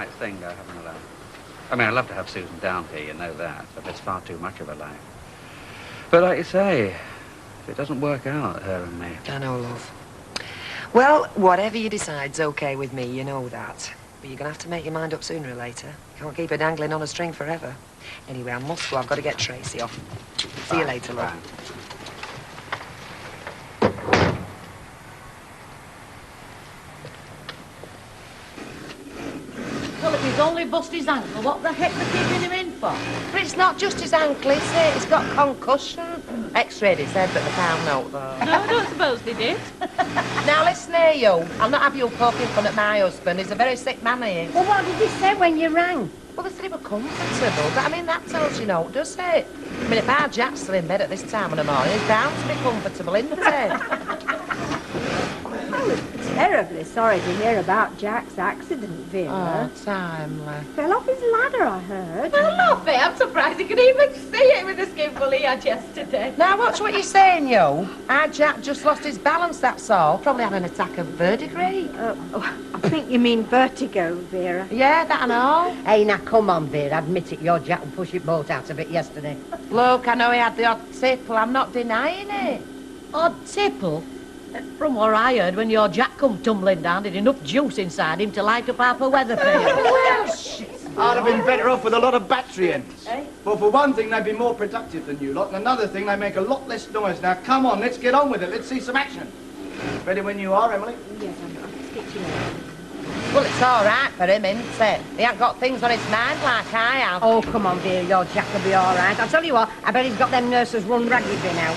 right thing, having a laugh. I mean, I'd love to have Susan down here, you know that, but it's far too much of a life. But like you say, if it doesn't work out, her and me... I know, love. Well, whatever you decide's okay with me, you know that. But you're gonna have to make your mind up sooner or later. You can't keep her dangling on a string forever. Anyway, I must go. I've got to get Tracy off. See you later, love. Well, if he's only bust his ankle, what the heck are they keeping him in for? But it's not just his ankle, is it? He's got concussion. X-rayed his head, but they found no, though. No, I don't suppose they did. Now, listen here, you. I'll not have you poking fun at my husband. He's a very sick man, he is. Well, what did he say when you rang? Well, they said he was comfortable, but I mean, that tells you no, does it? I mean, if our Jack's still in bed at this time of the morning, he's bound to be comfortable, isn't it? I was terribly sorry to hear about Jack's accident, Vera. Oh, timely. Fell off his ladder, I heard. Well, not fair. I'm surprised he could even see it with the skinful he had yesterday. Now, watch what you're saying, yo. Our Jack just lost his balance, that's all. Probably had an attack of verdigris. I think you mean vertigo, Vera. Yeah, that I know. Hey, now, come on, Vera. Admit it, your Jack will push your boat out of it yesterday. Look, I know he had the odd tipple. I'm not denying it. Odd tipple? From what I heard, when your Jack come tumbling down, there'd enough juice inside him to light up half a weatherfield. Well, shit. I'd have been better off with a lot of battery ends. Well, for one thing, they'd be more productive than you lot, and another thing, they make a lot less noise. Now, come on, let's get on with it. Let's see some action. Ready when you are, Emily? Yes, I'm stitching it. Well, it's all right for him, isn't it? He ain't got things on his mind like I have. Oh, come on, Vera, your Jack will be all right. I'll tell you what, I bet he's got them nurses run ragged by now.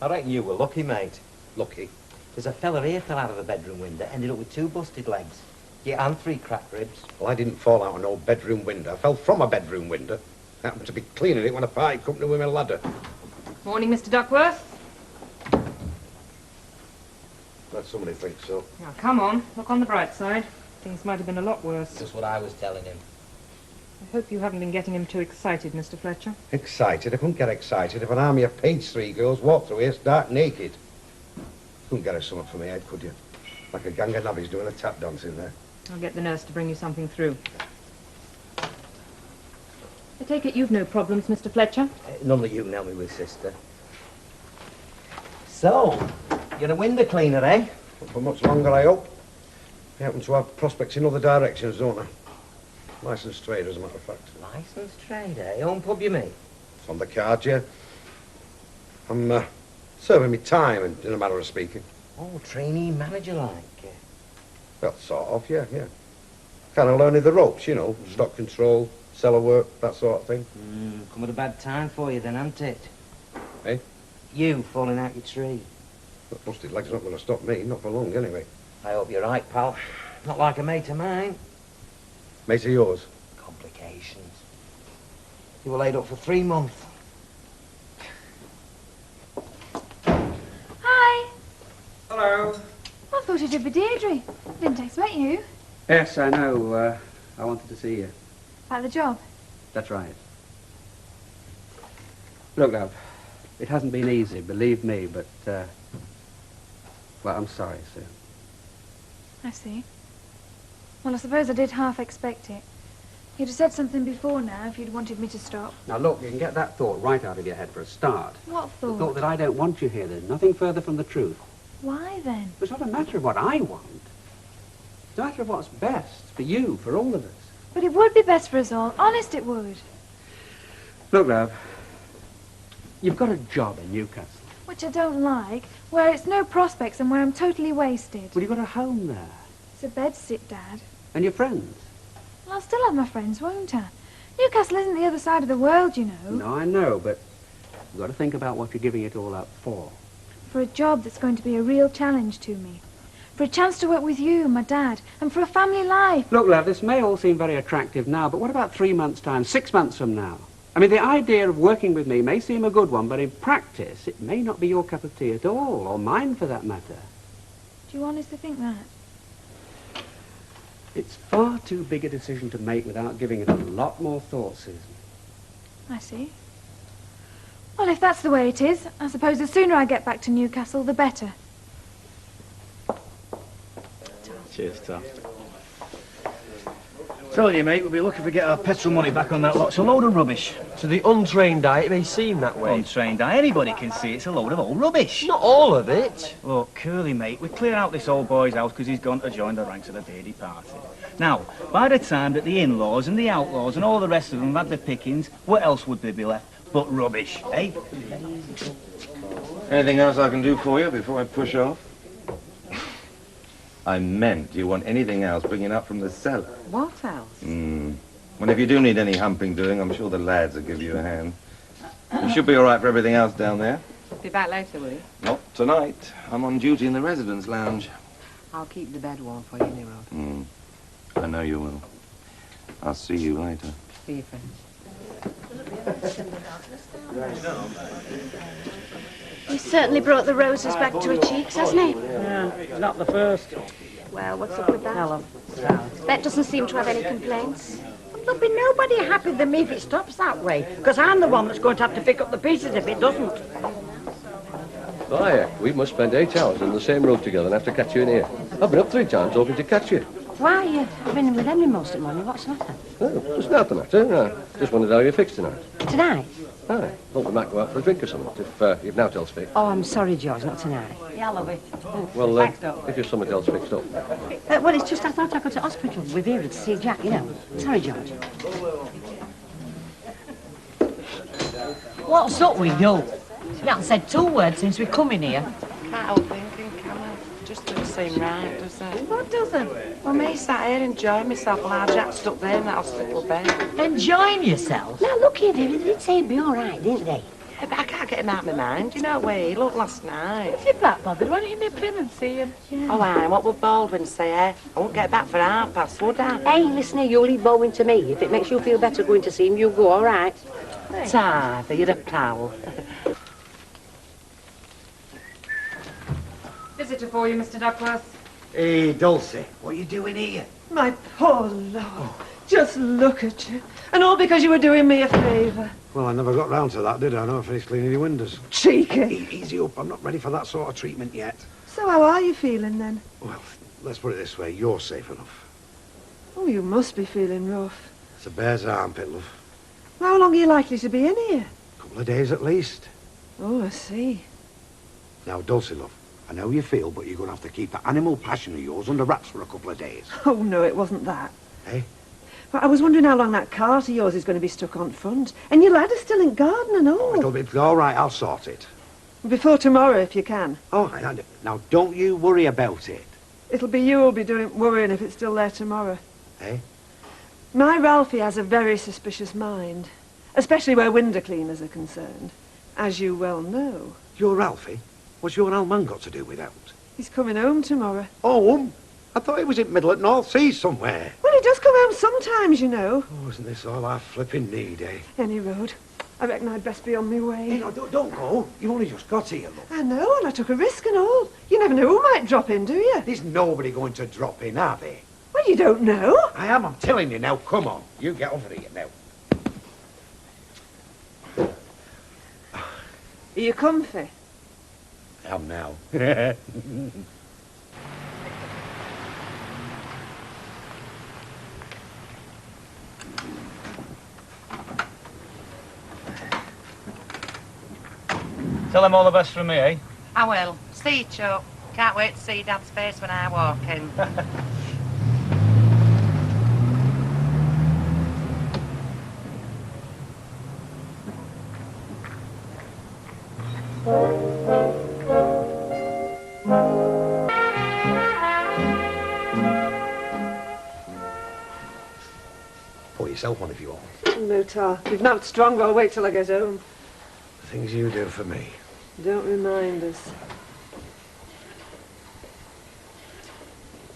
I reckon you were lucky, mate. Lucky. There's a fella here fell out of a bedroom window, ended up with 2 busted legs. Yeah, and 3 cracked ribs. Well, I didn't fall out of no bedroom window. I fell from a bedroom window. Happened to be cleaning it when I parted company with my ladder. Morning, Mr. Duckworth. Let somebody think so. Now, come on. Look on the bright side. Things might have been a lot worse. Just what I was telling him. I hope you haven't been getting him too excited, Mr. Fletcher. Excited? I couldn't get excited if an army of page 3 girls walked through here stark naked. Couldn't get her something for me head, could you? Like a gang of nabbies doing a tap dance in there. I'll get the nurse to bring you something through. I take it you've no problems, Mr. Fletcher? None that you can help me with, sister. So, you're a window cleaner, eh? Not for much longer, I hope. I happen to have prospects in other directions, don't I? Licensed trader, as a matter of fact. Licensed trader? Your own pub, you mean? It's on the card, yeah. I'm serving me time, in a manner of speaking. Oh, trainee manager like. Well, sort of, yeah. Kind of learning the ropes, you know. Stock control, cellar work, that sort of thing. Come at a bad time for you then, hasn't it? Eh? You falling out your tree. That busted leg's not going to stop me, not for long, anyway. I hope you're right, pal. Not like a mate of mine. Mate of yours? Complications. You were laid up for 3 months. Hi. Hello. I thought it'd be Deirdre. Didn't expect you. Yes, I know. I wanted to see you. About the job. That's right. Look, love, it hasn't been easy, believe me, but, well, I'm sorry, Sue. I see. Well, I suppose I did half expect it. You'd have said something before now if you'd wanted me to stop. Now, look, you can get that thought right out of your head for a start. What The thought? thought that I don't want you here. There's nothing further from the truth. Why, then? It's not a matter of what I want. It's a matter of what's best for you, for all of us. But it would be best for us all. Honest, it would. Look, love, you've got a job in Newcastle. Which I don't like, where it's no prospects and where I'm totally wasted. Well, you've got a home there. It's a bedsit, Dad. And your friends. Well, I'll still have my friends, won't I? Newcastle isn't the other side of the world, you know. No, I know, but you've got to think about what you're giving it all up for. For a job that's going to be a real challenge to me. For a chance to work with you, my dad, and for a family life. Look, love, this may all seem very attractive now, but what about 3 months' time, 6 months from now? I mean, the idea of working with me may seem a good one, but in practice, it may not be your cup of tea at all, or mine for that matter. Do you honestly think that? It's far too big a decision to make without giving it a lot more thought, Susan. I see. Well, if that's the way it is, I suppose the sooner I get back to Newcastle, the better. Cheers, Tom. Tell you, mate, we'll be lucky if we get our petrol money back on that lot. It's a load of rubbish. To the untrained eye, it may seem that way. Untrained eye, anybody can see it's a load of old rubbish. Not all of it. Look, Curly, mate, we clear out this old boy's house because he's gone to join the ranks of the beardy party. Now, by the time that the in-laws and the outlaws and all the rest of them have had their pickings, what else would there be left but rubbish, eh? Anything else I can do for you before I push off? I meant, do you want anything else bringing up from the cellar? What else? Well, if you do need any humping doing, I'm sure the lads will give you a hand. You should be all right for everything else down there. Be back later, will you? Not tonight. I'm on duty in the residence lounge. I'll keep the bed warm for you, Nero. I know you will. I'll see you later. See you, friends. He's certainly brought the roses back to her cheeks, hasn't he? Yeah, not the first. Well, what's up with that? Bet doesn't seem to have any complaints. There'll be nobody happy than me if it stops that way, because I'm the one that's going to have to pick up the pieces if it doesn't. Aye, we must spend 8 hours in the same room together and have to catch you in here. I've been up 3 times hoping to catch you. Why, I've been with Emily most of the morning. What's the matter? Oh, there's nothing matter. No. Just wondered how you fixed tonight. Tonight? Aye, thought we might go out for a drink or something, if you've now else fixed. Oh, I'm sorry, George, not tonight. Yeah, I love it. Well, if you've something else fixed up. Well, it's just I thought I'd go to hospital with Vera to see Jack, you know. Sorry, George. What's up with you? You haven't said 2 words since we come in here. Can't help thinking, can I? Just doesn't seem right, does it? What doesn't? Well, me sat here enjoying myself while our Jack stuck there in that hospital bed. Enjoying yourself? Now, look here, Vera, they did say it'd be all right, didn't they? Yeah, but I can't get him out of my mind. You know where he looked last night. If you're that bothered, why don't you nip in and see him? Yeah. Oh, aye, what would Baldwin say, eh? I won't get back for 1/2past, would I? Hey, listen here, you leave Bowen to me. If it makes you feel better going to see him, you go, all right? Tither, you're a pal. Visitor for you, Mr. Duckworth. Hey, Dulcie, what are you doing here? My poor love. Just look at you. And all because you were doing me a favour. Well, I never got round to that, did I? No, I finished cleaning your windows. Cheeky. Easy up, I'm not ready for that sort of treatment yet. So how are you feeling then? Well, let's put it this way, you're safe enough. Oh, you must be feeling rough. It's a bear's armpit, love. How long are you likely to be in here? A couple of days at least. Oh, I see. Now, Dulcie, love, I know you feel, but you're going to have to keep that animal passion of yours under wraps for a couple of days. Oh, no, it wasn't that. Eh? But I was wondering how long that cart of yours is going to be stuck on front. And your ladder's still in garden and all. It'll be all right, I'll sort it. Before tomorrow, if you can. All right, now don't you worry about it. It'll be you who'll be worrying if it's still there tomorrow. Eh? My Ralphie has a very suspicious mind, especially where window cleaners are concerned, as you well know. Your Ralphie? What's your old man got to do with that? He's coming home tomorrow. Home? I thought he was in middle at North Sea somewhere. Well, he does come home sometimes, you know. Oh, isn't this all I flipping need, eh? Any road. I reckon I'd best be on my way. Hey, no, don't go. You only just got here, look. I know, and I took a risk and all. You never know who might drop in, do you? There's nobody going to drop in, are they? Well, you don't know. I am, I'm telling you now. Come on. You get over here now. Are you comfy? I am now. Tell them all the best from me, eh? I will. See you, Chuck. Can't wait to see Dad's face when I walk in. Pour yourself one if you want. No, Tar. We've napped strong, but I'll wait till I get home. The things you do for me. Don't remind us.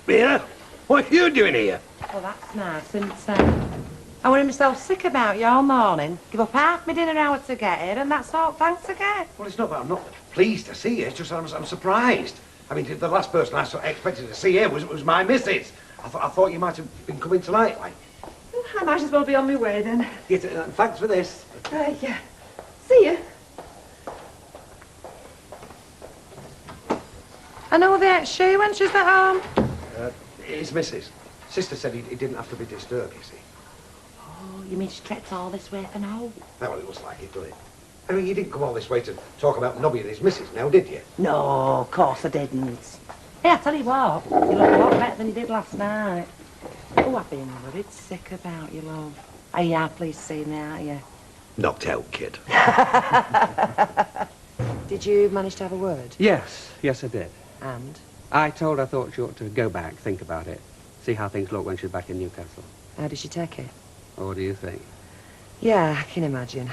Vera, what are you doing here? Well, that's nice, since I worried myself sick about you all morning. Give up half my dinner hour to get here, and that's all. Thanks again. Well, it's not that I'm not pleased to see you. It's just that I'm surprised. I mean, the last person I sort of expected to see here was my missus. I thought you might have been coming tonight, like. Well, I might as well be on my way, then. Thanks for this. Yeah. See you. I know the ex-shoe when she's at home. It's Mrs. Sister said he didn't have to be disturbed, you see. Oh, you mean she trekked all this way for now? Well, it looks like it, doesn't it? I mean, you didn't come all this way to talk about Nobby and his missus now, did you? No, of course I didn't. Hey, I tell you what, you look a lot better than you did last night. Oh, I've been worried sick about you, love. Are you pleased to see me, aren't you? Knocked out, kid. Did you manage to have a word? Yes, yes I did. And? I told her I thought she ought to go back, think about it, see how things look when she's back in Newcastle. How did she take it? Or what do you think? Yeah, I can imagine.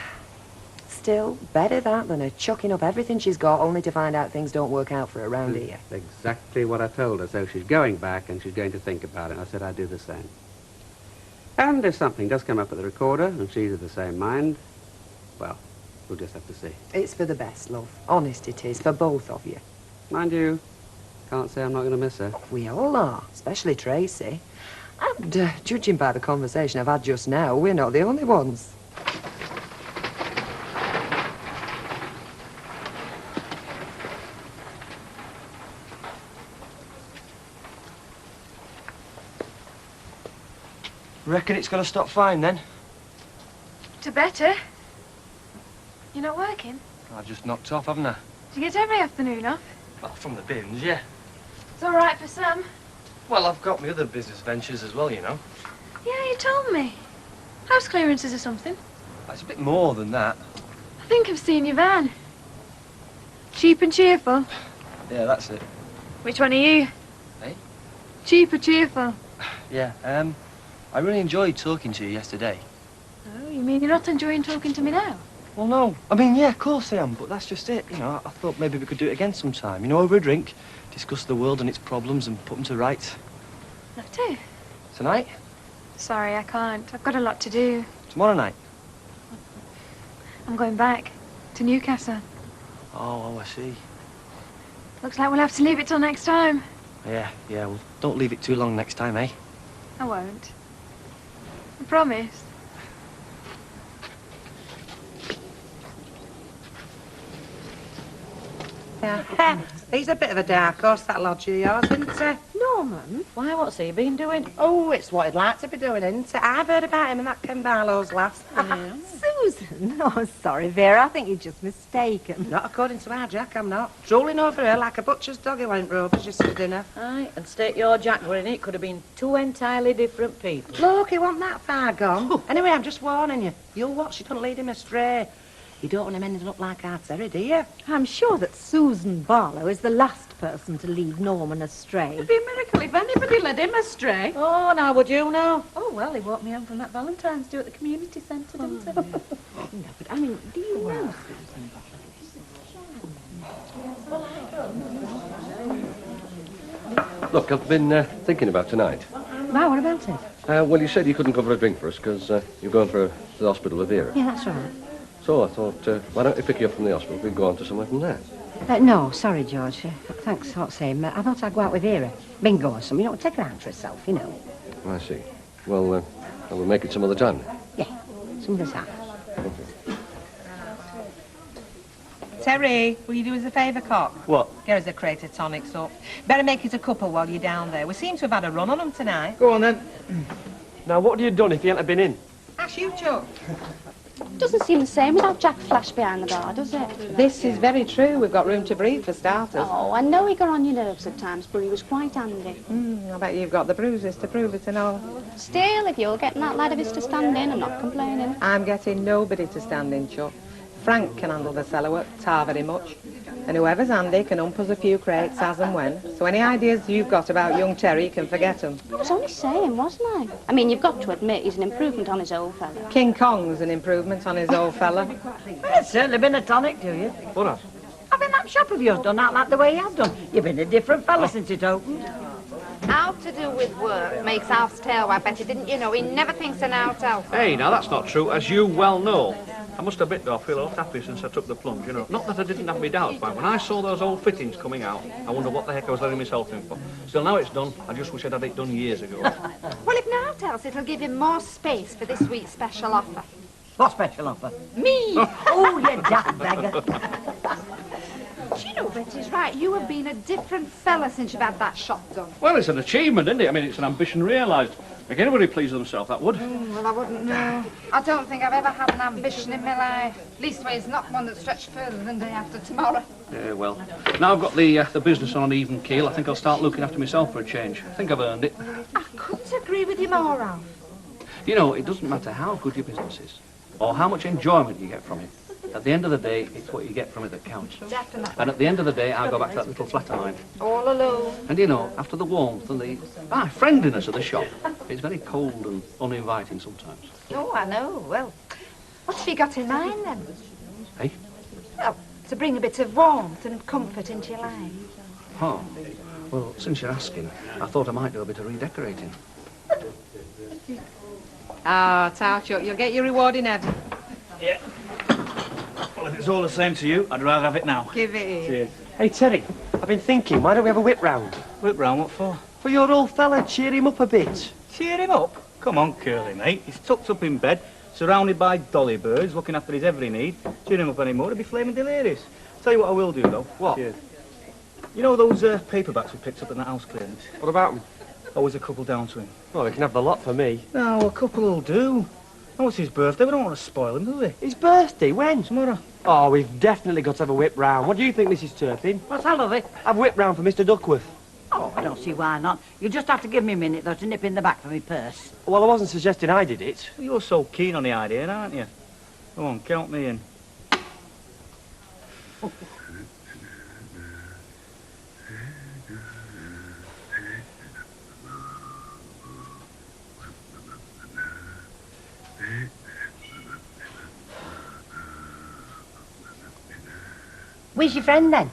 Still, better that than her chucking up everything she's got only to find out things don't work out for her around here. That's exactly what I told her. So she's going back and she's going to think about it. I said I'd do the same. And if something does come up at the recorder and she's of the same mind, well, we'll just have to see. It's for the best, love. Honest it is, for both of you. Mind you, can't say I'm not going to miss her. We all are, especially Tracy. And judging by the conversation I've had just now, we're not the only ones. Reckon it's going to stop fine, then? To better. You're not working? I've just knocked off, haven't I? Do you get every afternoon off? Well, from the bins, yeah. It's all right for some. Well, I've got my other business ventures as well, you know. Yeah, you told me. House clearances or something. It's a bit more than that. I think I've seen your van. Cheap and cheerful. Yeah, that's it. Which one are you? Eh? Cheap or cheerful? Yeah, I really enjoyed talking to you yesterday. Oh, you mean you're not enjoying talking to me now? Well, no. I mean, yeah, of course I am, but that's just it. You know, I thought maybe we could do it again sometime. You know, over a drink, discuss the world and its problems and put them to rights. Love to. Tonight? Sorry, I can't. I've got a lot to do. Tomorrow night? I'm going back to Newcastle. Oh, I see. Looks like we'll have to leave it till next time. Yeah, well, don't leave it too long next time, eh? I won't. I promise. Yeah. He's a bit of a dark horse, that lodger of yours, isn't he? Norman? Why, what's he been doing? Oh, it's what he'd like to be doing, isn't it? I've heard about him and that Ken Barlow's lass. Susan? Oh, sorry, Vera. I think you're just mistaken. Not according to our Jack, I'm not. Strolling over her like a butcher's dog who went rovers just for dinner. Aye, and state your Jack were in it, could have been two entirely different people. Look, he wasn't that far gone. Anyway, I'm just warning you. You'll watch, you don't lead him astray. You don't want him ending up like our Terry, do you? I'm sure that Susan Barlow is the last person to lead Norman astray. It'd be a miracle if anybody led him astray. Oh, now would you know? Oh, well, he walked me home from that Valentine's Day at the community centre, didn't he? No, but I mean, do you know Susan Barlow? Look, I've been thinking about tonight. Wow, what about it? Well, you said you couldn't come for a drink for us because you're going to the hospital with Vera. Yeah, that's right. So I thought, why don't you pick you up from the hospital? We can go on to somewhere from there. No, sorry, George. Thanks, what's same. I thought I'd go out with Vera. Bingo or something, take her out for herself, you know. I see. Well, we'll make it some other time then. Yeah, some other time. Okay. Terry, will you do us a favour, cock? What? Get us a crate of tonics up. Better make it a couple while you're down there. We seem to have had a run on them tonight. Go on, then. Now, what had you done if you hadn't been in? Ask you, Chuck. Doesn't seem the same without Jack Flash behind the bar, does it? This is very true. We've got room to breathe for starters. Oh, I know he got on your nerves at times, but he was quite handy. I bet you've got the bruises to prove it and all. Still, if you're getting that lad of his to stand in, I'm not complaining. I'm getting nobody to stand in, Chuck. Frank can handle the cellar work, tar very much. And whoever's handy can ump us a few crates as and when. So any ideas you've got about young Terry, you can forget them. I was only saying, wasn't I? I mean, you've got to admit he's an improvement on his old fella. King Kong's an improvement on his old fella. Well, it's certainly been a tonic to you. What else? Having that shop of yours done out like the way you have done. You've been a different fella since it opened. Out to do with work makes Alf's tail wag better, didn't you know? He never thinks an out Alf. Hey, now that's not true, as you well know. I must admit, though, I feel a lot happy since I took the plunge, you know. Not that I didn't have my doubts, but when I saw those old fittings coming out, I wondered what the heck I was letting myself in for. Still, now it's done, I just wish I'd had it done years ago. Well, if not else, it'll give you more space for this week's special offer. What special offer? Me! Oh, you daft beggar. Do you know, Betty's right. You have been a different fella since you've had that shop done. Well, it's an achievement, isn't it? I mean, it's an ambition realised. Make anybody please with themselves, that would. Well, I wouldn't know. I don't think I've ever had an ambition in my life. Leastways, not one that stretched further than day after tomorrow. Yeah, well, now I've got the business on an even keel, I think I'll start looking after myself for a change. I think I've earned it. I couldn't agree with you more, Ralph. You know, it doesn't matter how good your business is, or how much enjoyment you get from it. At the end of the day, it's what you get from it that counts. Definitely. And at the end of the day, I go back to that little flat of mine. All alone. And you know, after the warmth and the friendliness of the shop, it's very cold and uninviting sometimes. Oh, I know. Well, what have you got in mind, then? Hey? Well, to bring a bit of warmth and comfort into your life. Oh, well, since you're asking, I thought I might do a bit of redecorating. Ah, Tao Chuck, you'll get your reward in heaven. Yeah. Well, if it's all the same to you, I'd rather have it now. Give it here. Cheers. Hey, Terry, I've been thinking, why don't we have a whip round? Whip round, what for? For your old fella, cheer him up a bit. Cheer him up? Come on, Curly, mate. He's tucked up in bed, surrounded by dolly birds, looking after his every need. Cheer him up anymore, he'd be flaming delirious. Tell you what I will do, though. What? Cheers. You know those paperbacks we picked up in that house clearance? What about him? Always a couple down to him. Well, he can have the lot for me. No, a couple will do. Oh, it's his birthday. We don't want to spoil him, do we? His birthday? When? Tomorrow. Oh, we've definitely got to have a whip round. What do you think, Mrs. Turpin? What's that of it? Have a whip round for Mr. Duckworth. Oh, I don't see why not. You just have to give me a minute, though, to nip in the back for me purse. Well, I wasn't suggesting I did it. You're so keen on the idea, aren't you? Come on, count me in. Where's your friend, then?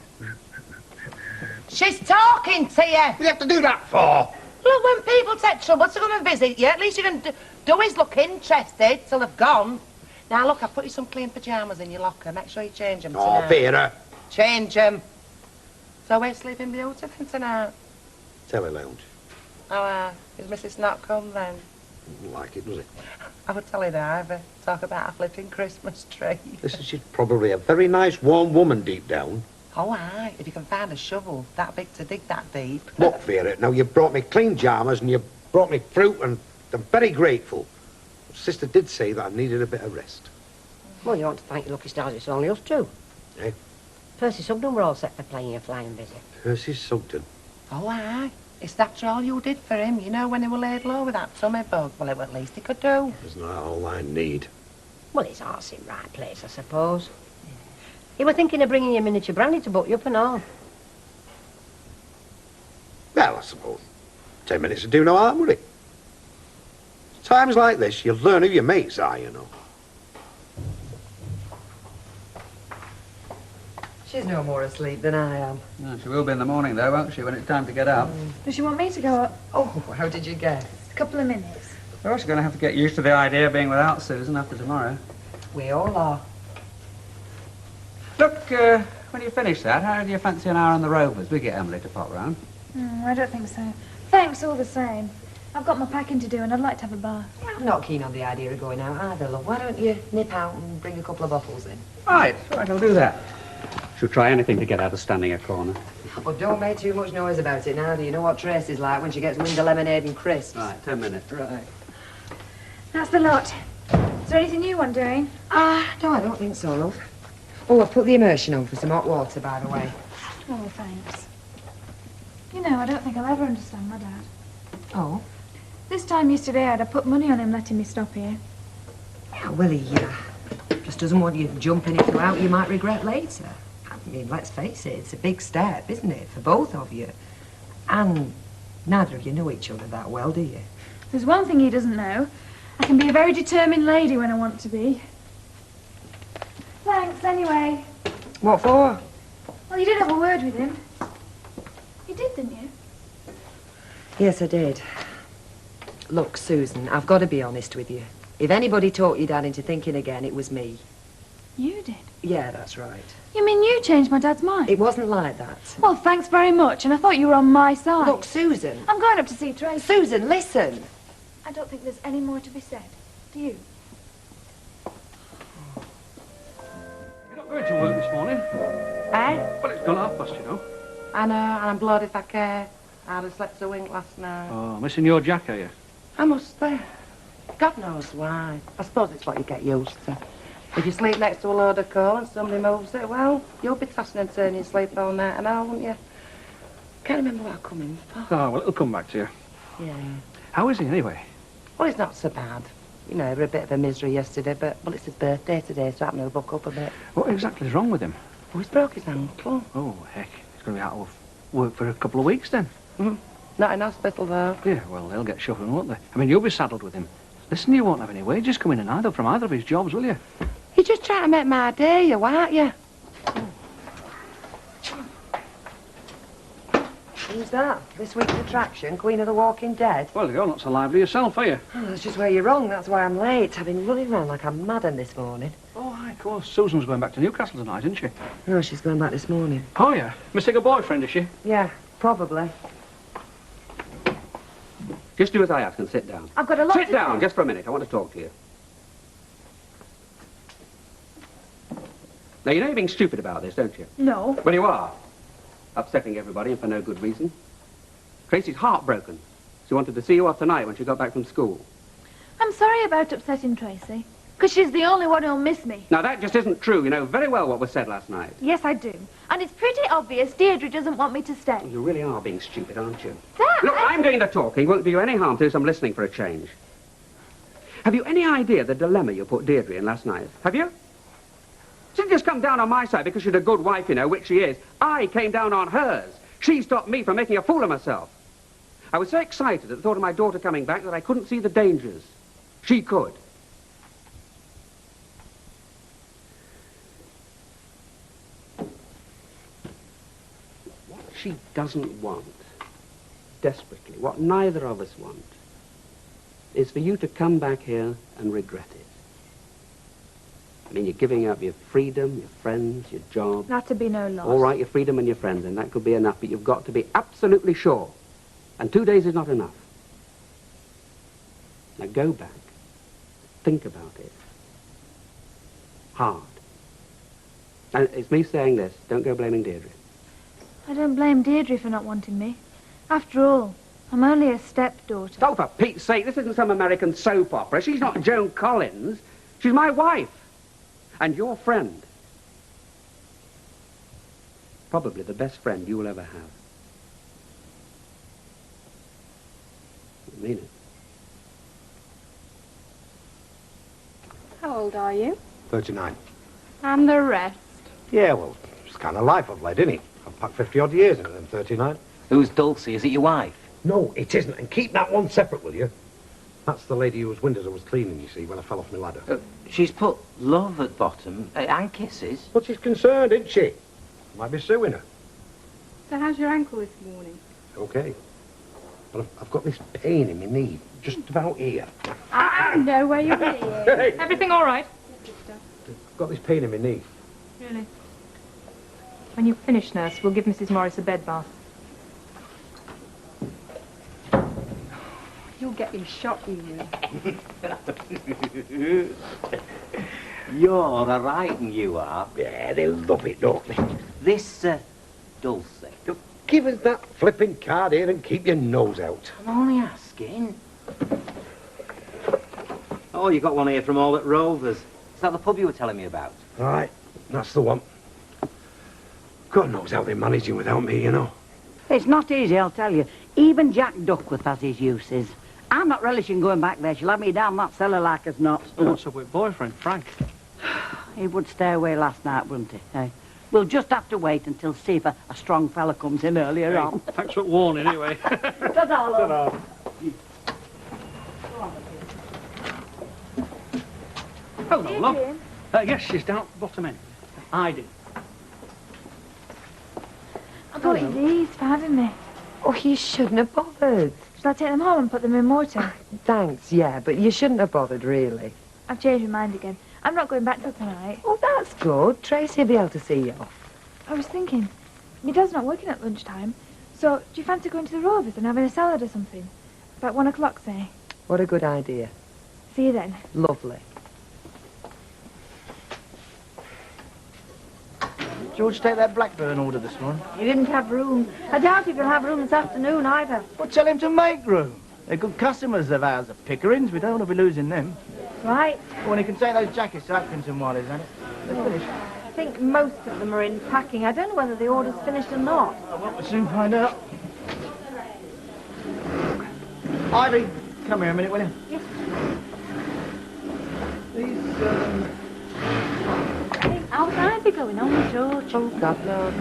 She's talking to you. What do you have to do that for? Look, when people take trouble to come and visit you, at least you can do is look interested till they've gone. Now, look, I've put you some clean pyjamas in your locker. Make sure you change them tonight. Oh, Vera. Change them. So where's Sleeping Beauty then tonight? Telly lounge. Oh, is Mrs. not come then? Doesn't like it, does it? I would tell her that, talk about a flipping Christmas tree. Listen, she's probably a very nice, warm woman deep down. Oh, aye, if you can find a shovel that big to dig that deep. Look, Vera, now you've brought me clean jammers and you've brought me fruit and I'm very grateful. Sister did say that I needed a bit of rest. Well, you want to thank your lucky stars, it's only us two. Eh? Percy Sugden were all set for playing a flying visit. Percy Sugden. Oh, aye. It's after all you did for him, you know, when he was laid low with that tummy bug. Well, it was at least he could do. Isn't that all I need? Well, his heart's in right place, I suppose. You were thinking of bringing your miniature brandy to buck you up and all. Well, I suppose 10 minutes would do no harm, would it? Times like this, you learn who your mates are, you know. She's no more asleep than I am. No, she will be in the morning, though, won't she, when it's time to get up? Does she want me to go up? Oh, how did you guess? A couple of minutes. Well, she's going to have to get used to the idea of being without Susan after tomorrow. We all are. Look, when you finish that, how do you fancy an hour on the Rovers? We get Emily to pop round. I don't think so. Thanks all the same. I've got my packing to do and I'd like to have a bath. I'm not keen on the idea of going out either, love. Why don't you nip out and bring a couple of bottles in? Right, I'll do that. She'll try anything to get out of standing a corner. But don't make too much noise about it now, do you know what Tracy's like when she gets wind of lemonade and crisps? Right, 10 minutes. Right. That's the lot. Is there anything you want doing? No, I don't think so, love. Oh, I've put the immersion on for some hot water, by the way. Oh, thanks. You know, I don't think I'll ever understand my dad. Oh? This time yesterday I'd have put money on him letting me stop here. Yeah, well, he just doesn't want you jumping into out you might regret later. I mean, let's face it, it's a big step, isn't it, for both of you? And neither of you know each other that well, do you? There's one thing he doesn't know. I can be a very determined lady when I want to be. Thanks, anyway. What for? Well, you did have a word with him. You did, didn't you? Yes, I did. Look, Susan, I've got to be honest with you. If anybody talked your dad into thinking again, it was me. You did? Yeah, that's right. You mean you changed my dad's mind? It wasn't like that. Well, thanks very much, and I thought you were on my side. Look, Susan. I'm going up to see Tracy. Susan, listen. I don't think there's any more to be said. Do you? You're not going to work this morning? Eh? Well, it's gone 1:30, you know. I know, and I'm blowed if I care. I'd have slept a wink last night. Oh, missing your Jack, are you? I must be. God knows why. I suppose it's what you get used to. If you sleep next to a load of coal and somebody moves it, well, you'll be tossing and turning sleep all night and all, won't you? Can't remember what I come in for. Oh, well, it'll come back to you. Yeah. How is he, anyway? Well, it's not so bad. You know, we were a bit of a misery yesterday, but, well, it's his birthday today, so I happened to buck up a bit. What exactly is wrong with him? Oh, he's broke his ankle. Oh, heck. He's going to be out of work for a couple of weeks, then. Not in hospital, though. Yeah, well, they'll get shuffling, won't they? I mean, you'll be saddled with him. Listen, you won't have any wages coming in either from either of his jobs, will you? You're just trying to make my day, you aren't you? Who's that? This week's attraction, Queen of the Walking Dead? Well, you're not so lively yourself, are you? Oh, that's just where you're wrong. That's why I'm late. I've been running around like a madam this morning. Oh, aye, of course. Susan's going back to Newcastle tonight, isn't she? No, she's going back this morning. Oh, yeah. Missing a boyfriend, is she? Yeah, probably. Just do as I ask and sit down. I've got a lot Sit to down, say. just for a minute. I want to talk to you. Now, you know you're being stupid about this, don't you? No. Well, you are. Upsetting everybody and for no good reason. Tracy's heartbroken. She wanted to see you off tonight when she got back from school. I'm sorry about upsetting Tracy, because she's the only one who'll miss me. Now, that just isn't true. You know very well what was said last night. Yes, I do. And it's pretty obvious Deirdre doesn't want me to stay. You really are being stupid, aren't you? That, Look, I'm doing the talking. Won't do you any harm to do some listening for a change. Have you any idea the dilemma you put Deirdre in last night? Have you? She didn't just come down on my side because she's a good wife, you know, which she is. I came down on hers. She stopped me from making a fool of myself. I was so excited at the thought of my daughter coming back that I couldn't see the dangers. She could. What she doesn't want, desperately, what neither of us want, is for you to come back here and regret it. I mean, you're giving up your freedom, your friends, your job. Not to be no loss. All right, your freedom and your friends, and that could be enough, but you've got to be absolutely sure. And 2 days is not enough. Now go back. Think about it. Hard. And it's me saying this. Don't go blaming Deirdre. I don't blame Deirdre for not wanting me. After all, I'm only a stepdaughter. Oh, for Pete's sake, this isn't some American soap opera. She's not Joan Collins. She's my wife. And your friend. Probably the best friend you will ever have. I mean it. How old are you? 39. And the rest? Yeah, well, it's the kind of life I've led, isn't it? I've packed 50-odd years into them 39. Who's Dulcie? Is it your wife? No, it isn't. And keep that one separate, will you? That's the lady whose windows I was cleaning, you see, when I fell off my ladder. She's put love at bottom and kisses. But she's concerned, isn't she? Might be suing her. So how's your ankle this morning? Okay. But I've got this pain in my knee, just about here. I know where you're Hey. Everything all right? I've got this pain in my knee. Really? When you finish, nurse, we'll give Mrs. Morris a bed bath. You'll get your shot, you will. You're a right one, you are. Yeah, they love it, don't they? This, Dulcie. Give us that flipping card here and keep your nose out. I'm only asking. Oh, you got one here from all at Rovers. Is that the pub you were telling me about? All right, that's the one. God knows how they're managing without me, you know. It's not easy, I'll tell you. Even Jack Duckworth has his uses. I'm not relishing going back there. She'll have me down that cellar like as not. Well, what's up with boyfriend, Frank? He would stay away last night, wouldn't he? Eh? We'll just have to wait until see if a strong fella comes in earlier on. Thanks for warning, anyway. Ta-da, love. Hello, love. Yes, she's down at the bottom end. Hiding. I got you these for having me. Oh, you shouldn't have bothered. Shall I take them home and put them in water? Thanks, yeah, but you shouldn't have bothered, really. I've changed my mind again. I'm not going back till tonight. Oh, that's good. Tracy will be able to see you off. I was thinking, my dad's not working at lunchtime, so do you fancy going to the Rovers and having a salad or something? About 1 o'clock, say. What a good idea. See you then. Lovely. George take that Blackburn order this morning? He didn't have room. I doubt if he'll have room this afternoon either. Well, tell him to make room. They're good customers of ours, the Pickerings. We don't want to be losing them. Right. Well, he can take those jackets to Atkinson while he's at it. They're finished. I think most of them are in packing. I don't know whether the order's finished or not. Well, we'll soon find out. Ivy, come here a minute, will you? Yes. How's Ivy going on with George? Oh, God knows.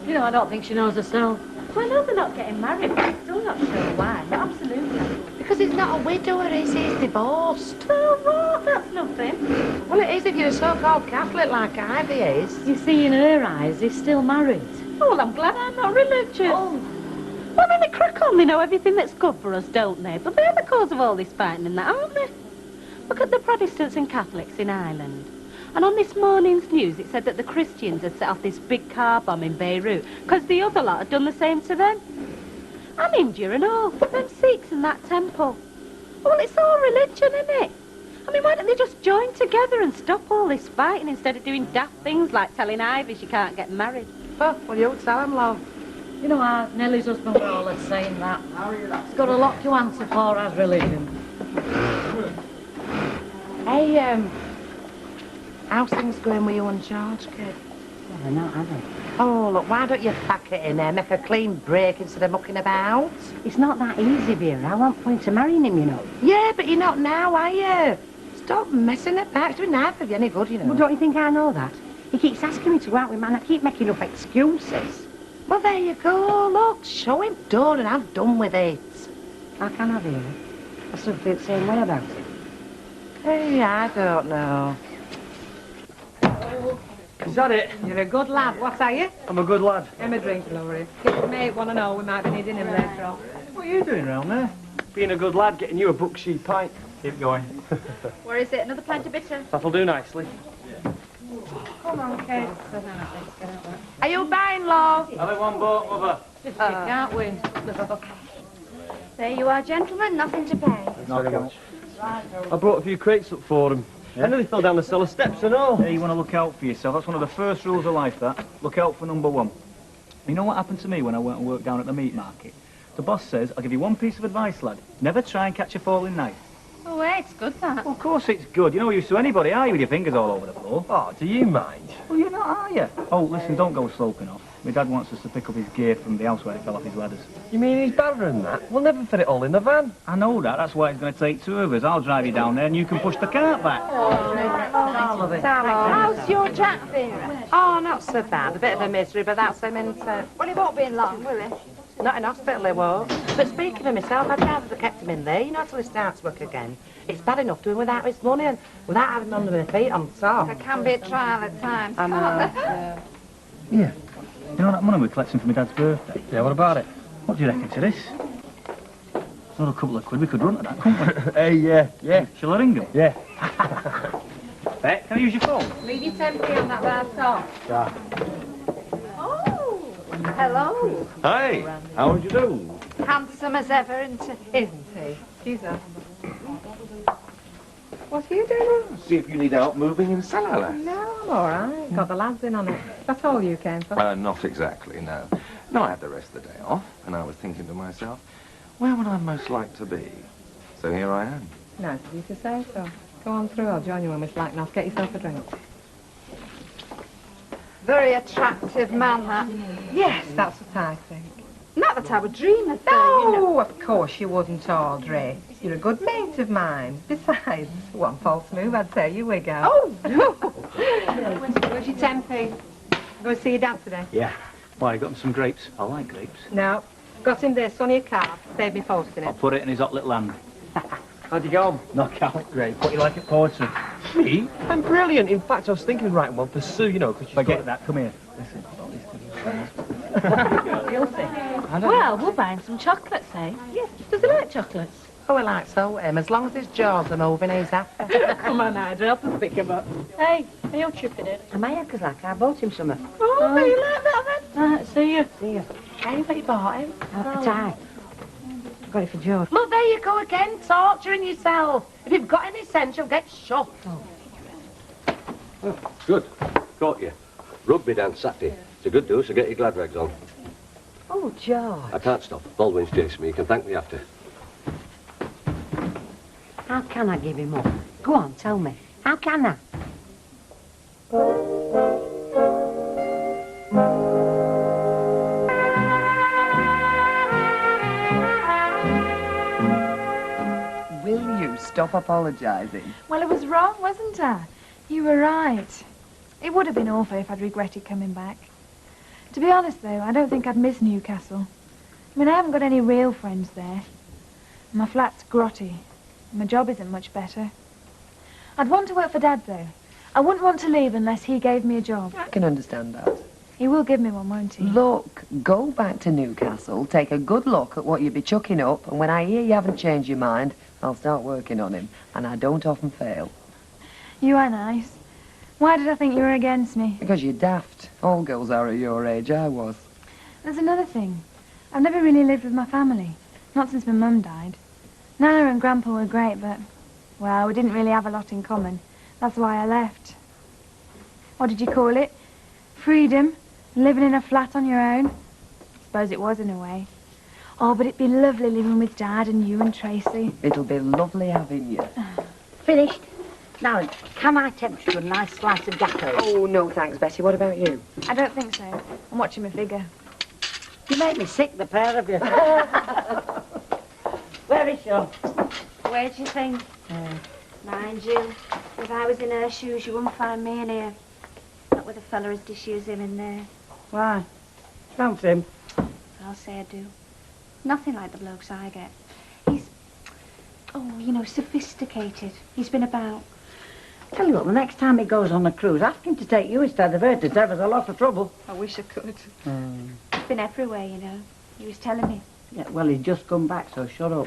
You know, I don't think she knows herself. Well, I know they're not getting married, but I'm still not sure why. But absolutely. Because he's not a widower, is he? He's divorced. Oh, what? That's nothing. Well, it is if you're a so-called Catholic like Ivy is. You see, in her eyes, he's still married. Oh, well, I'm glad I'm not religious. Oh. Well, then they crack on. They know everything that's good for us, don't they? But they're the cause of all this fighting and that, aren't they? Look at the Protestants and Catholics in Ireland. And on this morning's news, it said that the Christians had set off this big car bomb in Beirut because the other lot had done the same to them. And India and all, them Sikhs in that temple. Well, it's all religion, isn't it? I mean, why don't they just join together and stop all this fighting instead of doing daft things like telling Ivy she can't get married? Oh, well, you tell him, love. You know how Nellie's husband were all saying that. He's got a lot to answer for as religion. Hey, how's things going with you and George, kid? Well, they're not, are they? Oh, look, why don't you pack it in there, make a clean break instead of mucking about? It's not that easy, Vera. I want point to marrying him, you know. Yeah, but you're not now, are you? Stop messing about. It's doing neither of you any good, you know. Well, don't you think I know that? He keeps asking me to go out with man. I keep making up excuses. Well, there you go. Look, show him done and I'm done with it. How can I, Vera? I still feel the same way about it. Hey, I don't know. Is that it? You're a good lad. What are you? I'm a good lad. I'm a drink, Laurie. Your mate want to know. We might be needing him later on. What are you doing round there? Being a good lad, getting you a Booksheed pint. Keep going. Where is it? Another pint of bitter? That'll do nicely. Come on, Kate. Are you buying, love? Have it one boat, mother. You can't win. There you are, gentlemen. Nothing to pay. Thanks very much. I brought a few crates up for him. Yeah? I nearly fell down the cellar steps and all. Yeah, you want to look out for yourself. That's one of the first rules of life, that. Look out for number one. You know what happened to me when I went and worked down at the meat market? The boss says, I'll give you one piece of advice, lad. Never try and catch a falling knife. Oh, wait, it's good, that. Well, of course it's good. You're no use to anybody, are you, with your fingers all over the floor? Oh, do you mind? Well, you're not, are you? Oh, listen, don't go sloping off. My dad wants us to pick up his gear from the house where he fell off his ladders. You mean he's better than that? We'll never fit it all in the van. I know that. That's why it's going to take two of us. I'll drive you down there and you can push the cart back. How's your Jack, Vera? Oh, not so bad. A bit of a misery, but that's him, isn't it? Well, he won't be in long, will he? Not in hospital, he won't. But speaking of myself, I'd rather have kept him in there, you know, till he starts work again. It's bad enough doing without his money and without having him under my feet on top. There can be a trial at times. I know. Yeah. You know that money we're collecting for my dad's birthday? Yeah, what about it? What do you reckon to this? Another couple of quid, we could run to that, couldn't we? Hey, yeah. Shall I ring him? Yeah. Hey, can I use your phone? Leave your temporary on that bar top. Yeah. Oh, hello. Hey, how would you do? Handsome as ever, isn't he? Excuse her. What are you doing? See if you need help moving in cellar, lass. No, I'm all right. Got the lads in on it. That's all you came for. Not exactly, no. No, I had the rest of the day off, and I was thinking to myself, where would I most like to be? So here I am. Nice of you to say so. Go on through. I'll join you when we're slacking off. Get yourself a drink. Very attractive man, that. Yes, that's what I think. Not that I would dream of that, No, you know. of course you wouldn't, Audrey. You're a good mate of mine. Besides, one false move, I'd tear your wig out. Oh, no. Where's your tempe? Go see your dad today? Yeah. Why, you got him some grapes? I like grapes. No. Got him this on your card. Save me posting I'll it. put it in his hot little hand. How'd you go on? Knock out grape. What, you like it poetry? Me? I'm brilliant. In fact, I was thinking of writing one for Sue, you know, because she's Forget that. Come here. Listen. You'll see. Well, we're buying some chocolates, eh? Yes. Does he like chocolates? Oh, he likes so him. As long as his jaws are moving, he's happy. Come on, I'd help us pick him up. Hey, are you chipping it? Am I? Because like I bought him some. Oh, you like that then? Right, see you. See you. Hey, what you bought him? A tie. Got it for George. Look, there you go again, torturing yourself. If you've got any sense, you'll get shot. Good. Got you. Rugby dance Saturday. It's a good do, so get your glad rags on. Oh, George. I can't stop. Baldwin's chasing me. You can thank me after. How can I give him up? Go on, tell me. How can I? Will you stop apologising? Well, I was wrong, wasn't I? You were right. It would have been awful if I'd regretted coming back. To be honest, though, I don't think I'd miss Newcastle. I mean, I haven't got any real friends there. My flat's grotty. My job isn't much better. I'd want to work for Dad, though. I wouldn't want to leave unless he gave me a job. I can understand that. He will give me one, won't he? Look, go back to Newcastle, take a good look at what you'd be chucking up, and when I hear you haven't changed your mind, I'll start working on him. And I don't often fail. You are nice. Why did I think you were against me? Because you're daft. All girls are at your age. I was. There's another thing. I've never really lived with my family. Not since my mum died. Nana and Grandpa were great, but, well, we didn't really have a lot in common. That's why I left. What did you call it? Freedom? Living in a flat on your own? I suppose it was in a way. Oh, but it'd be lovely living with Dad and you and Tracy. It'll be lovely having you. Finished? Now, can I tempt you to a nice slice of gâteau? Oh, no thanks, Betty. What about you? I don't think so. I'm watching my figure. You make me sick, the pair of you. Where is she? Where do you think? Mind you, if I was in her shoes, you wouldn't find me in here. Not with a fella as dishy as him in there. Why? Fancy him? I'll say I do. Nothing like the blokes I get. He's, oh, you know, sophisticated. He's been about. Tell you what, the next time he goes on a cruise, ask him to take you instead of her to save us a lot of trouble. I wish I could. He's been everywhere, you know. He was telling me. Yeah, well, he's just come back, so shut up.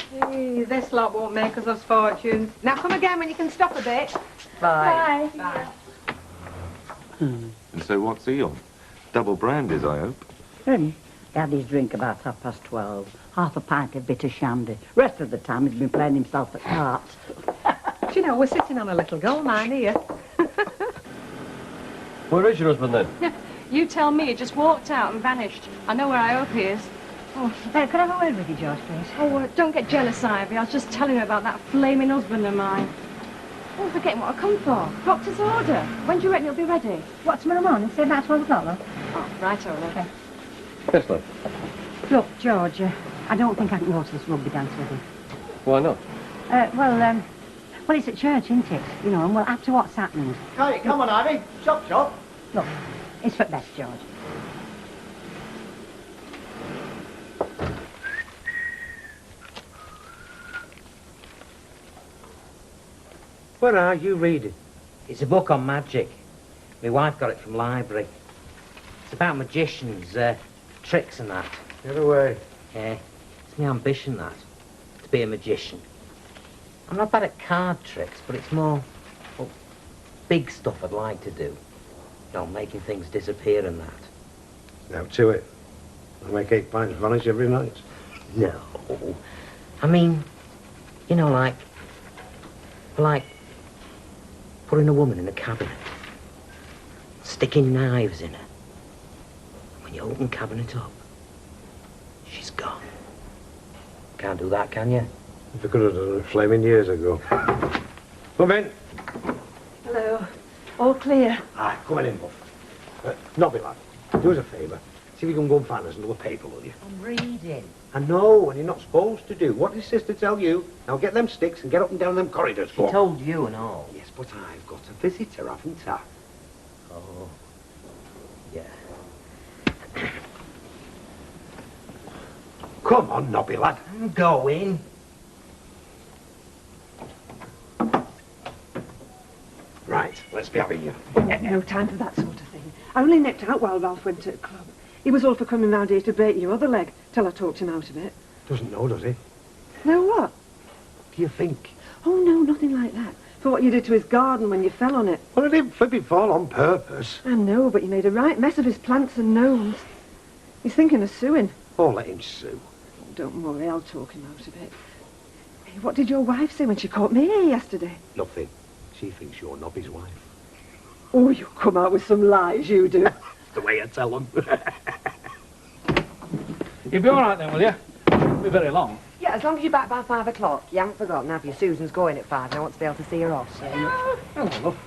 Hey, this lot won't make us fortunes. Now come again when you can stop a bit. Bye. Bye. And so what's he on? Double brandies, I hope. Him? He had his drink about 12:30. Half a pint of bitter shandy. Rest of the time he's been playing himself at cards. Do you know, we're sitting on a little gold mine here. Where is your husband, then? You tell me, he just walked out and vanished. I know where I hope he is. Oh, could I have a word with you, George, please? Oh, don't get jealous, Ivy. I was just telling you about that flaming husband of mine. Oh, forgetting what I come for. Doctor's order. When do you reckon it'll be ready? What, tomorrow morning? Say about 12 o'clock, love? Oh, right, okay. Yes, love. Look, George, I don't think I can go to this rugby dance with you. Why not? Well, it's at church, isn't it? You know, and we'll add to what's happening. Hey, come on, Ivy. Chop, chop. Look, it's for best, George. What are you reading? It's a book on magic. My wife got it from library. It's about magicians, tricks and that. Get away. Yeah, it's my ambition, that, to be a magician. I'm not bad at card tricks, but it's more, well, big stuff I'd like to do. You know, making things disappear and that. Now to it. I make 8 pints vanish every night. No. I mean, you know, like putting a woman in a cabinet, sticking knives in her. When you open the cabinet up, she's gone. Can't do that, can you? If I could have done it flaming years ago. Come in. Hello. All clear. Aye, come on in, Buff. Nobby, lad. Do us a favour. See if you can go and find us another paper, will you? I'm reading. I know, and you're not supposed to do. What did sister tell you? Now get them sticks and get up and down them corridors. She told you and all. Yes, but I've got a visitor, haven't I? Oh, yeah. Come on, Nobby, lad. I'm going. Right, let's be having you. No time for that sort of thing. I only nipped out while Ralph went to the club. He was all for coming round here to break your other leg, till I talked him out of it. Doesn't know, does he? No, what? Do you think? Oh, no, nothing like that. For what you did to his garden when you fell on it. Well, I didn't flipping fall on purpose. I know, but you made a right mess of his plants and gnomes. He's thinking of suing. Oh, let him sue. Oh, don't worry, I'll talk him out of it. Hey, what did your wife say when she caught me here yesterday? Nothing. She thinks you're Nobby's wife. Oh, you come out with some lies, you do. The way I tell them. You'll be all right then, will you? Won't be very long. Yeah, as long as you're back by 5 o'clock. You haven't forgotten, have you? Susan's going at 5 and I want to be able to see her off. So. Hello, love.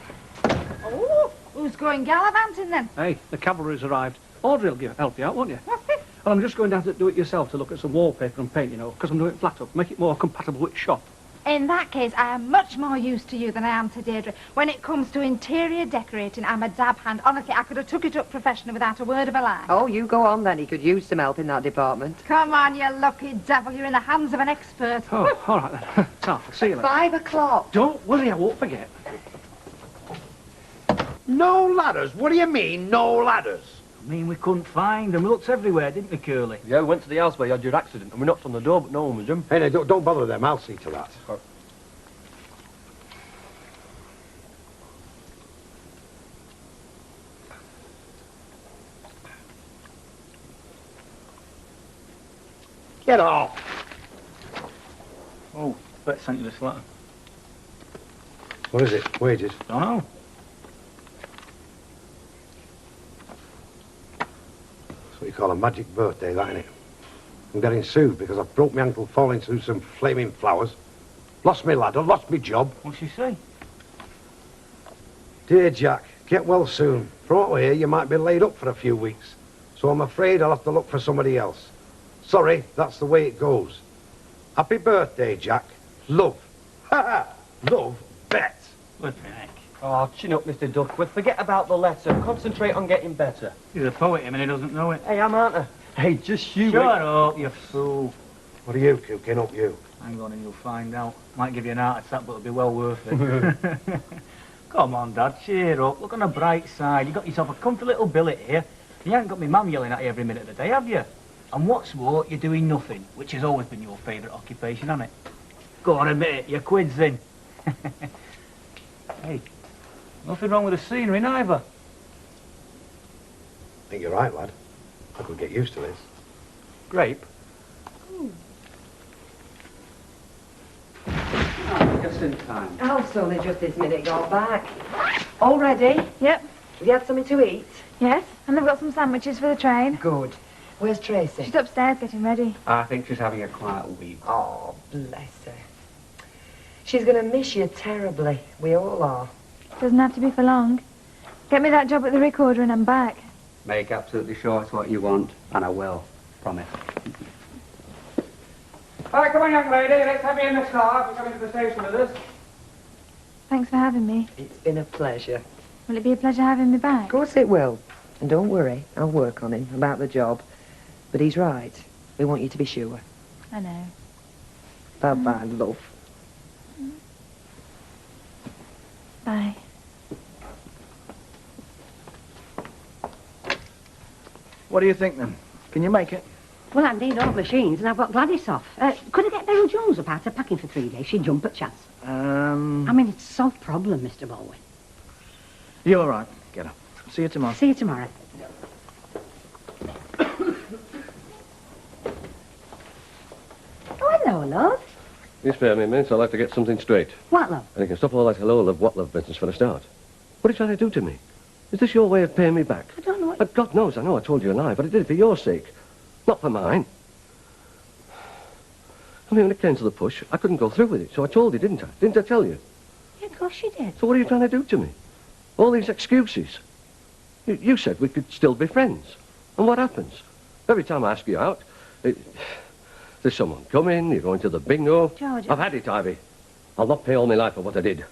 Oh, who's going gallivanting then? Hey, the cavalry's arrived. Audrey will help you out, won't you? Well, I'm just going down to do it yourself to look at some wallpaper and paint, you know, because I'm doing it flat up, make it more compatible with shop. In that case, I am much more used to you than I am to Deirdre. When it comes to interior decorating, I'm a dab hand. Honestly, I could have took it up professionally without a word of a lie. Oh, you go on then. He could use some help in that department. Come on, you lucky devil. You're in the hands of an expert. Oh, all right then. Tough. See you later. 5 o'clock. Don't worry, I won't forget. No ladders? What do you mean, no ladders? I mean, we couldn't find them. We looked everywhere, didn't we, Curly? Yeah, we went to the house where you had your accident and we knocked on the door, but no one was in. Hey, now, don't bother them. I'll see to that. Get off! Oh, Bet sent you this letter. What is it? Wages? Don't know. That's what you call a magic birthday, that, innit? I'm getting sued because I've broke my ankle falling through some flaming flowers. Lost my ladder, lost my job. What's she say? Dear Jack, get well soon. From what I hear, you might be laid up for a few weeks. So I'm afraid I'll have to look for somebody else. Sorry, that's the way it goes. Happy birthday, Jack. Love. Ha ha! Love, Bet. What the heck? Oh, chin up, Mr. Duckworth. Forget about the letter. Concentrate on getting better. He's a poet, him, and he doesn't know it. Hey, I'm aren't I? Hey, just you. Shut up, you fool. What are you cooking up, you? Hang on and you'll find out. Might give you an heart attack, but it'll be well worth it. Come on, Dad, cheer up. Look on the bright side. You got yourself a comfy little billet here. You haven't got me mum yelling at you every minute of the day, have you? And what's more, you're doing nothing, which has always been your favourite occupation, hasn't it? Go on, admit it, your quid's in. Hey, nothing wrong with the scenery, neither. I think you're right, lad. I could get used to this. Grape? Oh, just in time. Alf's only just this minute got back. All ready? Yep. Have you had something to eat? Yes, and they've got some sandwiches for the train. Good. Where's Tracy? She's upstairs getting ready. I think she's having a quiet week. Oh, bless her. She's going to miss you terribly. We all are. Doesn't have to be for long. Get me that job at the recorder and I'm back. Make absolutely sure it's what you want, and I will. Promise. All right, come on, young lady. Let's have you in the car. If you're coming to the station with us. Thanks for having me. It's been a pleasure. Will it be a pleasure having me back? Of course it will. And don't worry, I'll work on him about the job. But he's right. We want you to be sure. I know. Bye-bye, love. Bye. What do you think, then? Can you make it? Well, I need all machines, and I've got Gladys off. Could I get Beryl Jones up out of packing for 3 days? She'd jump at chance. I mean, it's a solved problem, Mr. Baldwin. You're all right. Get up. See you tomorrow. See you tomorrow. Oh, hello, love. You spare me a minute, I'd like to get something straight. What, love? And you can stop all that hello, love, what love business for a start. What are you trying to do to me? Is this your way of paying me back? I don't know what... But God knows, I know I told you a lie, but I did it for your sake. Not for mine. I mean, when it came to the push, I couldn't go through with it, so I told you, didn't I? Didn't I tell you? Yeah, of course you did. So what are you trying to do to me? All these excuses. You said we could still be friends. And what happens? Every time I ask you out, there's someone coming, you're going to the bingo. George, I've had it, Ivy. I'll not pay all my life for what I did.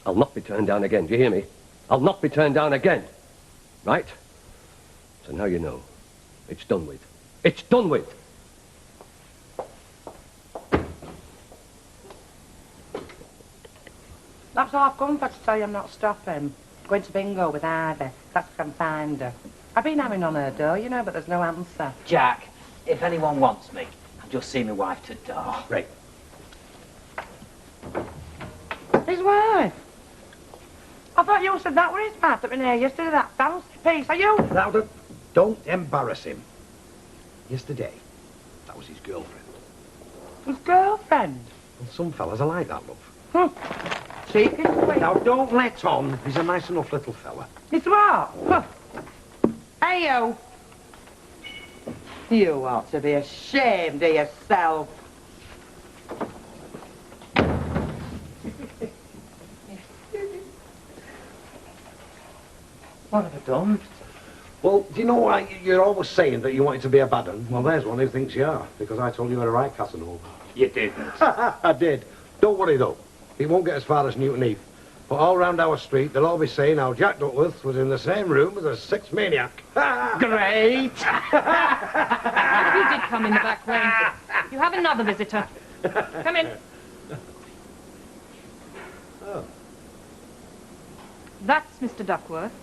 I'll not be turned down again, do you hear me? I'll not be turned down again. Right? So now you know. It's done with. It's done with. That's half comfort to tell you I'm not stopping. Going to bingo with Ivy. That's if I can find her. I've been having on her door, you know, but there's no answer. Jack, if anyone wants me, I'll just see my wife to door. Right. His wife? I thought you said that was his part that been here yesterday, that fancy piece. Are you? Louder. Don't embarrass him. Yesterday, that was his girlfriend. His girlfriend? Well, some fellas are like that, love. Cheeky. Now, don't let on. He's a nice enough little fella. It's what? Hey-o. You ought to be ashamed of yourself. What have I done? Well, do you know why you're always saying that you wanted to be a bad un? Well, there's one who thinks you are, because I told you were a right Casanova. You didn't. I did. Don't worry, though. He won't get as far as Newton Heath. But all round our street, they'll all be saying how Jack Duckworth was in the same room as a sex maniac. Great. You did come in the back way. You have another visitor. Come in. Oh. That's Mr. Duckworth.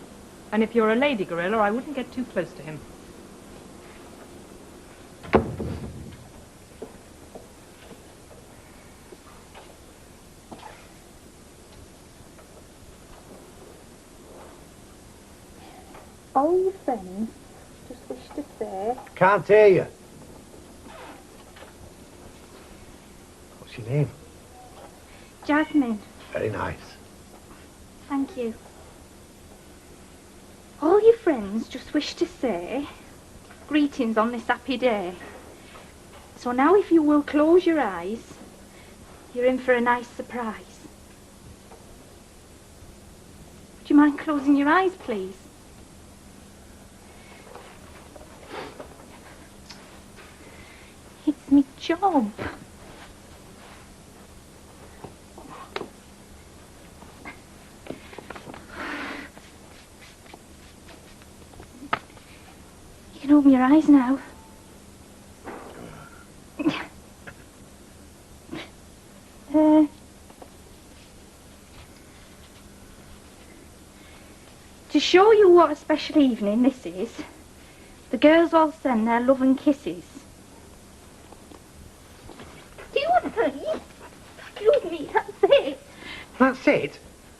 And if you're a lady gorilla, I wouldn't get too close to him. All your friends just wish to say... Can't hear you. What's your name? Jasmine, Very nice. thank you. All your friends just wish to say greetings on this happy day. So now if you will close your eyes, you're in for a nice surprise. Would you mind closing your eyes, please? It's me job. You can open your eyes now. To show you what a special evening this is, the girls all send their love and kisses. Do you want three? Excuse me, that's it. That's it?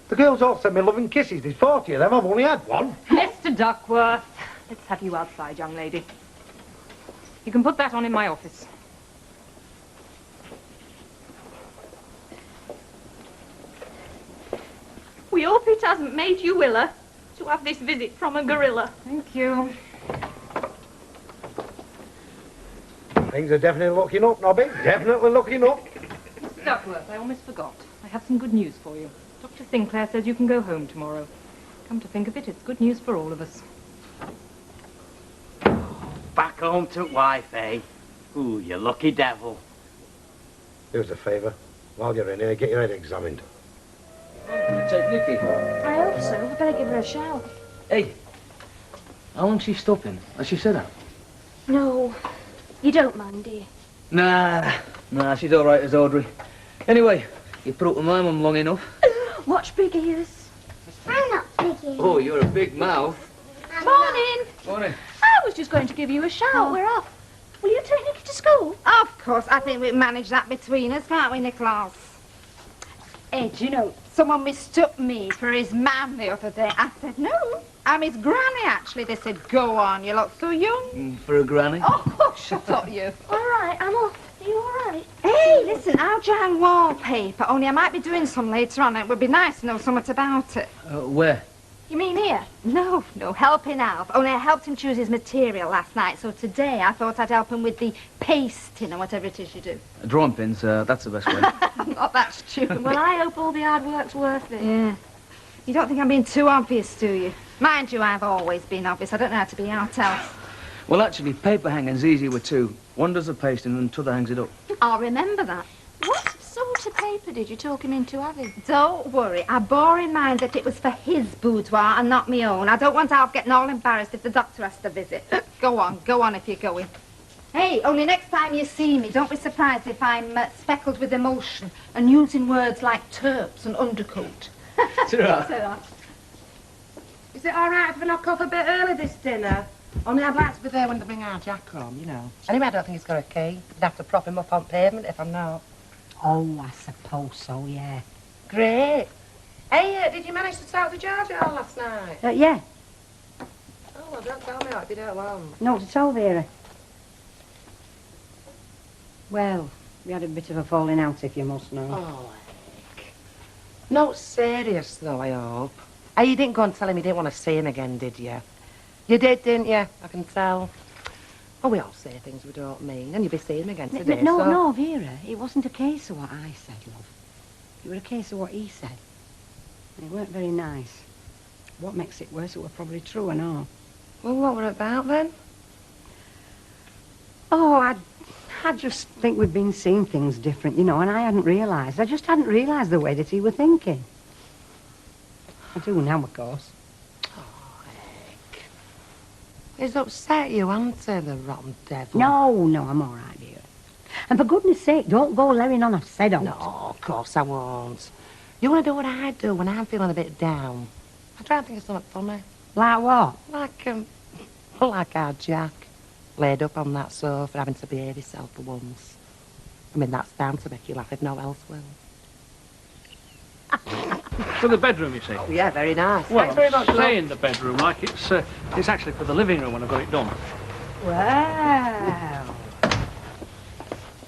The girls all send me loving kisses. There's 40 of them. I've only had one. Mr. Duckworth, let's have you outside, young lady. You can put that on in my office. We hope it hasn't made you iller to have this visit from a gorilla. Thank you. Things are definitely looking up, Nobby. Definitely looking up. Mr. Duckworth, I almost forgot. I have some good news for you. Dr. Sinclair says you can go home tomorrow. Come to think of it, it's good news for all of us. Back home to wife, eh? Ooh, you lucky devil. Do us a favour. While you're in here, get your head examined. Take Nicky. I hope so. I better give her a shout. Hey, how long's she stopping? Has she said that? No, you don't mind, do you? Nah, she's all right as Audrey. Anyway, you put up with my mum long enough. Watch big ears. I'm not big ears. Oh, you're a big mouth. Morning. Morning. I was just going to give you a shout. We're off. Will you take Nicky to school? Of course, I think we manage that between us, can't we, Nicholas? Hey, do you know, someone mistook me for his man the other day. I said, no, I'm his granny, actually. They said, go on, you look so young. For a granny? Oh, shut up, you. All right, I'm off. Are you all right? Hey, listen, I'll hang wallpaper, only I might be doing some later on. It would be nice to know something about it. Where? You mean here? No, helping Alf. Only I helped him choose his material last night, so today I thought I'd help him with the pasting or whatever it is you do. Drawing pins, that's the best way. Not that stupid. Well, I hope all the hard work's worth it. Yeah. You don't think I'm being too obvious, do you? Mind you, I've always been obvious. I don't know how to be out else. Well, actually, paper hanging's easy with two. One does the pasting and t'other hangs it up. I'll remember that. What sort of paper did you talk him into having? Don't worry. I bore in mind that it was for his boudoir and not my own. I don't want Alf getting all embarrassed if the doctor has to visit. Go on if you're going. Hey, only next time you see me, don't be surprised if I'm speckled with emotion and using words like terps and undercoat. Ta-ra. Is it all right if we knock off a bit early this dinner? Only I'd like to be there when they bring our Jack home, you know. Anyway, I don't think he's got a key. I'd have to prop him up on pavement if I'm not. Oh, I suppose so, yeah. Great. Hey, did you manage to sort the Jar Jar last night? Yeah. Oh, well, don't tell me that if you don't want. No, to tell Vera. Well, we had a bit of a falling out, if you must know. Oh, No, serious, though, I hope. Hey, you didn't go and tell him you didn't want to see him again, did you? You did, didn't you? I can tell. Oh, we all say things we don't mean, and you'll be seeing him again today, No, so... no, Vera, it wasn't a case of what I said, love. It was a case of what he said. And it weren't very nice. What makes it worse, it were probably true and all. Well, what were it about, then? Oh, I just think we've been seeing things different, you know, and I hadn't realised. I just hadn't realised the way that he were thinking. I do now, of course. He's upset you, hasn't he, the rotten devil? No, I'm all right, dear. And for goodness sake, don't go laying on I've said on. No, of course I won't. You want to do what I do when I'm feeling a bit down. I try and think of something funny. Like what? Like our Jack, laid up on that sofa, having to behave himself for once. I mean, that's bound to make you laugh if no else will. For the bedroom, you see. Oh, yeah, very nice. Well, Thanks very much, love. stay in the bedroom, like it's actually for the living room when I've got it done. Well.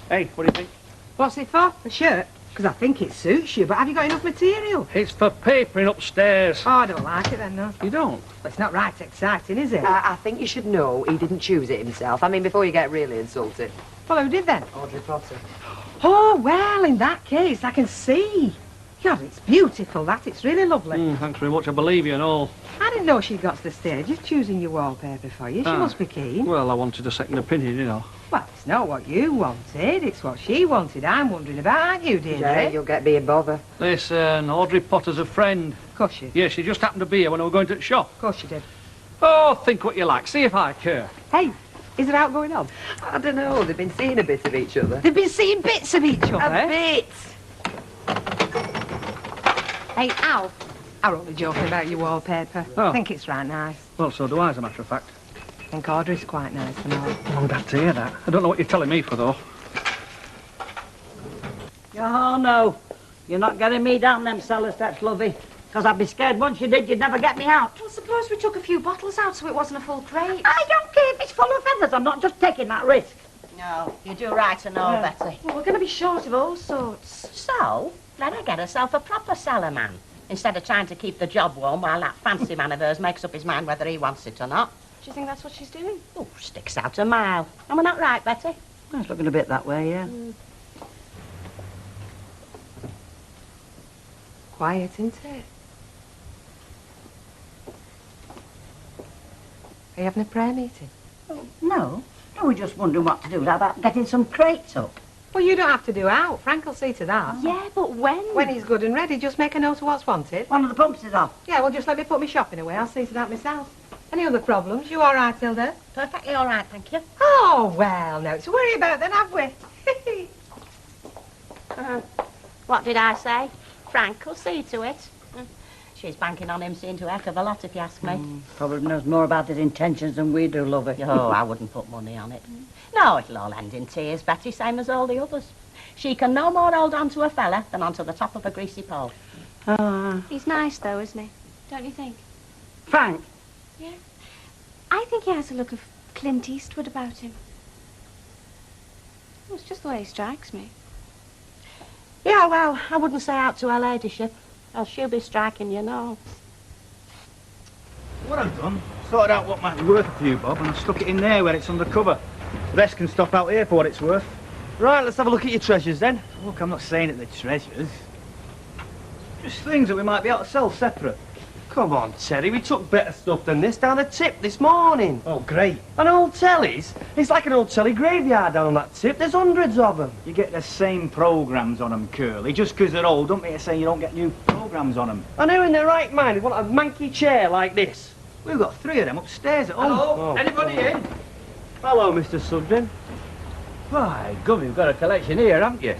Hey, what do you think? What's it for? A shirt? Because I think it suits you, but have you got enough material? It's for papering upstairs. Oh, I don't like it then, no. You don't? Well, it's not right exciting, is it? I think you should know he didn't choose it himself. I mean, before you get really insulted. Well, who did then? Audrey Potter. Oh, well, in that case, I can see. God, it's beautiful, that. It's really lovely. Thanks very much, I believe you and all. I didn't know she'd got to the stage of choosing your wallpaper for you. She must be keen. Well, I wanted a second opinion, you know. Well, it's not what you wanted, it's what she wanted. I'm wondering about, aren't you, dear? Yeah, you'll get me in bother. Listen, Audrey Potter's a friend. Of course she did. Yeah, she just happened to be here when I was going to the shop. Of course she did. Oh, think what you like. See if I care. Hey, is it out going on? I don't know. They've been seeing a bit of each other. They've been seeing bits of each other. A bit. Hey, Alf. I'm only joking about your wallpaper. Oh. I think it's right nice. Well, so do I, as a matter of fact. I think Audrey's quite nice and all. Well, I'm glad to hear that. I don't know what you're telling me for, though. Oh, no. You're not getting me down them cellar steps, lovey. Because I'd be scared once you did, you'd never get me out. Well, suppose we took a few bottles out so it wasn't a full crate. I don't care if it's full of feathers. I'm not just taking that risk. No, you do right to know, Betty. Well, we're going to be short of all sorts. So, let her get herself a proper cellar man, instead of trying to keep the job warm while that fancy man of hers makes up his mind whether he wants it or not. Do you think that's what she's doing? Oh, sticks out a mile. Am I not right, Betty? It's looking a bit that way, yeah. Quiet, isn't it? Are you having a prayer meeting? Oh, no. No, we're just wondering what to do about getting some crates up. Well, you don't have to do out. Frank will see to that. Yeah, but when? When he's good and ready, just make a note of what's wanted. One of the pumps is off. Yeah, well, just let me put my shopping away. I'll see to that myself. Any other problems? You all right, Hilda? Perfectly all right, thank you. Oh, well, no, to worry about then, have we? What did I say? Frank will see to it. She's banking on him seeing to a heck of a lot, if you ask me. Probably knows more about his intentions than we do, lovey. Oh, I wouldn't put money on it. No, it'll all end in tears, Betty, same as all the others. She can no more hold on to a fella than onto the top of a greasy pole. He's nice, though, isn't he? Don't you think? Frank? Yeah. I think he has a look of Clint Eastwood about him. Well, it's just the way he strikes me. Yeah, well, I wouldn't say out to her ladyship, else she'll be striking you now. What I've done, sorted out what might be worth a few bob, and I've stuck it in there where it's under cover. The rest can stop out here for what it's worth. Right, let's have a look at your treasures then. Look, I'm not saying that they're treasures. Just things that we might be able to sell separate. Come on, Terry, we took better stuff than this down the tip this morning. Oh, great. And old tellies? It's like an old telly graveyard down on that tip. There's hundreds of them. You get the same programmes on them, Curly. Just 'cause they're old, don't mean to say you don't get new programmes on them. And who in their right mind would want a manky chair like this? We've got 3 of them upstairs at home. Hello? Anybody in? Hello, Mr. Sugden. Why, gum, you've got a collection here, haven't you?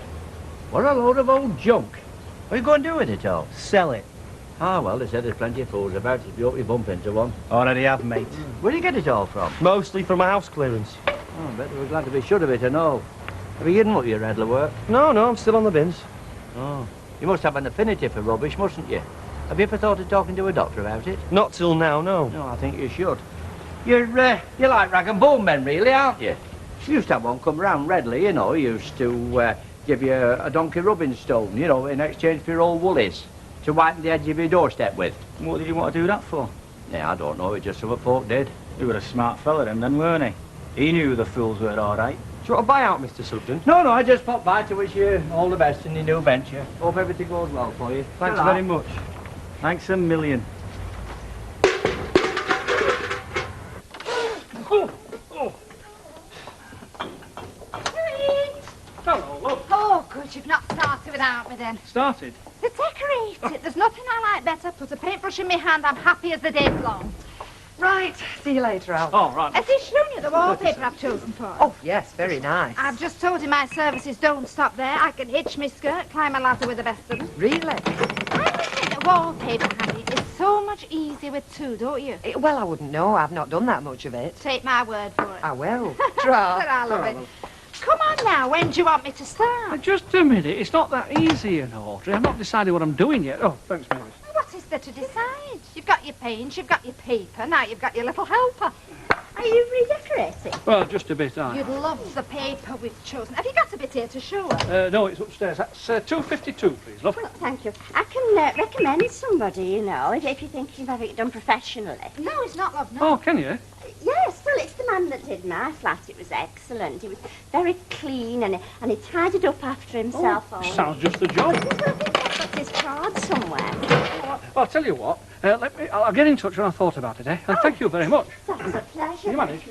What a load of old junk. What are you going to do with it all? Sell it. Ah, well, they said there's plenty of fools about if you hope you bump into one. Already have, mate. Where do you get it all from? Mostly from a house clearance. Oh, I bet they were glad to be shut of it and all. Have you hidden what your Redler work? No, I'm still on the bins. Oh, you must have an affinity for rubbish, mustn't you? Have you ever thought of talking to a doctor about it? Not till now, no. No, I think you should. You're like rag and bone men, really, aren't you? You used to have one come round readily, He used to give you a donkey rubbing stone, in exchange for your old woolies. To whiten the edge of your doorstep with. What did you want to do that for? Yeah, I don't know. It's just what folk did. He was a smart fella then, weren't he? He knew the fools were all right. Do you want to buy out, Mr. Sugden? No, I just popped by to wish you all the best in your new venture. Hope everything goes well for you. Thanks Ta-ra. very much. Thanks a million. Hello, love. Oh, good, you've not started without me then. Started? To decorate it, there's nothing I like better. Put a paintbrush in my hand, I'm happy as the day's long. Right, see you later, Al. Oh, right. Has he shown you the wallpaper I've chosen for him? Oh, yes, very nice. I've just told him my services don't stop there. I can hitch my skirt, climb a ladder with the best of them. Really? I always think that wallpaper hanging is so much easier with two, don't you? Well, I wouldn't know. I've not done that much of it. Take my word for it. I will. Try. But I love it. Come on now, when do you want me to start? Just a minute. It's not that easy, you know, Audrey. I've not decided what I'm doing yet. Oh, thanks, Mary. What is there to decide? You've got your paint, you've got your paper, now you've got your little helper. Are you redecorating? Well, just a bit, aye. You'd love the paper we've chosen. Have you got a bit here to show us? No, it's upstairs. That's 252, please, love. Well, thank you. I can recommend somebody, you know, if you're thinking of having it done professionally. No, it's not, love, no. Oh, can you? Yes, well, it's the man that did my flat. It was excellent. He was very clean and he tidied up after himself. Oh, sounds just the job. Well, I think I've got his card somewhere. Well, I'll tell you what. I'll get in touch when I've thought about it, eh? And thank you very much. That's a pleasure. You manage?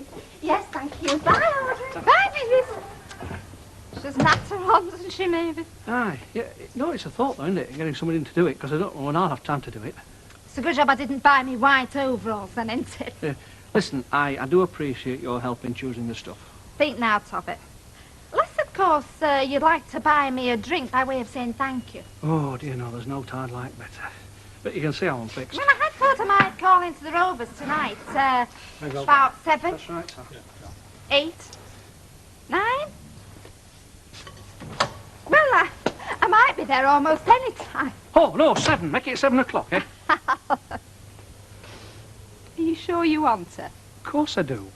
Yes, thank you. Bye, Audrey. Bye, Mrs. She's natter on, doesn't she, maybe? Aye. Yeah, no, it's a thought, though, isn't it? Getting somebody in to do it, because I don't know when I'll have time to do it. It's a good job I didn't buy me white overalls then, isn't it? Listen, I do appreciate your help in choosing the stuff. Think now, Toppet. Unless, of course, you'd like to buy me a drink by way of saying thank you. Oh, do you know, there's no tide like better. But you can see how I'm fixed. Well, I had thought I might call into the Rovers tonight. About 7. That's right, sir. 8. 9. Well, I might be there almost any time. Oh, no, 7. Make it 7 o'clock, eh? Are you sure you want it? Of course I do.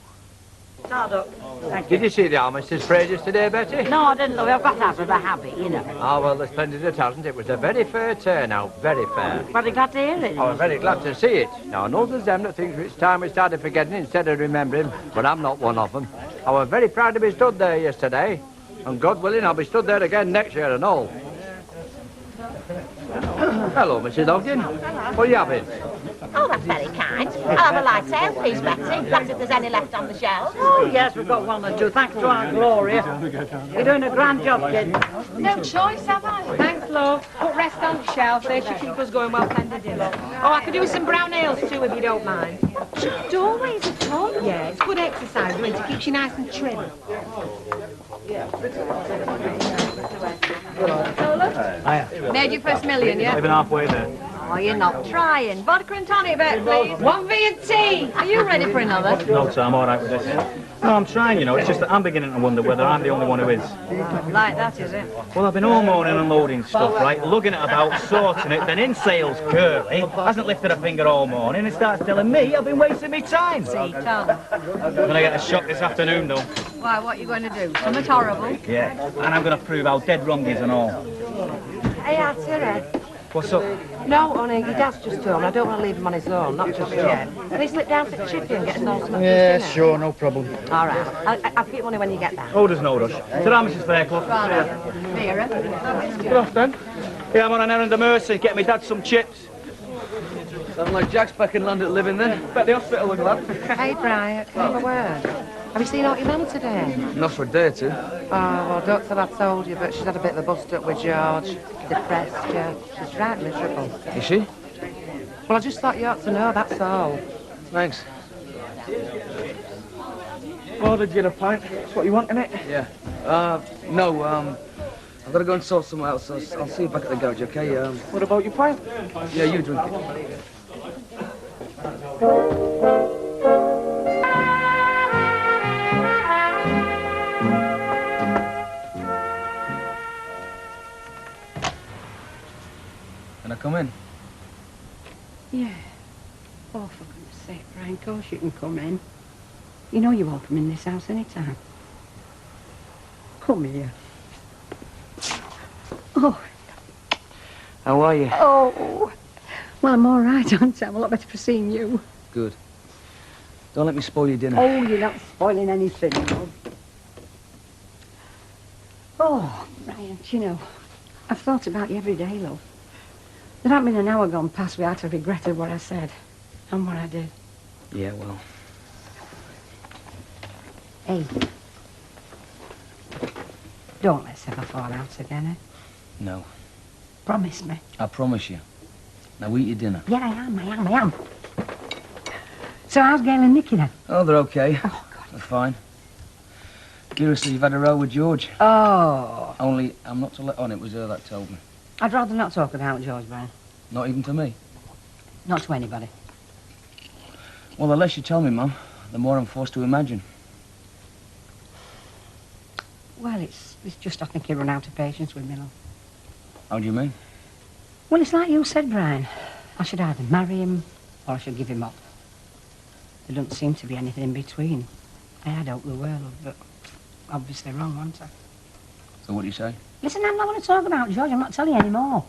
Did you see the Armistice praises today, Betty? No, I didn't, love. I've got out of a habit, you know. Oh, well, there's plenty that hasn't. It was a very fair turnout, very fair. Very glad to hear it. I was very glad to see it. Now, I know there's them that think it's time we started forgetting instead of remembering, but I'm not one of them. I was very proud to be stood there yesterday, and God willing, I'll be stood there again next year and all. Hello, Mrs. Ogden. What are you having? Oh, that's very kind. I'll have a light ale, please, Betty. That's if there's any left on the shelf. Oh, yes, we've got one or two. Thanks to our Gloria. You're doing a grand job, kid. No choice, have I? Thanks, love. Put rest on the shelf. They should keep us going well past the dinner. Oh, I could do with some brown ales too, if you don't mind. Just always at home. Yeah, it's good exercise, doing it keeps you nice and trim. Made your first million, yeah? Even halfway there. Oh, you're not trying. Vodka and tonic, bet, please. 1 V&T. Are you ready for another? No, sir, I'm all right with this. No, I'm trying, you know. It's just that I'm beginning to wonder whether I'm the only one who is. Like that, is it? Well, I've been all morning unloading stuff, right? Lugging it about, sorting it, then in sales, Curly hasn't lifted a finger all morning and starts telling me I've been wasting my time. See, Tom. I'm going to get a shock this afternoon, though. Why, what are you going to do? Something horrible? Yeah, and I'm going to prove how dead wrong he is and all. Hey, Arthur. What's up? No, honey, your dad's just home. I don't want to leave him on his own, not just yet. Can he slip down to the chippy and get us all some Yeah, sure, no problem. All right. I'll get money when you get back. Oh, there's no rush. Ta-ra, Mrs. Fairclough. Vera. Good off, then. Yeah, I'm on an errand of mercy. Get me dad some chips. Sound like Jack's back in London living then. Bet the hospital would lad. Hey, Brian, can I have a word? Have you seen out your mum today? Not for a day or two. Oh, well, don't tell I told you, but she's had a bit of a bust-up with George. Depressed, yeah. She's right miserable. Is she? Well, I just thought you ought to know, that's all. Thanks. Ordered you a pint. That's what you want, innit? Yeah. No, I've got to go and sort somewhere else. I'll see you back at the garage, okay? What about your pint? Yeah, you drink it. Can I come in? Yeah. Oh, for goodness sake, Brian, of course you can come in. You know you're welcome in this house any time. Come here. Oh. How are you? Oh, well, I'm all right, aren't I? I'm a lot better for seeing you. Good. Don't let me spoil your dinner. Oh, you're not spoiling anything, love. Oh, Brian, you know, I've thought about you every day, love. There hasn't been an hour gone past without I regretted what I said and what I did. Yeah, well. Hey, don't let's ever fall out again, eh? No. Promise me. I promise you. Now eat your dinner. Yeah, I am. So how's Gail and Nicky then? Oh, they're okay. Oh, God. They're fine. Gira says you've had a row with George. Oh. Only I'm not to let on it was her that told me. I'd rather not talk about George, Brian. Not even to me. Not to anybody. Well, the less you tell me, Mum, the more I'm forced to imagine. Well, it's just I think you run out of patience with me, love. How do you mean? Well, it's like you said, Brian. I should either marry him or I should give him up. There doesn't seem to be anything in between. I had hoped there were, love, but obviously wrong, wasn't I? So what do you say? Listen, I'm not going to talk about George. I'm not telling you anymore.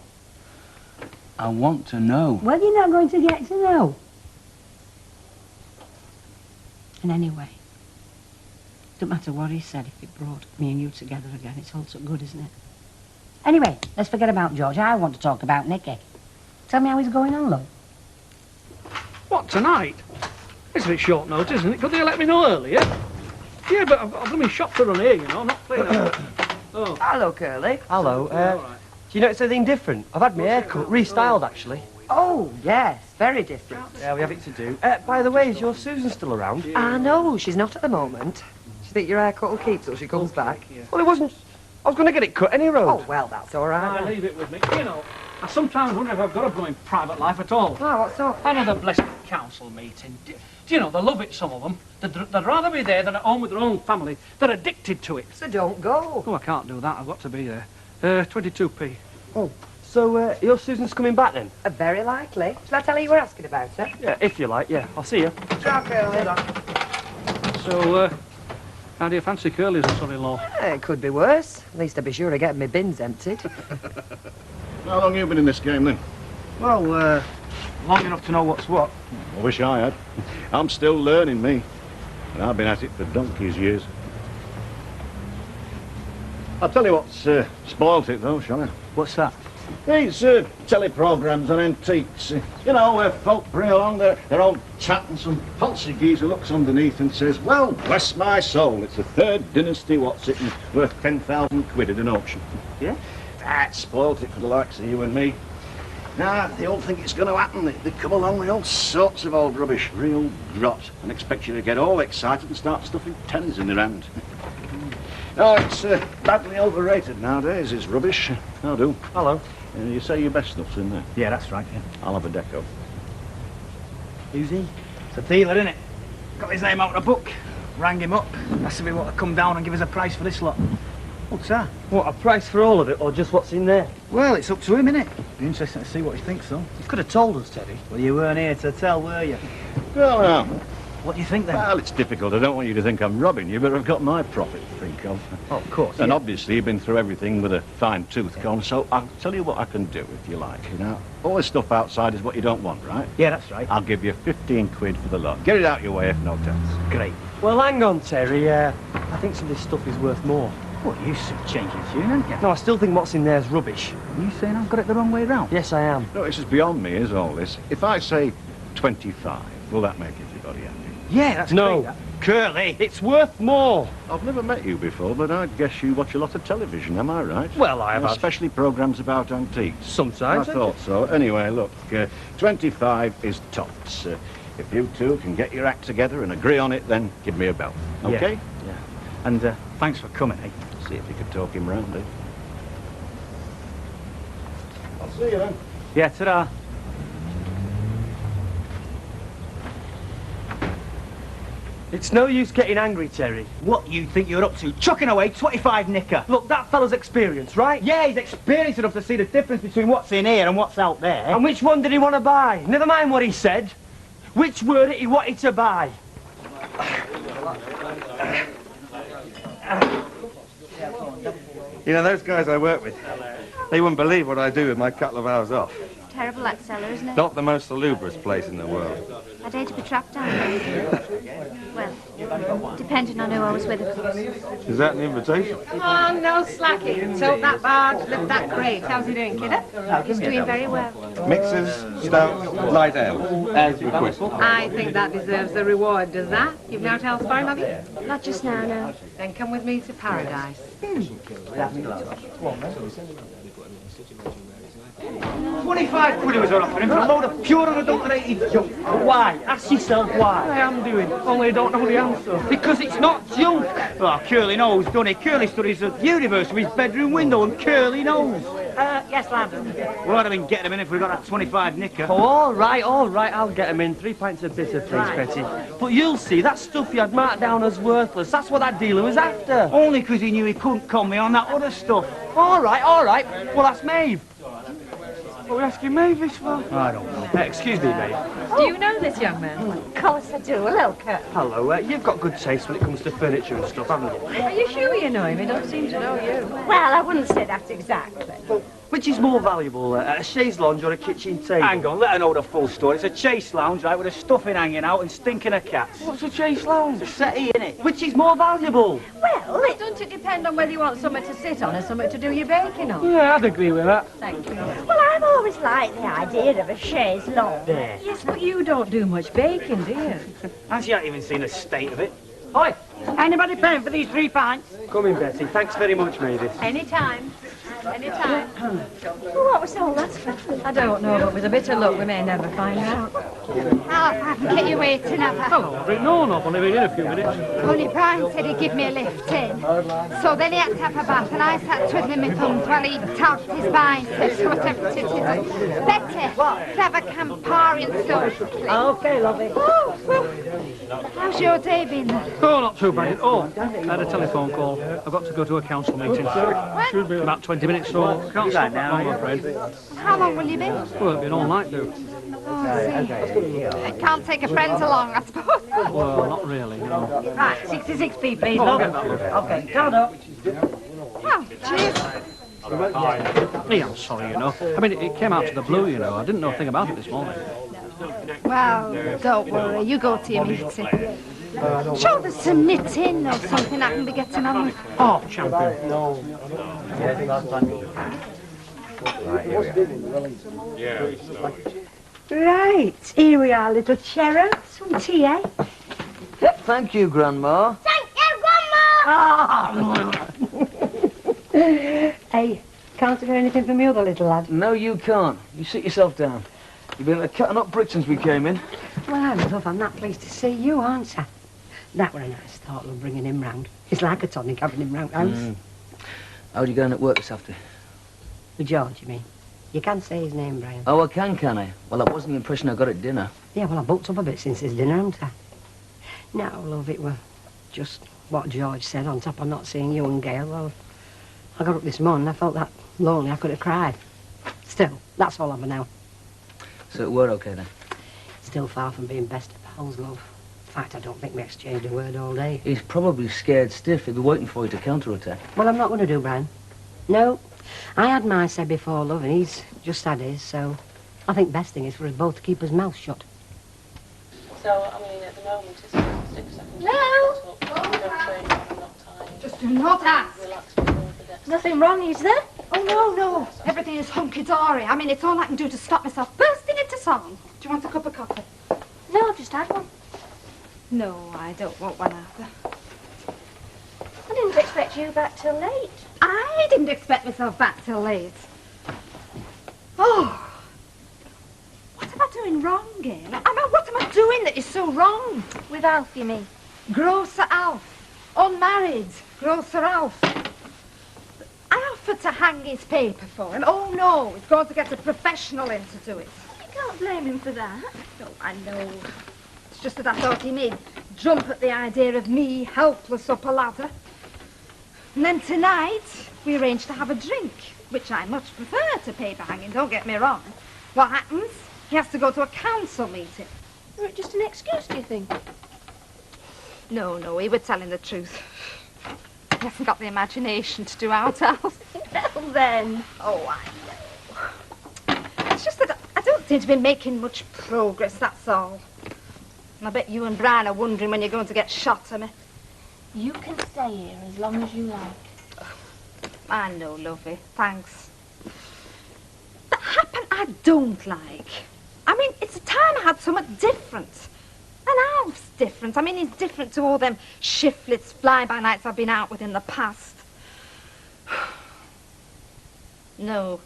I want to know. Well, you're not going to get to know. And anyway, don't matter what he said, if it brought me and you together again, it's all so good, isn't it? Anyway, let's forget about George. I want to talk about Nicky. Tell me how he's going on, love. What, tonight? It's a bit short notice, isn't it? Could they let me know earlier? Yeah, but I've got my shop to run here, you know. I'm not playing out. Oh. Hello, Curly. Hello. Do you notice anything different? I've had my hair cut, restyled, actually. Oh, yes, very different. Yeah, we have it to do. By the way, is your Susan still around? No, she's not at the moment. Do you think your haircut will keep till she comes back? Well, it wasn't... I was going to get it cut any road. Oh, well, that's all right. Leave it with me. You know, I sometimes wonder if I've got a blooming private life at all. Oh, what's up? Another blessed council meeting. Do you know, they love it, some of them. They'd rather be there than at home with their own family. They're addicted to it. So don't go. Oh, I can't do that. I've got to be there. 22p. Oh, so your Susan's coming back then? Very likely. Shall I tell her you were asking about her? Yeah, if you like, yeah. I'll see you. Ciao, Curly. So, how do you fancy Curly as a son-in-law? It could be worse. At least I'd be sure of getting my bins emptied. How long have you been in this game, then? Well, long enough to know what's what. I wish I had. I'm still learning, me. And I've been at it for donkey's years. I'll tell you what's spoilt it, though, shall I? What's that? These teleprograms on antiques. You know, where folk bring along their old chat and some fancy geezer looks underneath and says, well, bless my soul, it's a third dynasty what's-it and worth 10,000 quid at an auction. Yeah? That spoilt it for the likes of you and me. Now, they all think it's going to happen. They come along with all sorts of old rubbish, real grot, and expect you to get all excited and start stuffing tennies in their hand. Oh, it's badly overrated nowadays, is rubbish. I do. Hello. You say your best stuff's in there? Yeah, that's right, yeah. I'll have a deco. Who's he? It's a dealer, isn't it? Got his name out in a book. Rang him up. Asked if he wanted to come down and give us a price for this lot. What's that? What, a price for all of it, or just what's in there? Well, it's up to him, innit? Be interesting to see what he thinks, though. You could have told us, Teddy. Well, you weren't here to tell, were you? Well, now. What do you think, then? Well, it's difficult. I don't want you to think I'm robbing you, but I've got my profit to think of. Oh, of course. And yeah. obviously you've been through everything with a fine-tooth comb, so I'll tell you what I can do, if you like. You know, all this stuff outside is what you don't want, right? Yeah, that's right. I'll give you 15 quid for the lot. Get it out your way if no tense. Great. Well, hang on, Terry. I think some of this stuff is worth more. Well, you should change your tune, haven't you? No, I still think what's in there is rubbish. Are you saying I've got it the wrong way round? Yes, I am. No, this is beyond me, is all this. If I say 25, will that make everybody happy? Yeah, that's no. great. Curly, it's worth more. I've never met you before, but I guess you watch a lot of television, am I right? Well, I have. Especially programmes about antiques. Sometimes. I thought so. Anyway, look, 25 is tops. If you two can get your act together and agree on it, then give me a bell. Okay? Yeah. And thanks for coming, eh? See if you could talk him round, eh? I'll see you then. Yeah, ta-da. It's no use getting angry, Terry. What you think you're up to? Chucking away 25 knicker. Look, that fella's experienced, right? Yeah, he's experienced enough to see the difference between what's in here and what's out there. And which one did he want to buy? Never mind what he said. Which were it he wanted to buy? You know, those guys I work with, They wouldn't believe what I do with my couple of hours off. Terrible, that cellar, isn't it? Not the most salubrious place in the world. I'd hate to be trapped down there. Well, depending on who I was with, of course. Is that an invitation? Come on, no slacking. Tilt that barge, lift that crate. How's he doing, kiddo? He's doing very well. Mixers, stouts, light ale. As requested. I think that deserves a reward, does that? You've no tales for him, have you? Not just now, no. Then come with me to paradise. 25 quid he was offering for a load of pure unadulterated junk. Why? Ask yourself why. I am doing, only I don't know the answer. Because it's not junk. Oh, Curly knows, don't he? Curly studies the universe from his bedroom window, and Curly knows. Yes, lad. Well, I'd have been getting him in if we got that 25 nicker. Oh, all right, I'll get him in. 3 pints of bitter, please, Betty. But you'll see, that stuff you had marked down as worthless, that's what that dealer was after. Only because he knew he couldn't con me on that other stuff. All right. Well, that's Maeve. What are we asking Mavis for? I don't know. Excuse me, Maeve. Do you know this young man? Of course I do. Hello, Kurt. Hello, you've got good taste when it comes to furniture and stuff, haven't you? Are you sure you know him? He don't seem to know you. Well, I wouldn't say that exactly. Which is more valuable, a chaise lounge or a kitchen table? Hang on, let her know the full story. It's a chase lounge, right, with a stuffing hanging out and stinking of cats. What's a chaise lounge? It's a settee, innit? Which is more valuable? Well, Don't it depend on whether you want somewhere to sit on or somewhere to do your baking on? Yeah, I'd agree with that. Thank you. well, I've always liked the idea of a chaise lounge. There. Yes, but you don't do much baking, do you? And she ain't even seen the state of it. Oi, Anybody paying for these 3 pints? come in, Betty. Thanks very much, Mavis. Anytime. Anytime. Well, what was all that for? I don't know, but with a bit of luck, we may never find out. I'll have to get you waiting, have I? Hello, Rick. No, I'll only be in a few minutes. Only Brian said he'd give me a lift in. So then he had to have a bath, and I sat twiddling my thumbs while he touted his biceps, whatever it is. Betty, have a Campari and soda, please. Okay, lovely. Oh, well, how's your day been then? Oh, not too bad. Oh, I had a telephone call. I've got to go to a council meeting. Should be about 20 minutes, so I can't stop that long, I'm afraid. How long will you be? Well, it'll be an all-night do. Oh, I see. I can't take a friend along, I suppose. Well, not really, no. Right, 66p, please, Oh, I'll love. get that, love. Okay, count up. Oh, cheers. Yeah, I'm sorry, you know. I mean, it came out to the blue, you know. I didn't know a thing about it this morning. Well, don't worry. You go to your meeting. Sure, there's some knitting or something I can be getting on with. Oh, champion. Right, here we are, little cherub. Some tea, eh? Thank you, Grandma. Thank you, Grandma! Hey, can't you hear anything from the other little lad? No, you can't. You sit yourself down. You've been cutting up bricks since we came in. Well, love, I'm not pleased to see you, aren't I? That were a nice thought, love, bringing him round. It's like a tonic having him round house. How'd you going at work this afternoon? With George, you mean? You can say his name, Brian. Oh, I can I? Well, that wasn't the impression I got at dinner. Yeah, well, I bulked up a bit since his dinner, haven't I? No, love, it were just what George said on top of not seeing you and Gail. Well, I got up this morning, I felt that lonely I could have cried. Still, that's all over now. So we're okay then? Still far from being best of pals, love. In fact, I don't think we exchanged a word all day. He's probably scared stiff. He'll be waiting for you to counterattack. Well, I'm not going to do, Brian. No. I had my say before, love, and he's just had his, so I think best thing is for us both to keep his mouth shut. So, I mean, at the moment, it's 6 seconds. No! Just do not ask. Nothing wrong, is there? Oh, no. Everything is hunky-dory. I mean, it's all I can do to stop myself bursting into song. Do you want a cup of coffee? No, I've just had one. No, I don't want one either. I didn't expect you back till late. I didn't expect myself back till late. Oh. What am I doing wrong, Gail? What am I doing that is so wrong? With Alf, you mean? Grocer Alf. Unmarried. Grocer Alf. I offered to hang his paper for him. Oh, no. He's going to get a professional in to do it. You can't blame him for that. No, I know. It's just that I thought he may jump at the idea of me helpless up a ladder. And then tonight, we arranged to have a drink, which I much prefer to paper hanging, don't get me wrong. What happens? He has to go to a council meeting. Or it just an excuse, do you think? No, he was telling the truth. He hasn't got the imagination to do out else. Well then. Oh, I know. It's just that I don't seem to be making much progress, that's all. And I bet you and Brian are wondering when you're going to get shot of me. You can stay here as long as you like. I know, lovey. Thanks. The happen I don't like. I mean, it's a time I had something different. And Alf's different. I mean, he's different to all them shiftlets, fly-by-nights I've been out with in the past. No.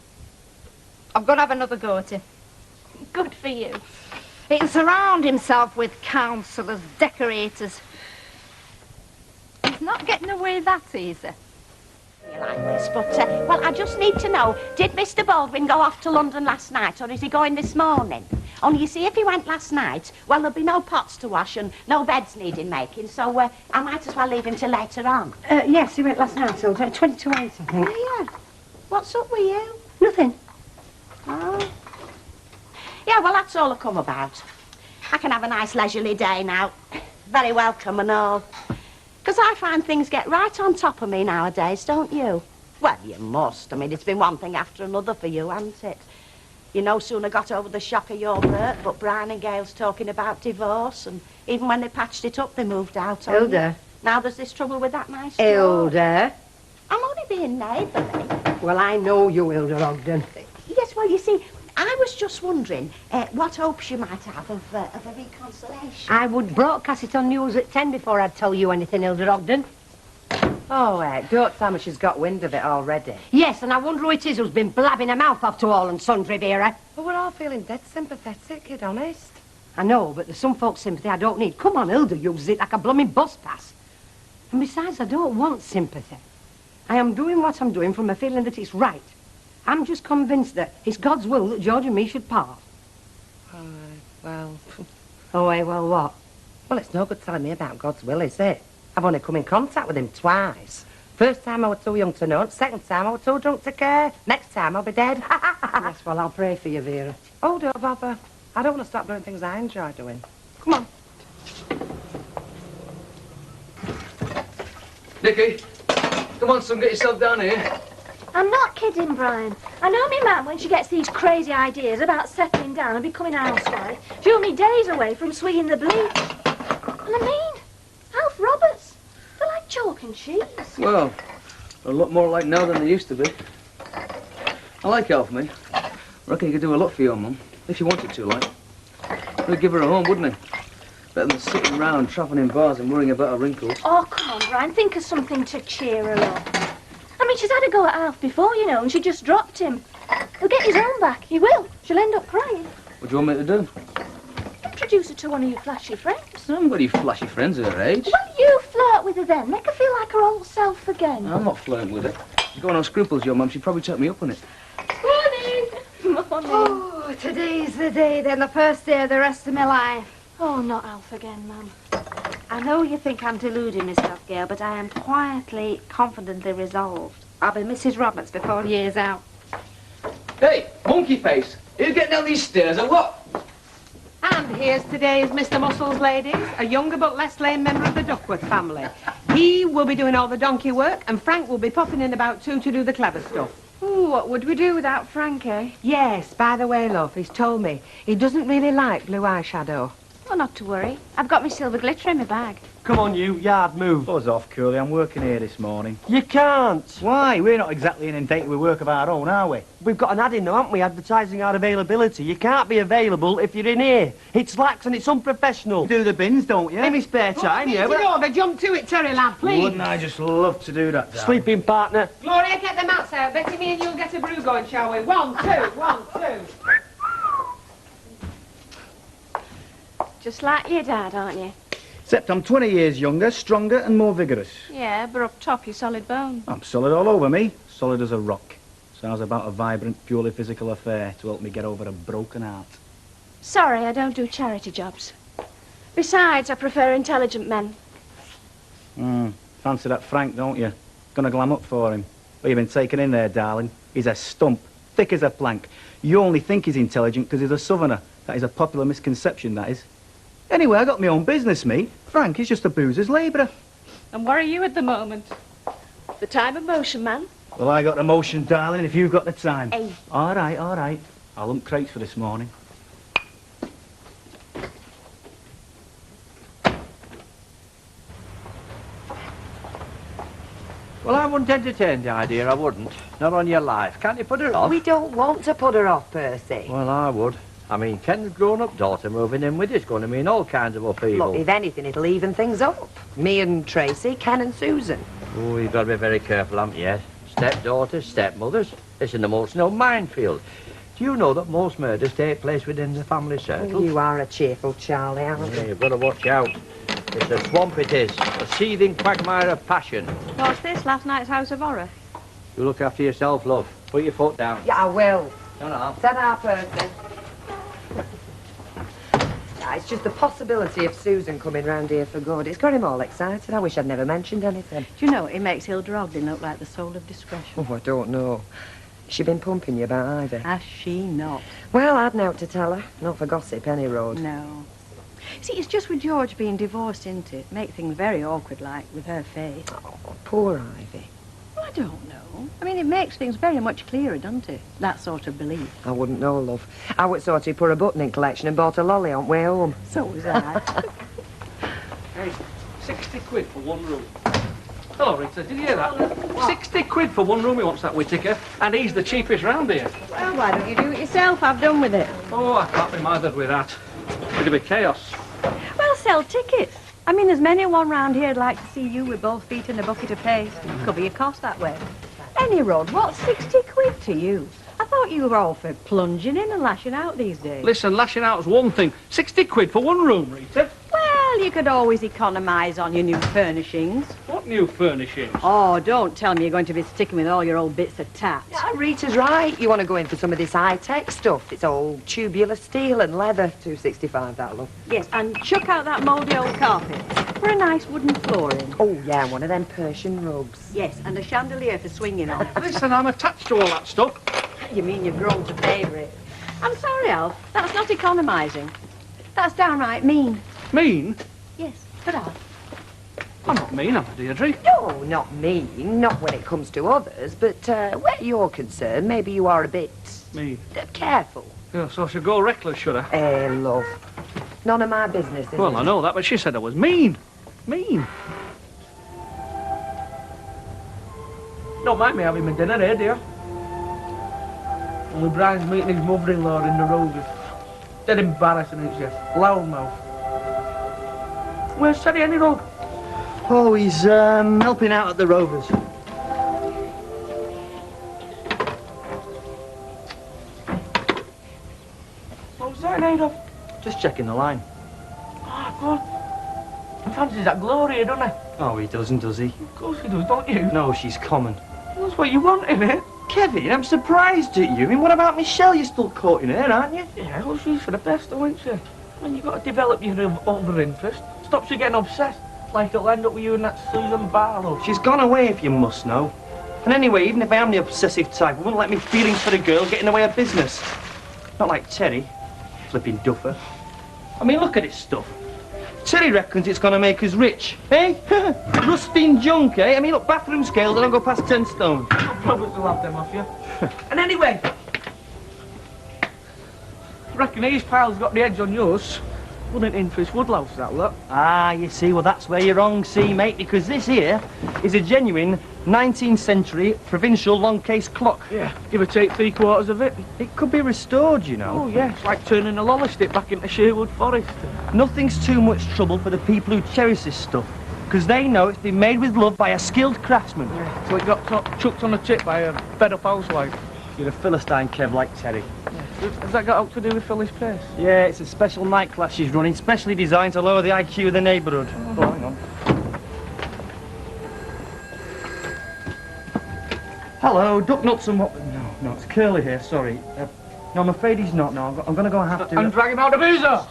I've got to have another go at him. Good for you. He can surround himself with counsellors, decorators. He's not getting away that easy. Like this, but, well, I just need to know, did Mr. Baldwin go off to London last night, or is he going this morning? Only, you see, if he went last night, well, there'll be no pots to wash and no beds needing making, so I might as well leave him till later on. Yes, he went last night till 20 to 8, I think. Oh, yeah. What's up with you? Nothing. Oh. Yeah, well, that's all I come about. I can have a nice leisurely day now. Very welcome and all. Because I find things get right on top of me nowadays, don't you? Well, you must. I mean, it's been one thing after another for you, hasn't it? You no sooner got over the shock of your birth, but Brian and Gail's talking about divorce, and even when they patched it up, they moved out on Hilda. you. Now there's this trouble with that nice Hilda. I'm only being neighbourly. Well, I know you, Hilda Ogden. Yes, well, you see, I was just wondering what hopes you might have of a reconciliation. I would broadcast it on news at 10 before I'd tell you anything, Hilda Ogden. Oh, don't tell me she's got wind of it already. Yes, and I wonder who it is who's been blabbing her mouth off to all and sundry, Vera. But we're all feeling dead sympathetic, kid, honest. I know, but there's some folks' sympathy I don't need. Come on, Hilda uses it like a blooming bus pass. And besides, I don't want sympathy. I am doing what I'm doing from a feeling that it's right. I'm just convinced that it's God's will that George and me should part. Well... Oh, well, what? Well, it's no good telling me about God's will, is it? I've only come in contact with him twice. First time I was too young to know, second time I was too drunk to care. Next time I'll be dead. Yes, well, I'll pray for you, Vera. Oh, don't bother. I don't want to stop doing things I enjoy doing. Come on. Nicky, come on, son, get yourself down here. I'm not kidding, Brian. I know me mum when she gets these crazy ideas about settling down and becoming a housewife. She's only days away from swinging the bleach. And I mean, Alf Roberts, they're like chalk and cheese. Well, they're a lot more like now than they used to be. I like Alf, me. I reckon he could do a lot for your mum, if you wanted to, like. He'd give her a home, wouldn't he? Better than sitting round, trapping in bars and worrying about her wrinkles. Oh, come on, Brian, think of something to cheer her up. I mean, she's had a go at Alf before, you know, and she just dropped him. He'll get his own back, he will. She'll end up crying. What do you want me to do? Introduce her to one of your flashy friends. I haven't got any flashy friends at her age. Well, you flirt with her then. Make her feel like her old self again. I'm not flirting with her. If you've got no scruples, your mum, she'd probably take me up on it. Morning. Morning. Oh, today's the day then, the first day of the rest of my life. Oh, not Alf again, Mum. I know you think I'm deluding, Miss Dothgale, but I am quietly, confidently resolved. I'll be Mrs. Roberts before year's out. Hey, monkey face, are you getting down these stairs or what? And here's today's Mr. Muscles, ladies, a younger but less lame member of the Duckworth family. He will be doing all the donkey work, and Frank will be popping in about 2 to do the clever stuff. Ooh, what would we do without Frank, eh? Yes, by the way, love, he's told me he doesn't really like blue eyeshadow. Oh, not to worry. I've got my silver glitter in my bag. Come on, you, yard move. Buzz off, Curly, I'm working here this morning. You can't. Why? We're not exactly inundated with work of our own, are we? We've got an ad in, though, haven't we, advertising our availability. You can't be available if you're in here. It's lax and it's unprofessional. You do the bins, don't you? In my spare time, yeah. Over, jump to it, Terry, lad, please. Wouldn't I just love to do that, darling? Sleeping partner. Gloria, get the mats out. Betty, me and you'll get a brew going, shall we? 1, 2, 1, 2. Just like your dad, aren't you? Except I'm 20 years younger, stronger and more vigorous. Yeah, but up top you're solid bone. I'm solid all over me, solid as a rock. Sounds about a vibrant, purely physical affair to help me get over a broken heart. Sorry, I don't do charity jobs. Besides, I prefer intelligent men. Fancy that Frank, don't you? Gonna glam up for him. Well, you've been taken in there, darling. He's a stump, thick as a plank. You only think he's intelligent because he's a southerner. That is a popular misconception, that is. Anyway, I got my own business, me. Frank is just a boozer's labourer. And where are you at the moment? the time of motion, man. Well, I got the motion, darling, if you've got the time. Hey. All right, all right. I'll lump crates for this morning. Well, I wouldn't entertain the idea, I wouldn't. Not on your life. Can't you put her off? We don't want to put her off, Percy. Well, I would. I mean, Ken's grown-up daughter moving in with is going to mean all kinds of upheaval. Look, if anything, it'll even things up. Me and Tracy, Ken and Susan. Oh, you've got to be very careful, haven't you? Stepdaughters, stepmothers. It's an emotional minefield. Do you know that most murders take place within the family circle? Oh, you are a cheerful Charlie, aren't Yeah, you? you've got to watch out. It's a swamp, it is. A seething quagmire of passion. What's this, last night's House of Horror? You look after yourself, love. Put your foot down. Yeah, I will. Ta-ra. Ta-ra, Percy. Yeah, it's just the possibility of Susan coming round here for good. It's got him all excited. I wish I'd never mentioned anything. Do you know, it makes Hilda Ogden look like the soul of discretion. Oh, I don't know. She been pumping you about Ivy? Has she not? Well, I'd know to tell her. Not for gossip, any road. No. See, it's just with George being divorced, isn't it? Make things very awkward, like, with her face. Oh, poor Ivy. Well, I don't know. I mean, it makes things very much clearer, doesn't it? That sort of belief. I wouldn't know, love. I would sort of put a button in collection and bought a lolly on way home. So was I. Hey, 60 quid for one room. Hello, Rita, did you hear that? 60 quid for one room he wants, that Whittaker, and he's the cheapest round here. Well, why don't you do it yourself? I've done with it. Oh, I can't be bothered with that. It'd be chaos. Well, sell tickets. I mean, there's many one round here who'd like to see you with both feet in a bucket of paste. Could be a cost that way. Any road, what's 60 quid to you? I thought you were all for plunging in and lashing out these days. Listen, lashing out's one thing. 60 quid for one room, Rita. Well, you could always economise on your new furnishings. What new furnishings? Oh, don't tell me you're going to be sticking with all your old bits of tat. Yeah, Rita's right. You want to go in for some of this high-tech stuff. It's all tubular steel and leather. $265, that, love. Yes, and chuck out that mouldy old carpet for a nice wooden flooring. Oh, yeah, one of them Persian rugs. Yes, and a chandelier for swinging on. Listen, I'm attached to all that stuff. You mean you've grown to favour it? I'm sorry, Alf. That's not economising. That's downright mean. Mean? Yes, but Alf. I'm not mean, am I, Deirdre? No, not mean. Not when it comes to others. But where you're concerned, maybe you are a bit... Mean? Careful. Yeah, so I should go reckless, should I? Eh, love. None of my business, is Well, it? I know that, but she said I was mean. Mean. Don't mind me having my dinner here, dear. Only Brian's meeting his mother-in-law in the Rovers. Dead embarrassing, isn't she? Loudmouth. Where's Teddy anyway? Oh, he's helping out at the Rovers. What was that, Ada? Just checking the line. Oh, God. He fancies that Gloria, doesn't he? Oh, he doesn't, does he? Of course he does, don't you? No, she's common. That's what you want, isn't it? Kevin, I'm surprised at you. I mean, what about Michelle? You're still caught in her, aren't you? Yeah, well, she's for the best, though, isn't she? I mean, you've got to develop your other interest. Stops you getting obsessed. Like it'll end up with you and that Susan Barlow. She's gone away, if you must know. And anyway, even if I am the obsessive type, I wouldn't let me feelings for the girl get in the way of business. Not like Terry, flipping duffer. I mean, look at this stuff. Terry reckons it's gonna make us rich, eh? Rusting junk, eh? I mean, look, bathroom scale, they don't go past 10 stone. I'll probably still have them off you. And anyway, reckon these piles got the edge on yours. Wouldn't interest Woodlouse, that lot. Ah, you see, well, that's where you're wrong, see, mate, because this here is a genuine 19th century provincial long case clock. Yeah, give or take 3/4 of it. It could be restored, you know. Oh, yeah, it's like turning a lolly stick back into Sherwood Forest. Nothing's too much trouble for the people who cherish this stuff, because they know it's been made with love by a skilled craftsman. Yeah, so it got chucked on a tip by a fed-up housewife. You're a Philistine, Kev, like Terry. Has that got out to do with Phyllis Place? Yeah, it's a special night class she's running, specially designed to lower the IQ of the neighbourhood. Oh, hang on. Hello, duck nuts and what? No, it's Curly here, sorry. No, I'm afraid he's not, no. I'm going to go and have to... And drag him out of boozer!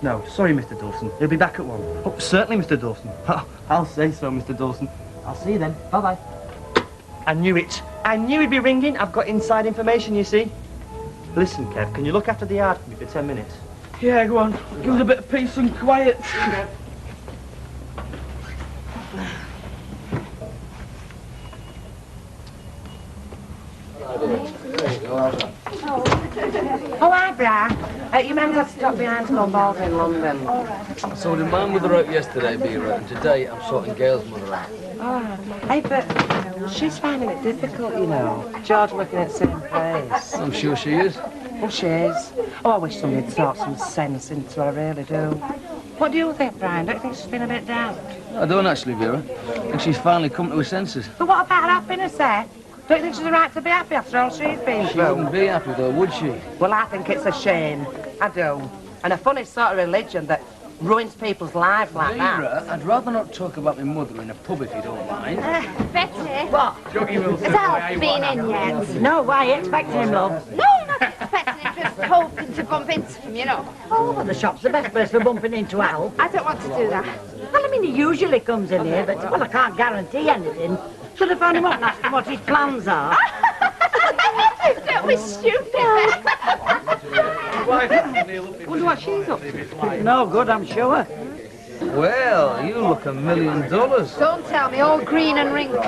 No, sorry, Mr. Dawson. He'll be back at 1. Oh, certainly, Mr. Dawson. I'll say so, Mr. Dawson. I'll see you then. Bye-bye. I knew it. I knew he'd be ringing. I've got inside information, you see. Listen, Kev, can you look after the yard for me for 10 minutes? Yeah, go on. Give us a bit of peace and quiet. FBI. You men had to stop behind some balls in London. I sorted my mother out yesterday, Vera, and today I'm sorting Gail's mother out. Oh, hey, but she's finding it difficult, you know. George looking at the same place. I'm sure she is. Well, she is. Oh, I wish somebody'd talk some sense into her, I really do. What do you think, Brian? Don't you think she's been a bit down? I don't actually, Vera. I think she's finally come to her senses. But what about happiness, eh? Don't you think she's the right to be happy after all she's been She through? wouldn't be happy, though, would she? Well, I think it's a shame. I do. And a funny sort of religion that ruins people's lives like Vera, I'd rather not talk about my mother in a pub if you don't mind. Betty. What? Has Alf been in yet? No, why are you expecting him, love? No, not expecting him, just hoping to bump into him, you know. Oh, the shop's the best place for bumping into Al. I don't want to do that. Well, I mean, he usually comes in here, but, well, I can't guarantee anything. Should have phoned him up and asked him what his plans are. Don't be stupid. Wonder what she's up to. No good, I'm sure. Well, you look $1 million. Don't tell me, all green and wrinkly.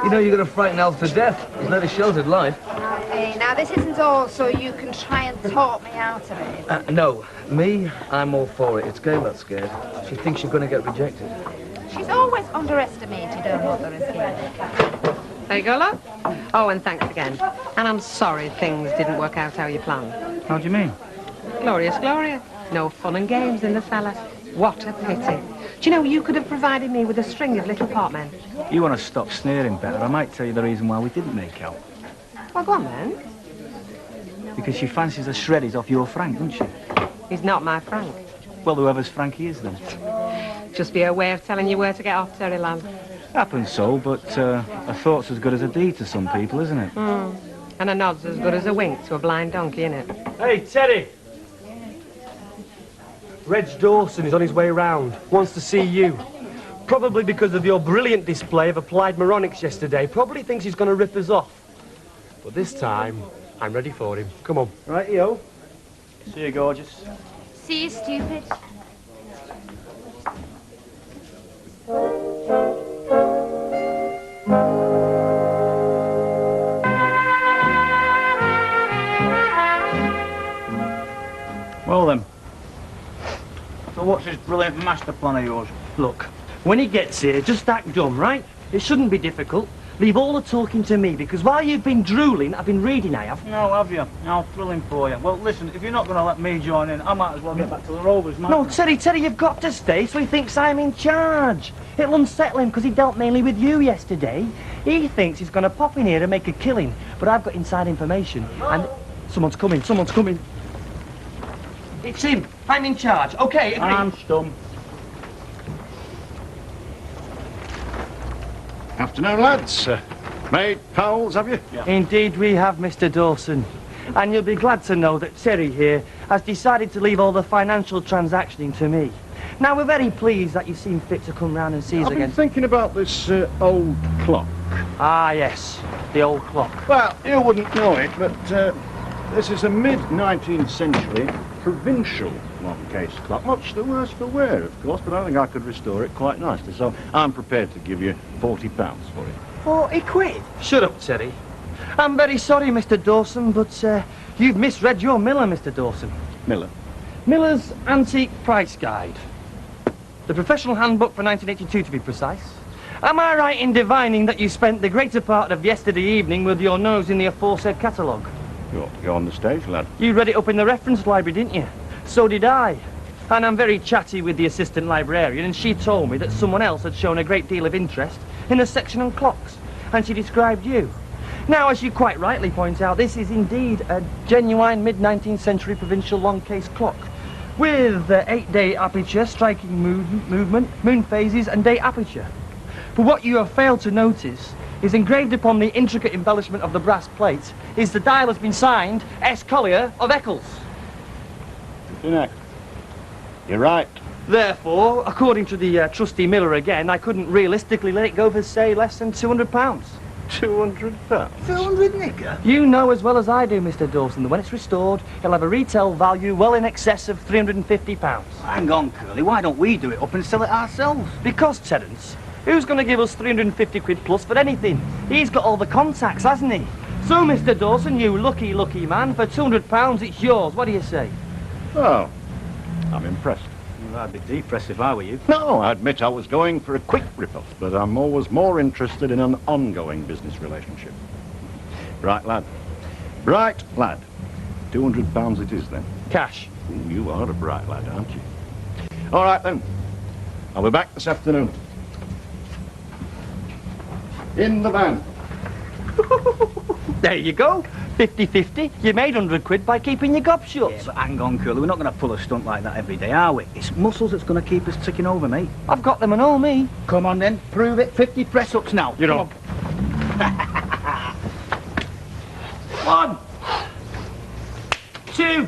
You know you're going to frighten Alf to death. He's led a sheltered life. Hey, now this isn't all so you can try and talk me out of it. No, me, I'm all for it. It's Gail that's scared. She thinks you're going to get rejected. She's always underestimated her mother, isn't she? There you go, love. Oh, and thanks again. And I'm sorry things didn't work out how you planned. How do you mean? Glorious, Gloria. No fun and games in the cellar. What a pity. Do you know, you could have provided me with a string of little pot men. You want to stop sneering better, I might tell you the reason why we didn't make out. Well, go on, then. Because she fancies the shreddies off your Frank, doesn't she? He's not my Frank. Well, whoever's Frank he is, then. Just be her way of telling you where to get off, Terry Lamb. Happens so, but a thought's as good as a deed to some people, isn't it? And a nod's as good as a wink to a blind donkey, innit? Hey, Teddy! Reg Dawson is on his way round. Wants to see you. Probably because of your brilliant display of applied moronics yesterday. Probably thinks he's going to rip us off. But this time, I'm ready for him. Come on. Right, yo. See you, gorgeous. See you, stupid. Well then. So what's this brilliant master plan of yours? Look, when he gets here, just act dumb, right? It shouldn't be difficult. Leave all the talking to me, because while you've been drooling, I've been reading, I have. No, have you? I'll thrill him for you. Well, listen, if you're not going to let me join in, I might as well get back to the Rovers, mate. No, Teddy, you've got to stay so he thinks I'm in charge. It'll unsettle him because he dealt mainly with you yesterday. He thinks he's going to pop in here and make a killing, but I've got inside information, and someone's coming, someone's coming. It's him. I'm in charge. Okay, agree. I'm stum. Afternoon, lads. Made pals, have you? Yeah. Indeed we have, Mr. Dawson. And you'll be glad to know that Terry here has decided to leave all the financial transactioning to me. Now, we're very pleased that you seem fit to come round and see us I've again. been thinking about this old clock. Ah, yes, the old clock. Well, you wouldn't know it, but this is a mid-19th century provincial long-case clock. Much the worse for wear, of course, but I think I could restore it quite nicely, so I'm prepared to give you £40 for it. 40 quid? Shut up, Terry. I'm very sorry, Mr. Dawson, but you've misread your Miller, Mr. Dawson. Miller? Miller's Antique Price Guide. The professional handbook for 1982, to be precise. Am I right in divining that you spent the greater part of yesterday evening with your nose in the aforesaid catalogue? You ought to go on the stage, lad. You read it up in the reference library, didn't you? So did I. And I'm very chatty with the assistant librarian, and she told me that someone else had shown a great deal of interest in a section on clocks, and she described you. Now, as you quite rightly point out, this is indeed a genuine mid-19th century provincial long-case clock, with 8-day aperture, striking movement, moon phases, and day aperture. But what you have failed to notice is engraved upon the intricate embellishment of the brass plate is the dial has been signed S. Collier of Eccles. You're right. Therefore, according to the trusty Miller again, I couldn't realistically let it go for, say, less than £200. £200? 200, nigger? You know as well as I do, Mr. Dawson, that when it's restored, it'll have a retail value well in excess of £350. Hang on, Curly, why don't we do it up and sell it ourselves? Because, Terence, who's going to give us 350 quid plus for anything? He's got all the contacts, hasn't he? So, Mr. Dawson, you lucky, lucky man, for £200 it's yours. What do you say? Oh, I'm impressed. Well, I'd be depressed if I were you. No, I admit I was going for a quick rip-off, but I'm always more interested in an ongoing business relationship. Right, lad. Bright lad. £200 it is, then. Cash. You are a bright lad, aren't you? All right, then. I'll be back this afternoon. In the van. There you go. 50-50. You made £100 by keeping your gob shut. Yeah, but hang on, Curly. We're not going to pull a stunt like that every day, are we? It's muscles that's going to keep us ticking over, mate. I've got them and all, me. Come on, then. Prove it. 50 press-ups now. You know. 1, 2.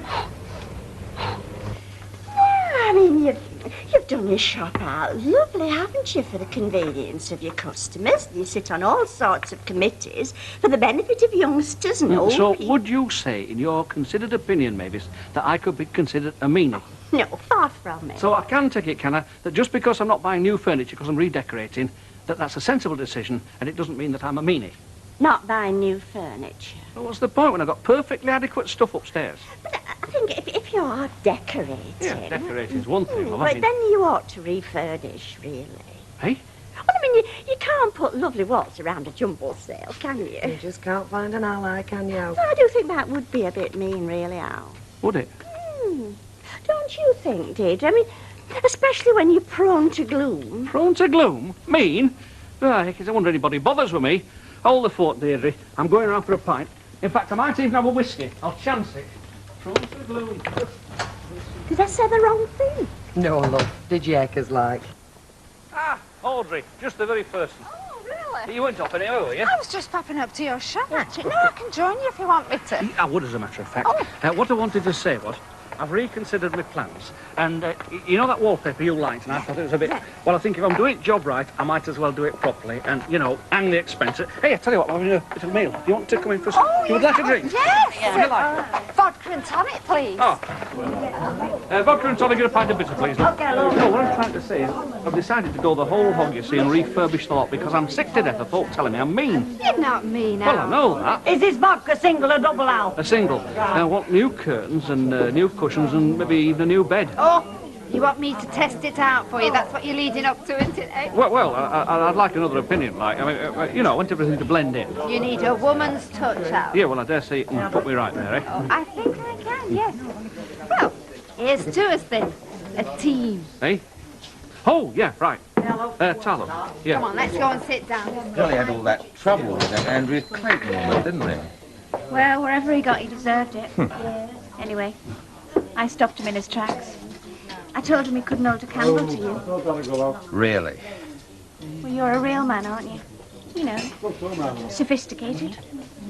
I mean, you've done your shop out lovely, haven't you, for the convenience of your customers? You sit on all sorts of committees for the benefit of youngsters and old So, people. would you say, in your considered opinion, Mavis, that I could be considered a meanie? No, far from it. So I can take it, can I, that just because I'm not buying new furniture because I'm redecorating, that's a sensible decision, and it doesn't mean that I'm a meanie? Not buying new furniture. Well, what's the point when I've got perfectly adequate stuff upstairs? I think if you are decorating... Yeah, decorating's one thing, love, I But mean- then you ought to refurnish, really. Hey? Well, I mean, you can't put lovely walls around a jumble sale, can you? You just can't find an ally, can you? I do think that would be a bit mean, really, Al. Would it? Don't you think, Deirdre? I mean, especially when you're prone to gloom. Prone to gloom? Mean? Ah, heck, I wonder anybody bothers with me. Hold the fort, Deirdre. I'm going around for a pint. In fact, I might even have a whiskey. I'll chance it. Prone to gloom. Did I say the wrong thing? No, love. Did you eckers like? Ah, Audrey, just the very first. Oh, really? You weren't off anywhere, were you? I was just popping up to your shop, actually. No, I can join you if you want me to. I would, as a matter of fact. What I wanted to say was, I've reconsidered my plans, and you know that wallpaper you liked, and I thought it was a bit... Well, I think if I'm doing the job right, I might as well do it properly, and, you know, hang the expense. Hey, I tell you what, I'm having a bit of a meal. Do you want to come in for some... you would like a drink? Yes! Would you like Vodka and tonic, please. Oh. Vodka and tonic and a pint of bitter, please. Okay, love. No, what I'm trying to say is, I've decided to go the whole hog, you see, and refurbish the lot, because I'm sick to death of folk telling me I'm mean. You're not mean, Well, I Al. know that. Is this vodka single or double, Al? A single. I want new curtains and new cushions and maybe even a new bed. Oh, you want me to test it out for you? That's what you're leading up to, isn't it, eh? Well, I'd like another opinion, like, I mean, you know, I want everything to blend in. You need a woman's touch, Al. Yeah, well, I dare say you can put me right there, eh? Oh, I think I can, yes. Well, here's to us then. A team. Eh? Oh, yeah, right. Tallow. Yeah. Come on, let's go and sit down. Johnny had all that trouble with that Andrea Clayton woman, didn't he? Well, wherever he got, he deserved it. Anyway, I stopped him in his tracks. I told him he couldn't hold a candle to you. Really? Well, you're a real man, aren't you? You know, sophisticated,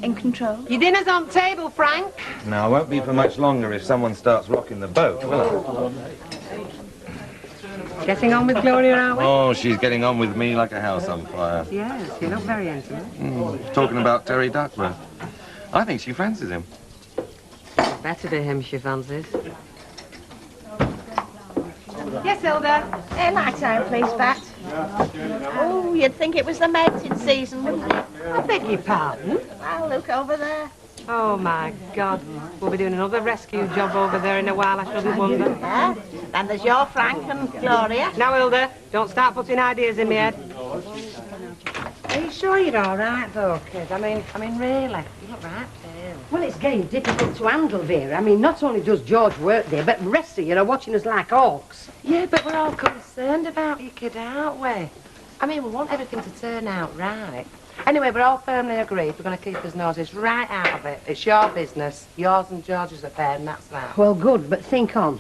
in control. Your dinner's on table, Frank. No, it won't be for much longer if someone starts rocking the boat, will Getting on with Gloria, are it? we? Oh, she's getting on with me like a house on fire. Yes, you look very intimate. Talking about Terry Duckworth. I think she fancies him. Better be him, she fancies. Yes, Hilda. Lights out, please, Pat. Oh, you'd think it was the meds in season, wouldn't you? I beg your pardon? Well, look over there. Oh, my God. We'll be doing another rescue job over there in a while, I shouldn't wonder. Yeah. Then there's your Frank and Gloria. Now, Hilda, don't start putting ideas in my head. Are you sure you're all right, though, kid? I mean, really, you look right pale. Well, it's getting difficult to handle, Vera. I mean, not only does George work there, but the rest of you are watching us like hawks. Yeah, but we're all concerned about you, kid, aren't we? I mean, we want everything to turn out right. Anyway, we're all firmly agreed we're going to keep his noses right out of it. It's your business, yours and George's affair, and that's that. Well, good, but think on.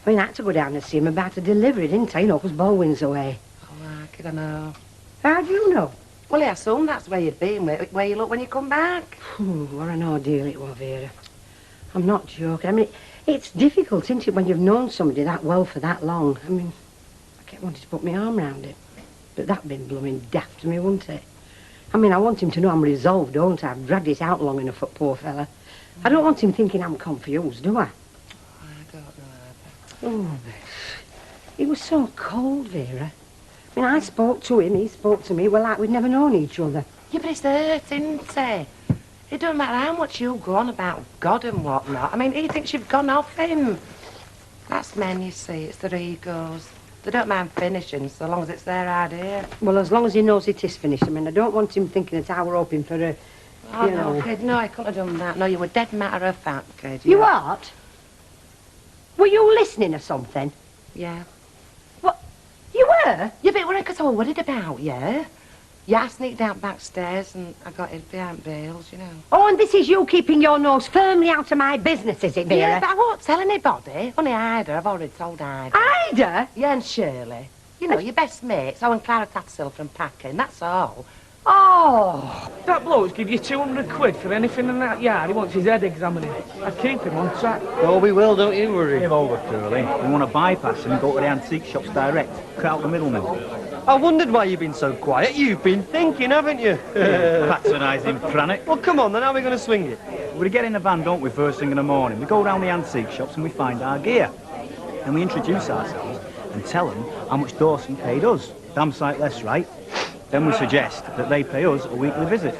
I mean, I had to go down and see him about to deliver it, didn't I? You know, because Baldwin's away. Oh, kid, I know. How do you know? Well, I assume that's where you'd be and where you look when you come back. What an ordeal it was, Vera. I'm not joking. I mean, it's difficult, isn't it, when you've known somebody that well for that long? I mean, I kept wanting to put my arm round it. But that'd been blooming daft to me, wouldn't it? I mean, I want him to know I'm resolved, don't I? I've dragged it out long enough for poor fella. I don't want him thinking I'm confused, do I? I don't know. Oh, he was so cold, Vera. I mean, I spoke to him, he spoke to me. Well, like we'd never known each other. Yeah, but it's hurt, isn't it? It doesn't matter how much you go on about God and whatnot. I mean, he thinks you've gone off him. That's men, you see. It's their egos. They don't mind finishing so long as it's their idea. Well, as long as he knows it is finished. I mean, I don't want him thinking that I were hoping for a, Oh, you no, know... kid, no, I couldn't have done that. No, you were dead matter of fact, kid. You what? Were you listening or something? Yeah. What? You were? Yeah, but it weren't because I was worried about you. Yeah, I sneaked out backstage and I got hid behind bales, you know. Oh, and this is you keeping your nose firmly out of my business, is it, Vera? Yeah, but I won't tell anybody. Only Ida. I've already told Ida. Ida? Yeah, and Shirley. You know, your best mates. Oh, and Clara Tatsil from packing. That's all. Oh. That bloke's give you 200 quid for anything in that yard. He wants his head examining. I'd keep him on track. Oh, we will, don't you worry. Give over, Curly. We want to bypass him and go to the antique shops direct. Cut out the middleman. I wondered why you've been so quiet. You've been thinking, haven't you? Patronising prannock. Well, come on, then how are we going to swing it? We get in the van, don't we, first thing in the morning. We go round the antique shops and we find our gear. And we introduce ourselves and tell them how much Dawson paid us. Damn sight less, right? Then we suggest that they pay us a weekly visit.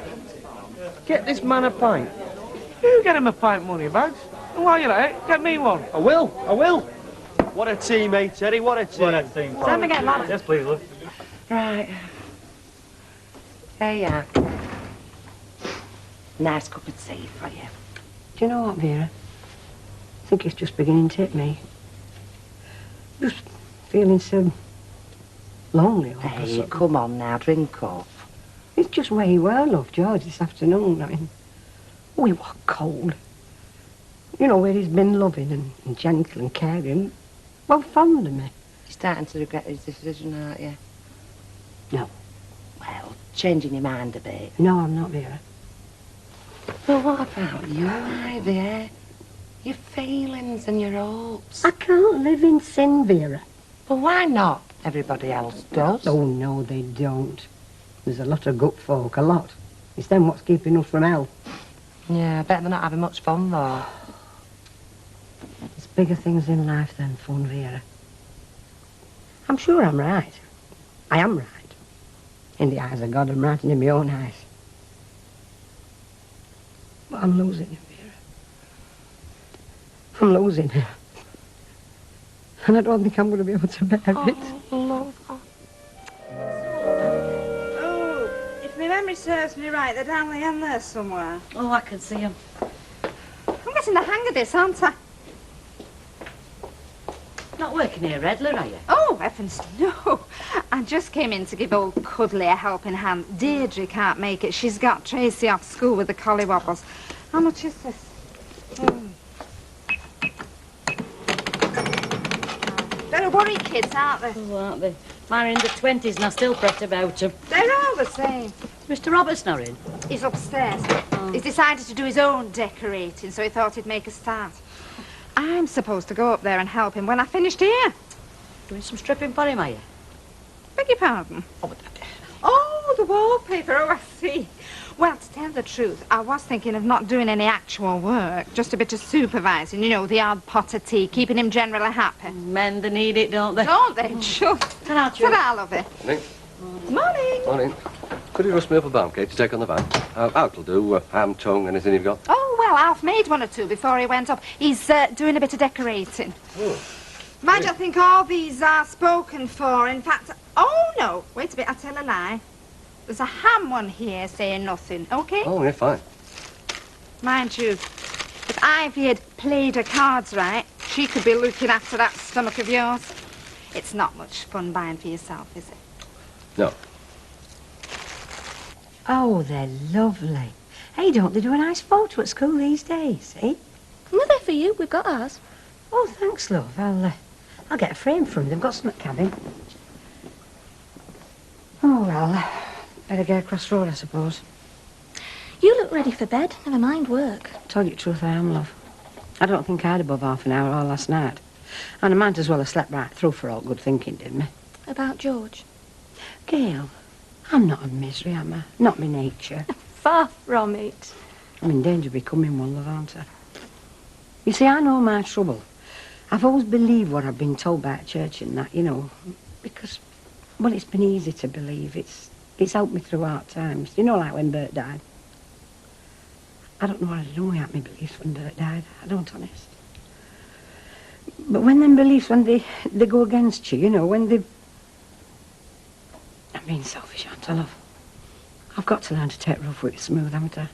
Get this man a pint. You get him a pint money, Bags. And while you're at it, get me one. I will. What a team, eh, Teddy? What a team. What a team, Time to get lads. Yes, please, love. Right. There you are. Nice cup of tea for you. Do you know what, Vera? I think it's just beginning to hit me. Just feeling so lonely. Hey, come on now, drink up. It's just where you were, love, George, this afternoon. I mean, we were cold. You know, where he's been loving and gentle and caring. Well, fond of me. You're starting to regret his decision, aren't you? No. Well, changing your mind a bit. No, I'm not, Vera. But what about you, Ivy, eh? Your feelings and your hopes. I can't live in sin, Vera. Well, why not? Everybody else does. Oh, no, they don't. There's a lot of good folk, a lot. It's them what's keeping us from hell. Yeah, I bet they're not having much fun, though. There's bigger things in life than fun, Vera. I'm sure I'm right. I am right. In the eyes of God, I'm right, and in my own eyes. But I'm losing him, Vera. I'm losing him. And I don't think I'm going to be able to bear it. Love. Oh, if my memory serves me right, they're down the end there somewhere. Oh, I can see them. I'm getting the hang of this, aren't I? Not working here, Redler, are you? Oh, heavens, no. I just came in to give old Cuddly a helping hand. Deirdre can't make it. She's got Tracy off school with the collywobbles. How much is this? They're worry kids, aren't they? Oh, aren't they? Mine are in the 20s and I still fret about them. They're all the same. Mr. Roberts not in? He's upstairs. He's decided to do his own decorating, so he thought he'd make a start. I'm supposed to go up there and help him when I finished here. Doing some stripping for him, are you? Beg your pardon? Oh, the wallpaper. Oh, I see. Well, to tell the truth, I was thinking of not doing any actual work, just a bit of supervising, you know, the odd pot of tea, keeping him generally happy. Men, they need it, don't they? Don't they, just? Ta-ra, Ta-ra, lovey. Morning. Morning. Morning. Could you rust me up a bound cake to take on the van? Out will do. Ham, tongue, anything you've got? Oh, well, Alf made one or two before he went up. He's doing a bit of decorating. Oh. Mind you, I think all these are spoken for. In fact, oh, no. Wait a bit, I'll tell a lie. There's a ham one here saying nothing, OK? Oh, yeah, fine. Mind you, if Ivy had played her cards right, she could be looking after that stomach of yours. It's not much fun buying for yourself, is it? No. Oh, they're lovely. Hey, don't they do a nice photo at school these days, eh? No, they're for you. We've got ours. Oh, thanks, love. I'll get a frame from them. They've got some at cabin. Oh, well, better go across the road, I suppose. You look ready for bed. Never mind work. Tell you the truth, I am, love. I don't think I had above half an hour all last night. And I might as well have slept right through for all good thinking, didn't I? About George? Gail, I'm not a misery, am I? Not my nature. Far from it. I'm in danger of becoming one, love, aren't I? You see, I know my trouble. I've always believed what I've been told about church and that, you know, because, well, it's been easy to believe. It's helped me through hard times. You know, like when Bert died. I don't know what I'd done without my beliefs when Dirt died. I don't, honest. But when them beliefs, when they go against you, you know, when they... I'm being selfish, aren't I, love? I've got to learn to take rough with it smooth, haven't I?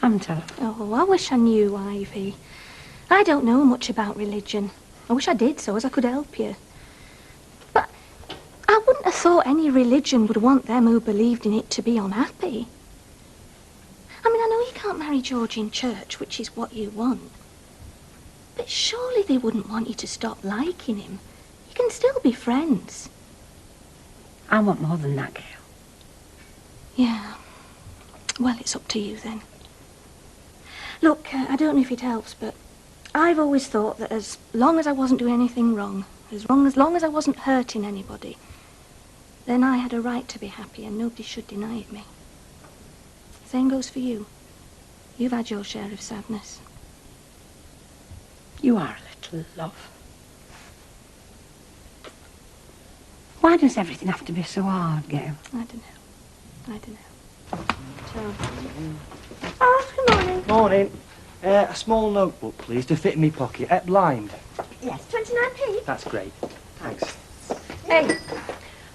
Haven't I, love? Oh, I wish I knew, Ivy. I don't know much about religion. I wish I did, so as I could help you. But I wouldn't have thought any religion would want them who believed in it to be unhappy. I mean, I know you can't marry George in church, which is what you want. But surely they wouldn't want you to stop liking him. You can still be friends. I want more than that, Gail. Yeah. Well, it's up to you then. Look, I don't know if it helps, but I've always thought that as long as I wasn't doing anything wrong, as long as I wasn't hurting anybody, then I had a right to be happy and nobody should deny it me. Same goes for you. You've had your share of sadness. You are a little love. Why does everything have to be so hard, Gail? I don't know. So... Oh, good morning. Morning. A small notebook, please, to fit in my pocket. Blind. Yes, 29p. That's great. Thanks. Hey,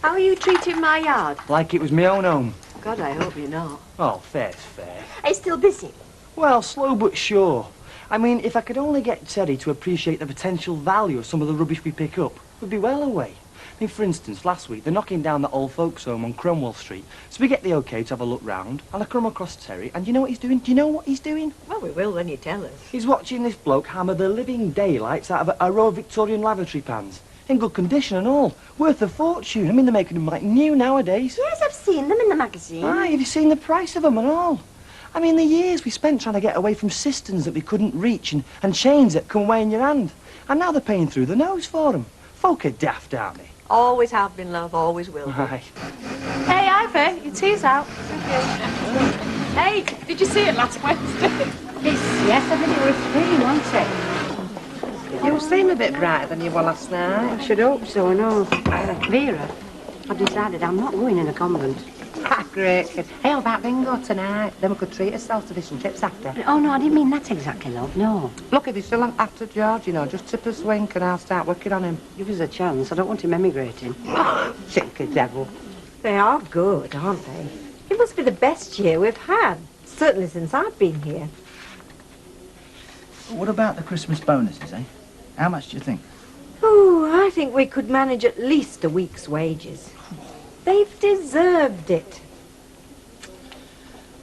how are you treating my yard? Like it was my own home. God, I hope you're not. Oh, fair's fair. Are you still busy? Well, slow but sure. I mean, if I could only get Teddy to appreciate the potential value of some of the rubbish we pick up, we'd be well away. I mean, for instance, last week, they're knocking down the old folks' home on Cromwell Street. So we get the OK to have a look round, and I come across Terry, and you know what he's doing? Do you know what he's doing? Well, we will when you tell us. He's watching this bloke hammer the living daylights out of a row of Victorian lavatory pans. In good condition and all. Worth a fortune. I mean, they're making them like new nowadays. Yes, I've seen them in the magazine. Aye, have you seen the price of them and all? I mean, the years we spent trying to get away from cisterns that we couldn't reach and chains that come away in your hand. And now they're paying through the nose for them. Folk are daft, aren't they? Always have been, love, always will be. Aye. Hey, Ivy, your tea's out. Thank you. Hey, did you see it last Wednesday? Yes, I think it was free, wasn't it? You seem a bit brighter than you were last night. I should hope so, no. Vera, I've decided I'm not going in a convent. Great. Hey, how about bingo tonight? Then we could treat ourselves to fish and chips after. Oh, no, I didn't mean that exactly, love, no. Look, if you're still after George, you know, just tip us a wink and I'll start working on him. Give us a chance. I don't want him emigrating. Cheeky devil. They are good, aren't they? It must be the best year we've had, certainly since I've been here. What about the Christmas bonuses, eh? How much do you think? Oh, I think we could manage at least a week's wages. They've deserved it.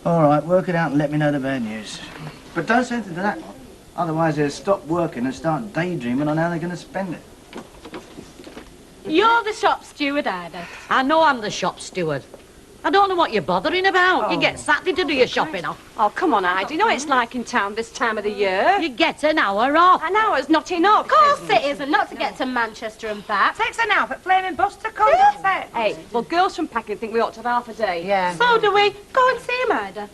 All right, work it out and let me know the bad news. But don't say anything to that lot. Otherwise they'll stop working and start daydreaming on how they're going to spend it. You're the shop steward, Ida. I know I'm the shop steward. I don't know what you're bothering about. You get Saturday to do your shopping off. Oh, come on, Ida. You know it's like in town this time of the year. You get an hour off. An hour's not enough. Of course it isn't. Not to get to Manchester and back. Takes an hour for flaming bus to come, doesn't it? Hey, well, girls from packing think we ought to have half a day. Yeah. So do we. Go and see him, Ida.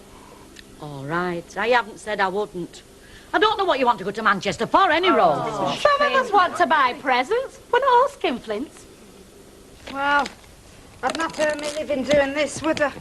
All right. I haven't said I wouldn't. I don't know what you want to go to Manchester for, any road. Some of us want to buy presents. We're not all skinflints. Well, I'd not earn me living doing this, would I?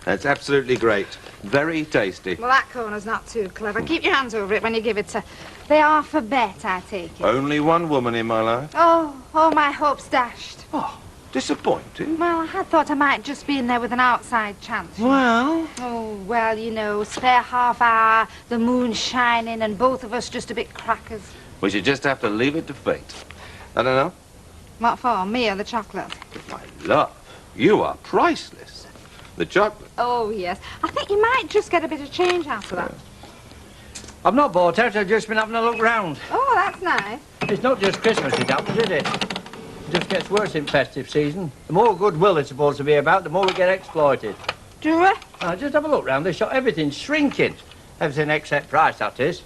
That's absolutely great. Very tasty. Well, that corner's not too clever. Keep your hands over it when you give it to the half a bet, I take it. Only one woman in my life. Oh, all my hopes dashed. Oh, disappointing. Well, I had thought I might just be in there with an outside chance. Well? Oh, well, you know, spare half hour, the moon shining, and both of us just a bit crackers. We should just have to leave it to fate. I don't know. What for, me or the chocolate? My love, you are priceless. The chocolate. Oh, yes. I think you might just get a bit of change out of that. I've not bought out, I've just been having a look round. Oh, that's nice. It's not just Christmas it happens, is it? It just gets worse in festive season. The more goodwill it's supposed to be about, the more we get exploited. Do we? Just have a look round. This shop, everything's shrinking. Everything except price, that is.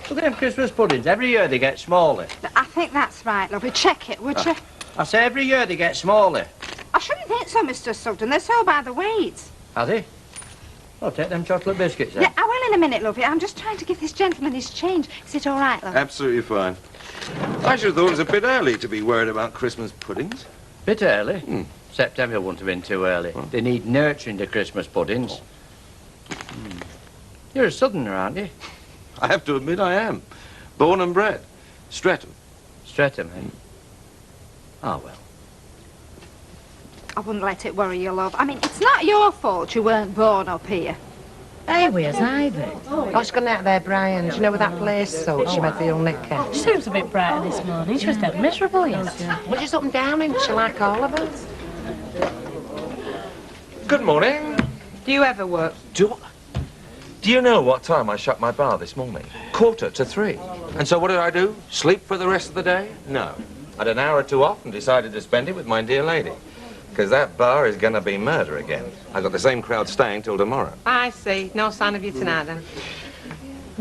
Look at them Christmas puddings. Every year they get smaller. I think that's right, lovely. Check it, would you? I say every year they get smaller. I shouldn't think so, Mr. Sugden. They're so by the weight. Are they? I'll take them chocolate biscuits then. Yeah, I will in a minute, lovely. I'm just trying to give this gentleman his change. Is it all right, love? Absolutely fine. I should have thought it was a bit early to be worried about Christmas puddings. Bit early? September wouldn't have been too early. They need nurturing, the Christmas puddings. You're a southerner, aren't you? I have to admit I am. Born and bred. Streatham. Streatham, eh? Oh, well. I wouldn't let it worry you, love. I mean, it's not your fault you weren't born up here. Hey, where's Ivy? Oh, she's gone out there, Brian. Do you know where that place so she might feel knicker? She seems a bit brighter this morning. She was dead miserable yesterday. Well, she's up and down, isn't she, like all of us? Good morning. Do you ever work? Do you know what time I shut my bar this morning? 2:45. And so what did I do? Sleep for the rest of the day? No. I had an hour or two off and decided to spend it with my dear lady. Because that bar is going to be murder again. I've got the same crowd staying till tomorrow. I see. No sign of you tonight, then.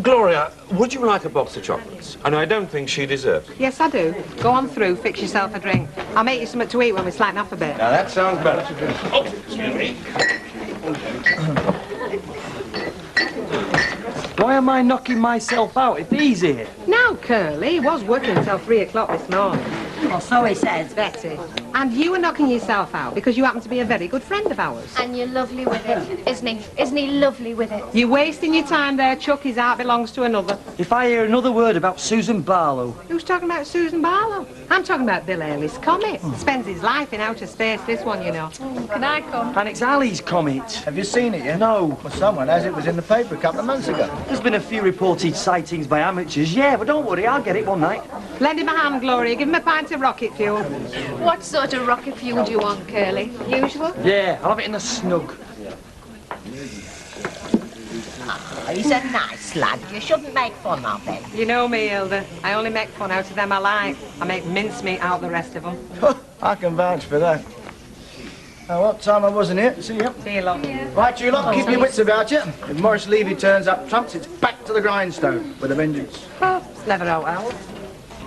Gloria, would you like a box of chocolates? And I don't think she deserves it. Yes, I do. Go on through, fix yourself a drink. I'll make you something to eat when we slacken off a bit. Now, that sounds better. Oh, excuse me. Why am I knocking myself out if he's here? Now, Curly, he was working until 3 o'clock this morning. Well, so he says. Betty. And you were knocking yourself out because you happen to be a very good friend of ours. And you're lovely with it, isn't he? Isn't he lovely with it? You're wasting your time there, Chuck. His heart belongs to another. If I hear another word about Susan Barlow... Who's talking about Susan Barlow? I'm talking about Bill Haley's comet. Spends his life in outer space, this one, you know. Can I come? And it's Ali's comet. Have you seen it yet? No. Well, someone has. It was in the paper a couple of months ago. There's been a few reported sightings by amateurs, yeah, but don't worry, I'll get it one night. Lend him a hand, Gloria. Give him a pint of rocket fuel. What sort of rocket fuel do you want, Curly? Usual? Yeah, I'll have it in a snug. Oh, he's a nice lad. You shouldn't make fun of him. You know me, Hilda. I only make fun out of them I like. I make mincemeat out of the rest of them. I can vouch for that. Now, what time I wasn't here? See you. See you, love. Right, you lot, keep your wits about you. If Morris Levy turns up trumps, it's back to the grindstone with a vengeance. Oh, it's never out, Al.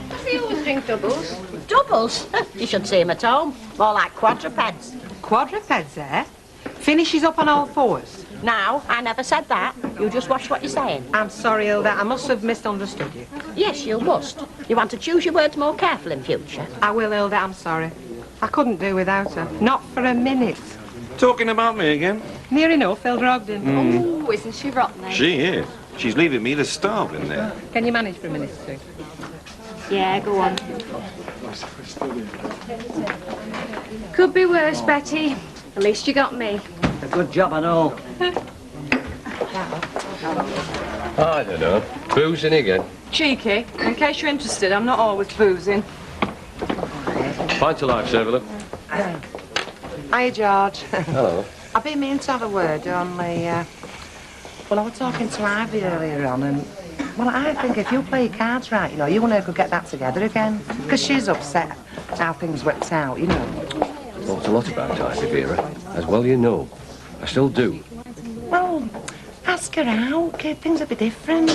Does he always drink doubles? Doubles? You should see him at home. More like quadrupeds. Quadrupeds, eh? Finishes up on all fours. Now, I never said that. You just watch what you're saying. I'm sorry, Hilda. I must have misunderstood you. Yes, you must. You want to choose your words more careful in future. I will, Hilda. I'm sorry. I couldn't do without her. Not for a minute. Talking about me again? Near enough, Hilda Ogden. Oh, isn't she rotten, eh? She is. She's leaving me to starve in there. Can you manage for a minute or two? Yeah, go on. Could be worse, Betty. At least you got me. A good job, I know. I don't know. Boozing again. Cheeky. In case you're interested, I'm not always boozing. Pints of life, Servala. Hiya, George. Hello. I've been meaning to have a word, only, well, I was talking to Ivy earlier on, and, well, I think if you play your cards right, you know, you and her could get that together again. Because she's upset how things worked out, you know. I thought a lot about Ivy, Vera. As well you know. I still do. Well, ask her out. Things would be different.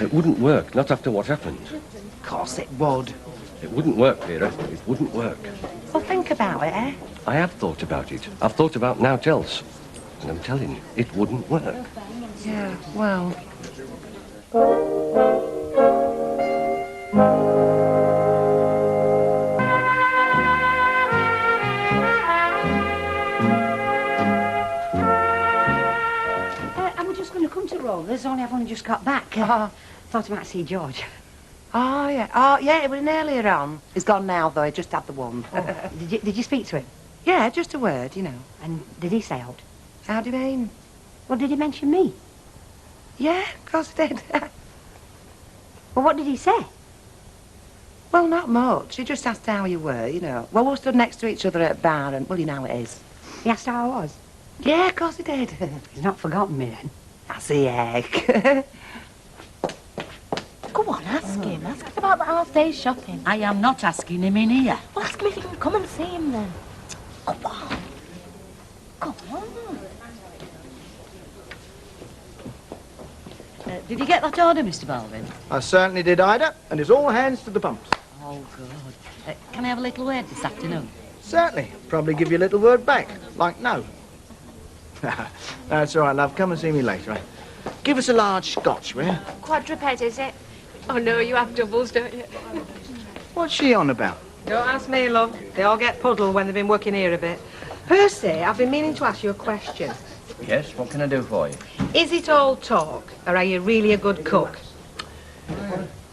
It wouldn't work, not after what happened. Of course it would. It wouldn't work, Vera. It wouldn't work. Well, think about it, eh? I have thought about it. I've thought about naught else. And I'm telling you, it wouldn't work. Yeah, well... I was just going to come to Rovers, only I've only just got back. Thought I might see George. Oh, yeah. Oh, yeah, it was earlier on. He's gone now, though. He just had the one. Did you speak to him? Yeah, just a word, you know. And did he say out? How do you mean? Well, did he mention me? Yeah, of course he did. Well, what did he say? Well, not much. He just asked how you were, you know. Well, we stood next to each other at a bar, and, well, you know how it is. He asked how I was? Yeah, of course he did. He's not forgotten me, then. That's the egg. Go on, ask him. Ask him about the half-day shopping. I am not asking him in here. Well, ask him if he can come and see him then. Go on. Go on. Did you get that order, Mr. Baldwin? I certainly did, Ida, and it's all hands to the pumps. Oh, good. Can I have a little word this afternoon? Certainly. Probably give you a little word back, like no. That's all right, love. Come and see me later, right? Give us a large scotch, will you? Quadruped, is it? Oh, no, you have doubles, don't you? What's she on about? Don't ask me, love. They all get puddled when they've been working here a bit. Percy, I've been meaning to ask you a question. Yes, what can I do for you? Is it all talk, or are you really a good cook?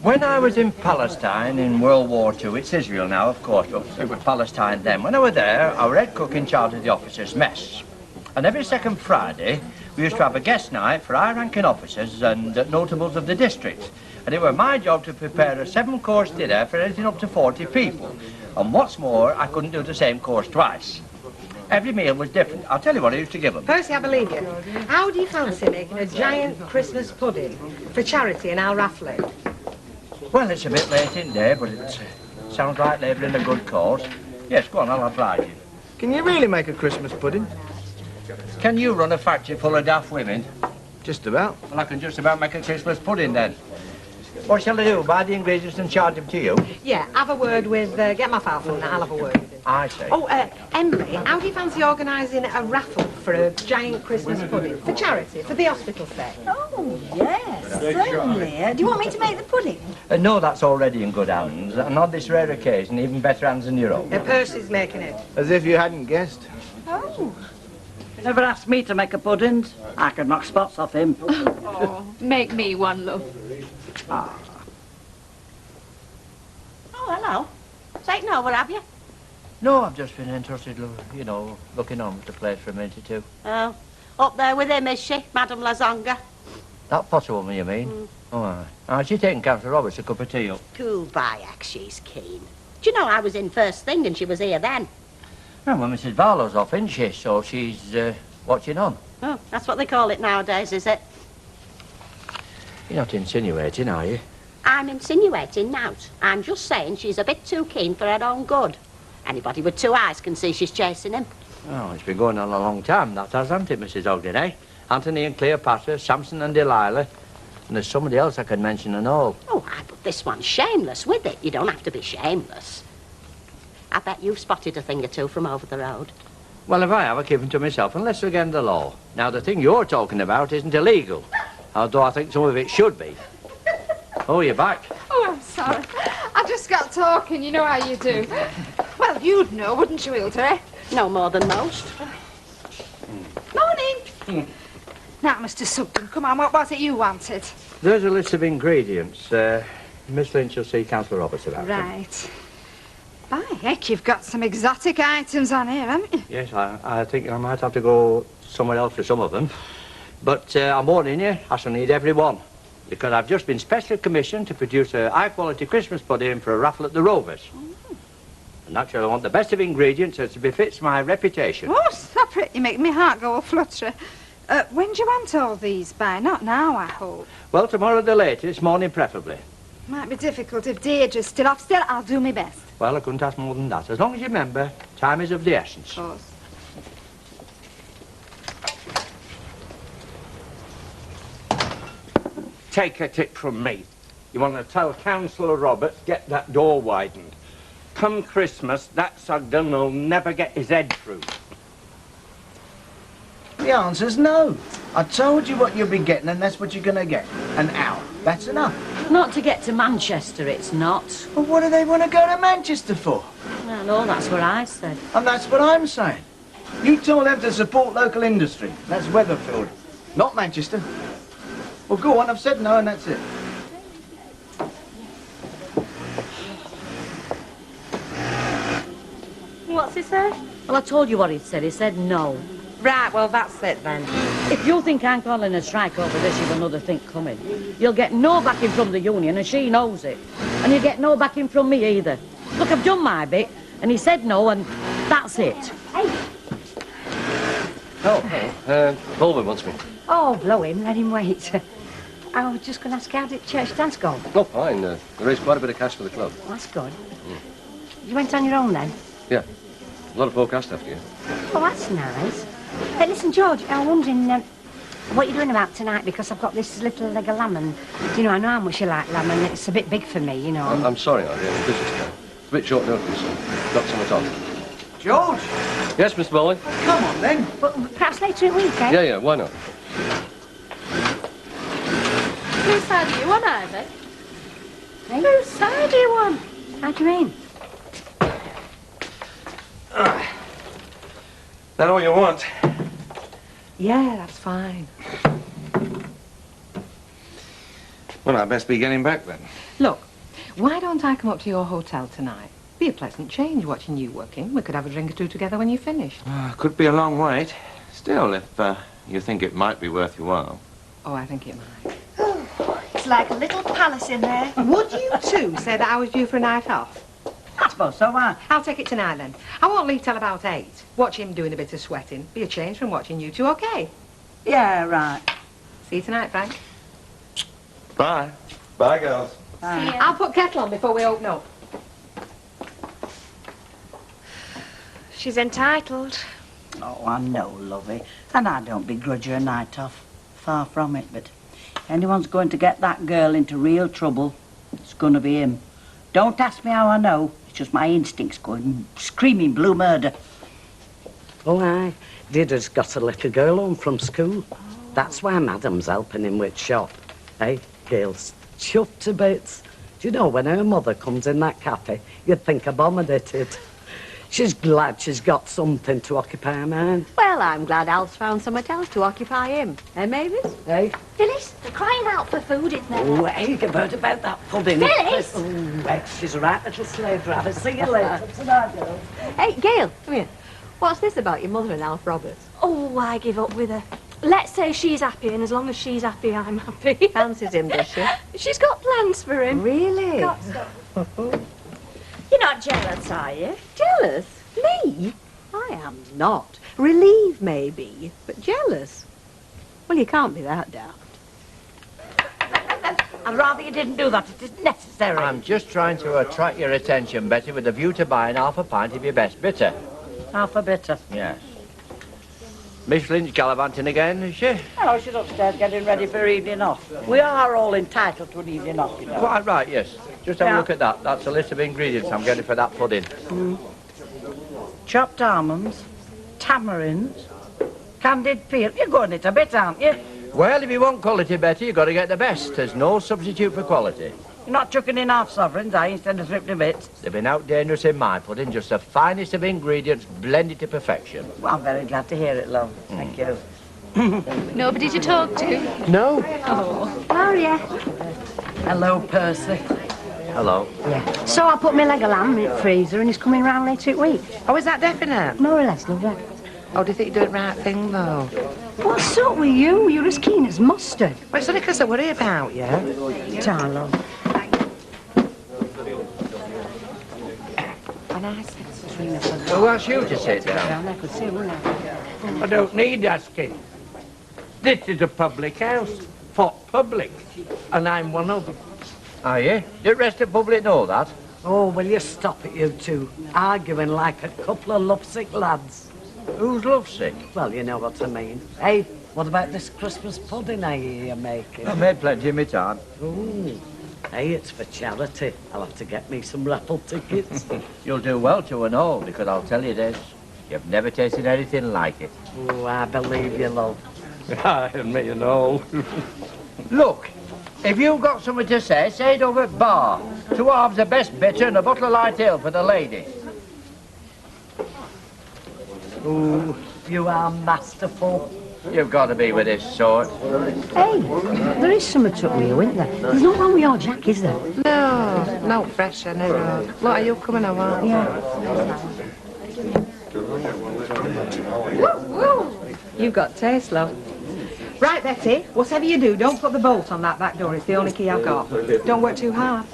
When I was in Palestine in World War II, it's Israel now, of course, but it was Palestine then. When I was there, our head cook in charge of the officers' mess. And every second Friday, we used to have a guest night for high-ranking officers and notables of the district. And it was my job to prepare a 7-course dinner for anything up to 40 people. And what's more, I couldn't do the same course twice. Every meal was different. I'll tell you what I used to give them. Percy, I believe you. How do you fancy making a giant Christmas pudding for charity and I'll raffle it? Well, it's a bit late in the day, but it sounds like labouring a good cause. Yes, go on, I'll oblige you. Can you really make a Christmas pudding? Can you run a factory full of daft women? Just about. Well, I can just about make a Christmas pudding then. What shall I do? Buy the ingredients and charge them to you? Yeah, have a word with... get my file from that, I'll have a word with him. I see. Oh, Emily, how do you fancy organising a raffle for a giant Christmas pudding? For charity, for the hospital sake? Oh, yes, certainly. Do you want me to make the pudding? No, that's already in good hands. And on this rare occasion, even better hands than your own. Percy's making it. As if you hadn't guessed. Oh. Never asked me to make a pudding. I could knock spots off him. Oh, make me one, love. Oh, hello. Taken over, have you? No, I've just been interested, you know, looking on at the place for a minute or two. Oh, up there with him, is she, Madame Lazonga? That potter woman, you mean? Oh, aye. Oh, she's taking Councillor Roberts a cup of tea up. Goodbye, she's keen. Do you know I was in first thing and she was here then? Oh, well, Mrs. Barlow's off, isn't she? So she's watching on. Oh, that's what they call it nowadays, is it? You're not insinuating, are you? I'm insinuating nought. I'm just saying she's a bit too keen for her own good. Anybody with 2 eyes can see she's chasing him. Oh, it's been going on a long time, that hasn't it, Mrs. Ogden, eh? Anthony and Cleopatra, Samson and Delilah. And there's somebody else I can mention and all. Oh, aye, but this one's shameless with it. You don't have to be shameless. I bet you've spotted a thing or two from over the road. Well, if I have, I keep them to myself, unless they're against the law. Now, the thing you're talking about isn't illegal, although I think some of it should be. Oh, you're back. Oh, I'm sorry. I just got talking, you know how you do. Well, you'd know, wouldn't you, Hilda? No more than most. Morning. Now, Mr. Sugden, come on, what was it you wanted? There's a list of ingredients. Miss Lynch will see Councillor Roberts about them. Right. By heck, you've got some exotic items on here, haven't you? Yes, I think I might have to go somewhere else for some of them. But I'm warning you, I shall need every one. Because I've just been specially commissioned to produce a high-quality Christmas pudding for a raffle at the Rovers. And naturally, I want the best of ingredients as befits my reputation. Oh, stop it. You make me heart go a-flutter. When do you want all these by? Not now, I hope. Well, tomorrow at the latest, morning preferably. Might be difficult if Deirdre's still off. Still, I'll do my best. Well, I couldn't ask more than that. As long as you remember, time is of the essence. Of course. Take a tip from me. You want to tell Councillor Roberts, get that door widened. Come Christmas, that Sugden will never get his head through. The answer's no. I told you what you'll be getting, and that's what you're going to get. An hour. That's enough. Not to get to Manchester, it's not. Well, what do they want to go to Manchester for? Well, no, that's what I said. And that's what I'm saying. You told them to support local industry. That's Weatherfield, not Manchester. Well, go on, I've said no, and that's it. What's he say? Well, I told you what he said. He said no. Right, well, that's it then. If you think I'm calling a strike over this, you've another thing coming. You'll get no backing from the union, and she knows it. And you'll get no backing from me either. Look, I've done my bit, and he said no, and that's it. Oh, Baldwin wants me. Oh, blow him, let him wait. I was just going to ask how did church dance go? Oh, fine. They raised quite a bit of cash for the club. That's good. You went on your own then? Yeah. A lot of folk asked after you. Oh, that's nice. Hey, listen, George, I'm wondering what you're doing about tonight, because I've got this little leg of lamb, and, you know, I know how much you like lamb, and it's a bit big for me, you know. I'm sorry, Arya. It's business time. It's a bit short notice, so got some at all. George! Yes, Mr. Bowling? Come on, then. But perhaps later in the week, eh? Yeah, why not? Whose side are you on, Ivy? Hey? Whose side are you on? How do you mean? That all you want? Yeah, that's fine. Well, I'd best be getting back then. Look, why don't I come up to your hotel tonight? Be a pleasant change watching you working. We could have a drink or two together when you finish. Could be a long wait. Still, if you think it might be worth your while. Oh, I think it might. It's like a little palace in there. Would you two say that I was due for a night off? I suppose so, I'll take it tonight then. I won't leave till about 8. Watch him doing a bit of sweating. Be a change from watching you two, okay? Yeah, right. See you tonight, Frank. Bye. Bye, girls. Bye. I'll put kettle on before we open up. She's entitled. Oh, I know, lovey. And I don't begrudge her a night off. Far from it, but if anyone's going to get that girl into real trouble, it's going to be him. Don't ask me how I know. It's just my instincts going screaming blue murder. Oh, aye. Didder's got a little girl home from school. That's why Madam's helping him with shop. Hey, Gail's chuffed to bits. Do you know, when her mother comes in that cafe, you'd think a bomb had hit it. She's glad she's got something to occupy her mind. Well, I'm glad Al's found something else to occupy him. Eh, Mavis? Hey? Phyllis, they're crying out for food in there. Oh, hey, you've heard about that pudding. Phyllis! Oh, hey, she's a right little slave driver. See you later. Tonight, girls. Hey, Gail, come here. What's this about your mother and Alf Roberts? Oh, I give up with her. Let's say she's happy, and as long as she's happy, I'm happy. Fancies him, does she? She's got plans for him. Really? Got some. You're not jealous, are you? Jealous? Me? I am not. Relieved, maybe, but jealous. Well, you can't be that daft. I'd rather you didn't do that. It isn't necessary. I'm just trying to attract your attention, Betty, with a view to buying half a pint of your best bitter. Half a bitter. Yes. Miss Lynch gallivanting again, is she? Oh, she's upstairs getting ready for her evening off. We are all entitled to an evening off, you know. Quite right, yes. Just have a look at that. That's a list of ingredients I'm getting for that pudding. Chopped almonds, tamarinds, candied peel. You're going it a bit, aren't you? Well, if you want quality, Betty, you've got to get the best. There's no substitute for quality. You're not chucking in half sovereigns, are you, instead of three to bits? They've been out dangerous in my pudding, just the finest of ingredients blended to perfection. Well, I'm very glad to hear it, love. Thank you. Nobody to talk to? No. Oh. Gloria. Hello, Percy. Hello. Yeah. So I put my leg of lamb in the freezer and he's coming round later this week. Oh, is that definite? More or less, lovely. Oh, do you think you're doing the right thing, though? What's up with you? You're as keen as mustard. Well, it's only because I worry about you. Darling. Who asked you to sit down? I don't need asking. This is a public house for public, and I'm one of them. Are you? Did the rest of the public know that? Oh, will you stop it, you two? Arguing like a couple of lovesick lads. Who's lovesick? Well, you know what I mean. Hey, what about this Christmas pudding I hear you're making? I made plenty in my time. Ooh. Hey, it's for charity. I'll have to get me some raffle tickets. You'll do well to and all, because I'll tell you this. You've never tasted anything like it. Oh, I believe you, love. Aye, and me and all. Look, if you've got something to say it over at bar. 2 halves of best bitter and a bottle of light ale for the lady. Ooh, you are masterful. You've got to be with this sort. Hey, there is something took with you, isn't there? There's not wrong with your Jack, is there? No, no pressure, no road. Look, are you coming or what? You've got taste, love. Right, Betty, whatever you do, don't put the bolt on that back door. It's the only key I've got. Don't work too hard.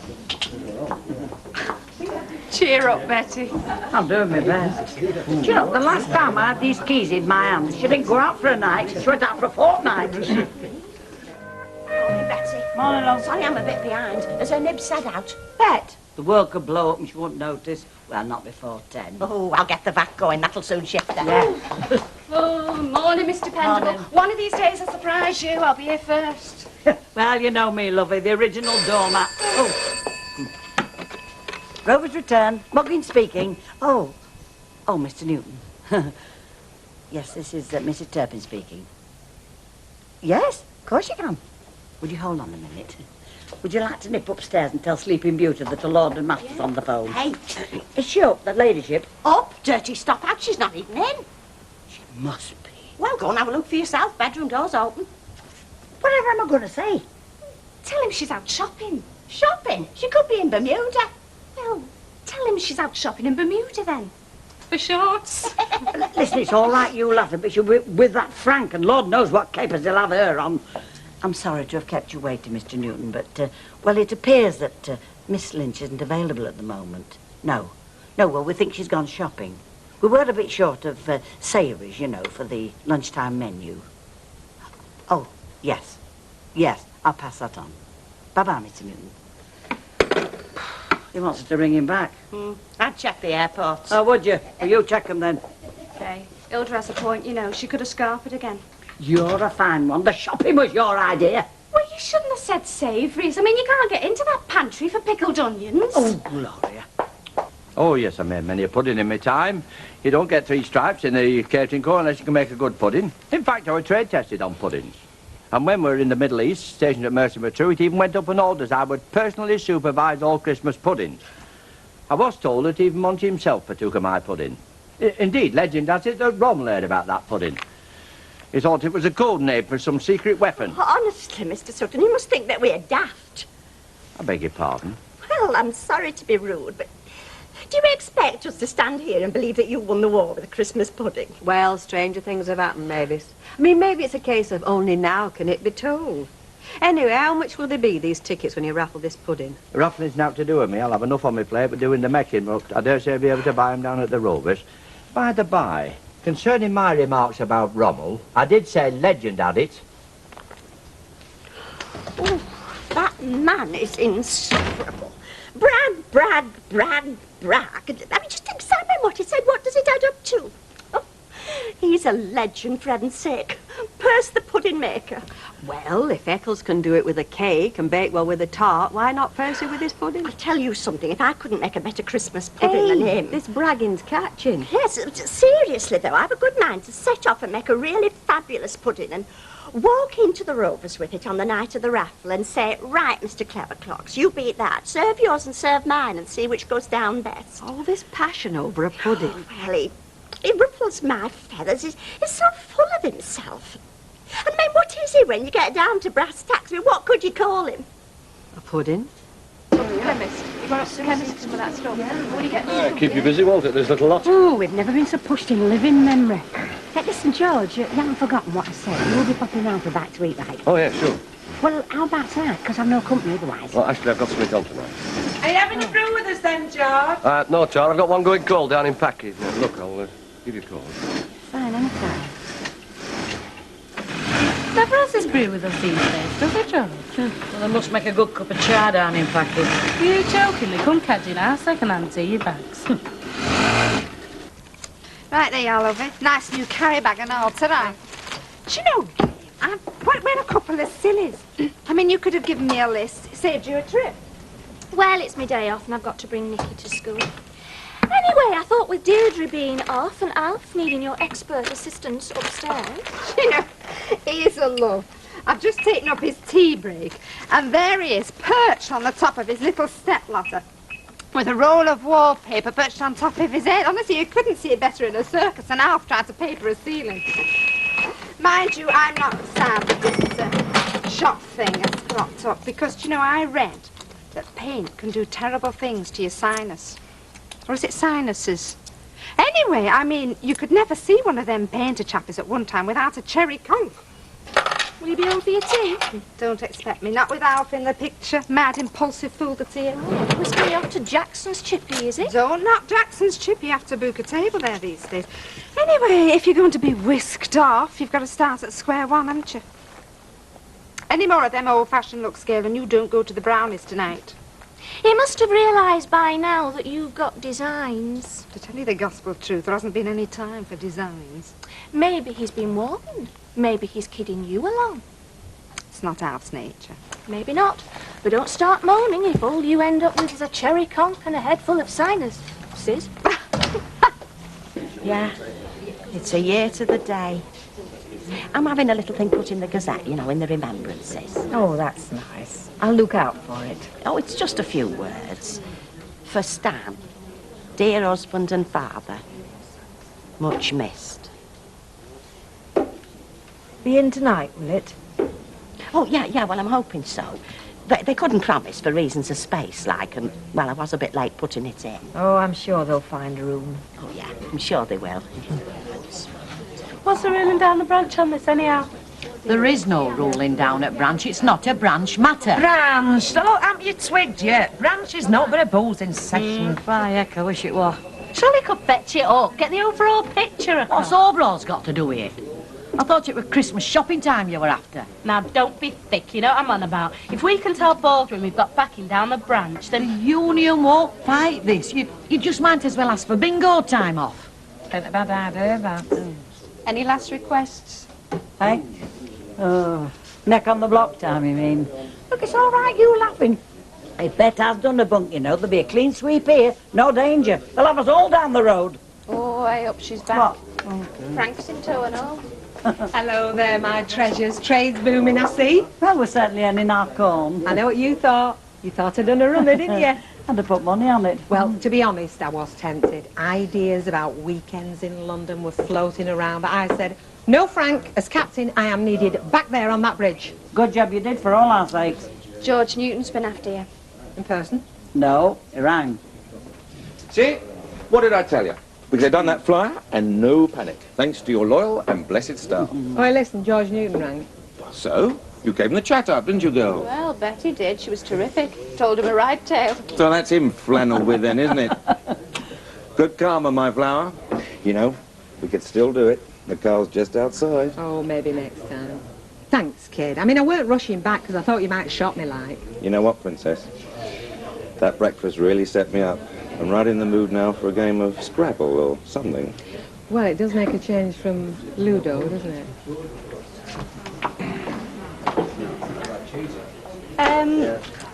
Cheer up, Betty. I'm doing my best. Do you know, the last time I had these keys in my hand, she didn't go out for a night, she went out for a fortnight. Morning, Betty. Morning, love. Sorry I'm a bit behind. Has her nib said out? Bet. The world could blow up and she wouldn't notice. Well, not before 10. Oh, I'll get the vac going. That'll soon shift her. Yeah. Oh, morning, Mr. Pendable. Morning. One of these days I'll surprise you. I'll be here first. Well, you know me, lovey, the original doormat. Oh. Rover's return. Muggin speaking. Oh, Mr. Newton. Yes, this is Mrs. Turpin speaking. Yes, of course you can. Would you hold on a minute? Would you like to nip upstairs and tell Sleeping Beauty that the Lord and Master's on the phone? Hey. Is she up, that ladyship? Up, dirty stop out. She's not even in. She must be. Well, go and have a look for yourself. Bedroom door's open. Whatever am I going to say? Tell him she's out shopping. Shopping? She could be in Bermuda. Well, tell him she's out shopping in Bermuda then. For shorts. Listen, it's all right, you laugh, but you're with that Frank, and Lord knows what capers they'll have her on. I'm sorry to have kept you waiting, Mr. Newton, but, well, it appears that Miss Lynch isn't available at the moment. No, well, we think she's gone shopping. We were a bit short of savouries, you know, for the lunchtime menu. Oh, yes, I'll pass that on. Bye-bye, Mr. Newton. He wants us to ring him back. I'd check the airports. Oh, would you? Well, you check them then. Okay. Hilda has a point, you know. She could have scarpered again. You're a fine one. The shopping was your idea. Well, you shouldn't have said savouries. I mean, you can't get into that pantry for pickled onions. Oh, Gloria. Oh, yes, I made many a pudding in my time. You don't get 3 stripes in the catering corps unless you can make a good pudding. In fact, I was trade tested on puddings. And when we were in the Middle East, stationed at Mercy Matru, it even went up in orders. I would personally supervise all Christmas puddings. I was told that even Monty himself partook of my pudding. Indeed, legend has it that Rommel heard about that pudding. He thought it was a code name for some secret weapon. Honestly, Mr. Sutton, you must think that we're daft. I beg your pardon? Well, I'm sorry to be rude, but do you expect us to stand here and believe that you won the war with a Christmas pudding? Well, stranger things have happened, Mavis. I mean, maybe it's a case of only now can it be told. Anyway, how much will they be, these tickets, when you raffle this pudding? Raffling's not to do with me. I'll have enough on my plate with doing the making, but I dare say I'll be able to buy 'em down at the Rovers. By the by, concerning my remarks about Rommel, I did say legend had it. Oh, that man is insufferable. Brag. I mean, just examine what he said. What does it add up to? Oh, he's a legend, for heaven's sake. Perce the pudding maker. Well, if Eccles can do it with a cake and Bakewell with a tart, why not Percy with his pudding? I'll tell you something. If I couldn't make a better Christmas pudding than him... this bragging's catching. Yes, seriously, though, I have a good mind to set off and make a really fabulous pudding and walk into the Rovers with it on the night of the raffle and say, right, Mr. Cleverclocks, you beat that. Serve yours and serve mine and see which goes down best. All this passion over a pudding. Oh, well, he ruffles my feathers. He's so full of himself. I mean, what is he when you get down to brass tacks? I mean, what could you call him? A pudding? Chemist. You got a chemist for that stuff. What do you get? Keep you busy, won't it, this little lot? Oh, we've never been so pushed in living memory. Hey, listen, George, you haven't forgotten what I said. You'll be popping round for a bite to eat, right? Oh, yeah, sure. Well, how about tonight? Because I've no company otherwise. Well, actually, I've got something on tonight. Are you having a brew with us then, George? No, Charles, I've got one going cold down in Packy. Yeah, look, I'll give you a call. Fine, anytime. Never has this brew with us these days, does it, George? Well, they must make a good cup of char down in Packy. You jokingly come cadging our second-hand tea bags. Right there, you are, lovey. Nice new carry bag and all, ta-ra. Do you know, I went a couple of sillies. I mean, you could have given me a list. It saved you a trip. Well, it's my day off and I've got to bring Nicky to school. Anyway, I thought with Deirdre being off and Alf needing your expert assistance upstairs... You know, he is a love. I've just taken up his tea break, and there he is, perched on the top of his little stepladder, with a roll of wallpaper perched on top of his head. Honestly, you couldn't see it better in a circus, and Alf tried to paper a ceiling. Mind you, I'm not sad that this shop thing has cropped up, because, you know, I read that paint can do terrible things to your sinus. Or is it sinuses? Anyway, I mean, you could never see one of them painter chappies at one time without a cherry conch. Will you be on for your tea? Don't expect me, not with Alf in the picture. Mad, impulsive fool that's here. Oh, must be off to Jackson's Chippy, is it? Don't knock Jackson's Chippy. You have to book a table there these days. Anyway, if you're going to be whisked off, you've got to start at square one, haven't you? Any more of them old-fashioned looks, Gail, and you don't go to the brownies tonight. He must have realised by now that you've got designs. To tell you the gospel truth, there hasn't been any time for designs. Maybe he's been warned. Maybe he's kidding you along. It's not Alf's nature. Maybe not. But don't start moaning if all you end up with is a cherry conch and a head full of sinuses. Yeah, it's a year to the day. I'm having a little thing put in the Gazette, you know, in the remembrances. Oh, that's nice. I'll look out for it. Oh, it's just a few words. For Stan, dear husband and father, much missed. be in tonight, will it? Oh, yeah, well, I'm hoping so. They couldn't promise for reasons of space, like, and, well, I was a bit late putting it in. Oh, I'm sure they'll find a room. Oh, yeah, I'm sure they will. What's the ruling down the branch on this, anyhow? There is no ruling down at Branch. It's not a branch matter. Branch! Oh, haven't you twigged yet? Branch is not but a balls in session. By heck, I wish it were. Surely could fetch it up. Get the overall picture across. What's overall's got to do with it? I thought it was Christmas shopping time you were after. Now, don't be thick, you know what I'm on about. If we can tell Baldwin we've got backing down the branch, then... The union won't fight this. You just might as well ask for bingo time off. Ain't a bad idea, that. Any last requests? Hey? Oh, neck on the block time, you mean? Look, it's all right, you laughing. If Bet has done a bunk, you know, there'll be a clean sweep here. No danger. They'll have us all down the road. Oh, I hope she's back. What? Frank's in tow and all. Hello there, my treasures. Trade's booming, I see. Well, we're certainly earning our corn. I know what you thought. You thought I'd done a runner, didn't you? I'd have put money on it. Well, to be honest, I was tempted. Ideas about weekends in London were floating around, but I said, no, Frank, as captain, I am needed back there on that bridge. Good job you did, for all our sakes. George Newton's been after you. In person? No, it rang. See? What did I tell you? We could have done that flyer and no panic, thanks to your loyal and blessed staff. Oh, listen, George Newton rang. So, you gave him the chat up, didn't you, girl? Well, Betty did. She was terrific. Told him a ride tale. So that's him flannelled with then, isn't it? Good karma, my flower. You know, we could still do it. The car's just outside. Oh, maybe next time. Thanks, kid. I mean, I weren't rushing back because I thought you might shot me like. You know what, Princess? That breakfast really set me up. I'm right in the mood now for a game of Scrabble or something. Well, it does make a change from Ludo, doesn't it?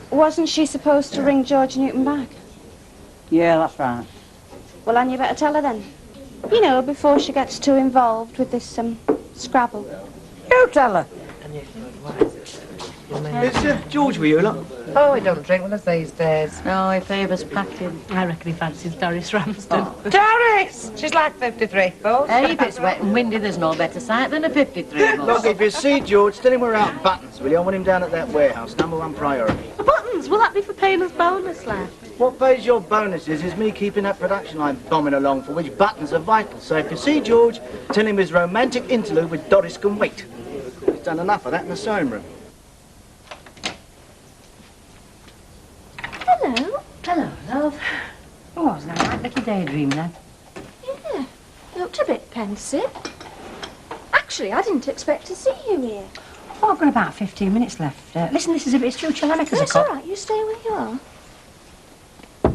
Wasn't she supposed to ring George Newton back? Yeah, that's right. Well, then you better tell her then. You know, before she gets too involved with this, Scrabble. You tell her. It's George with you, look. Oh, he don't drink with us these days. No, he favours packing. I reckon he fancies Doris Ramsden. Oh. Doris! She's like 53, folks. Hey, if it's wet and windy, there's no better sight than a 53 bus. Look, if you see George, tell him we're out buttons, will you? I want him down at that warehouse, #1 priority. Buttons, will that be for paying us bonus, lad? What pays your bonuses is me keeping that production line bombing along, for which buttons are vital. So if you see George, tell him his romantic interlude with Doris can wait. He's done enough of that in the sewing room. Hello. Hello, love. Oh, was that a right little daydream then? Yeah, you looked a bit pensive. Actually, I didn't expect to see you here. Oh, I've got about 15 minutes left. Listen, this is a bit too chilly. It's all right, you stay where you are. I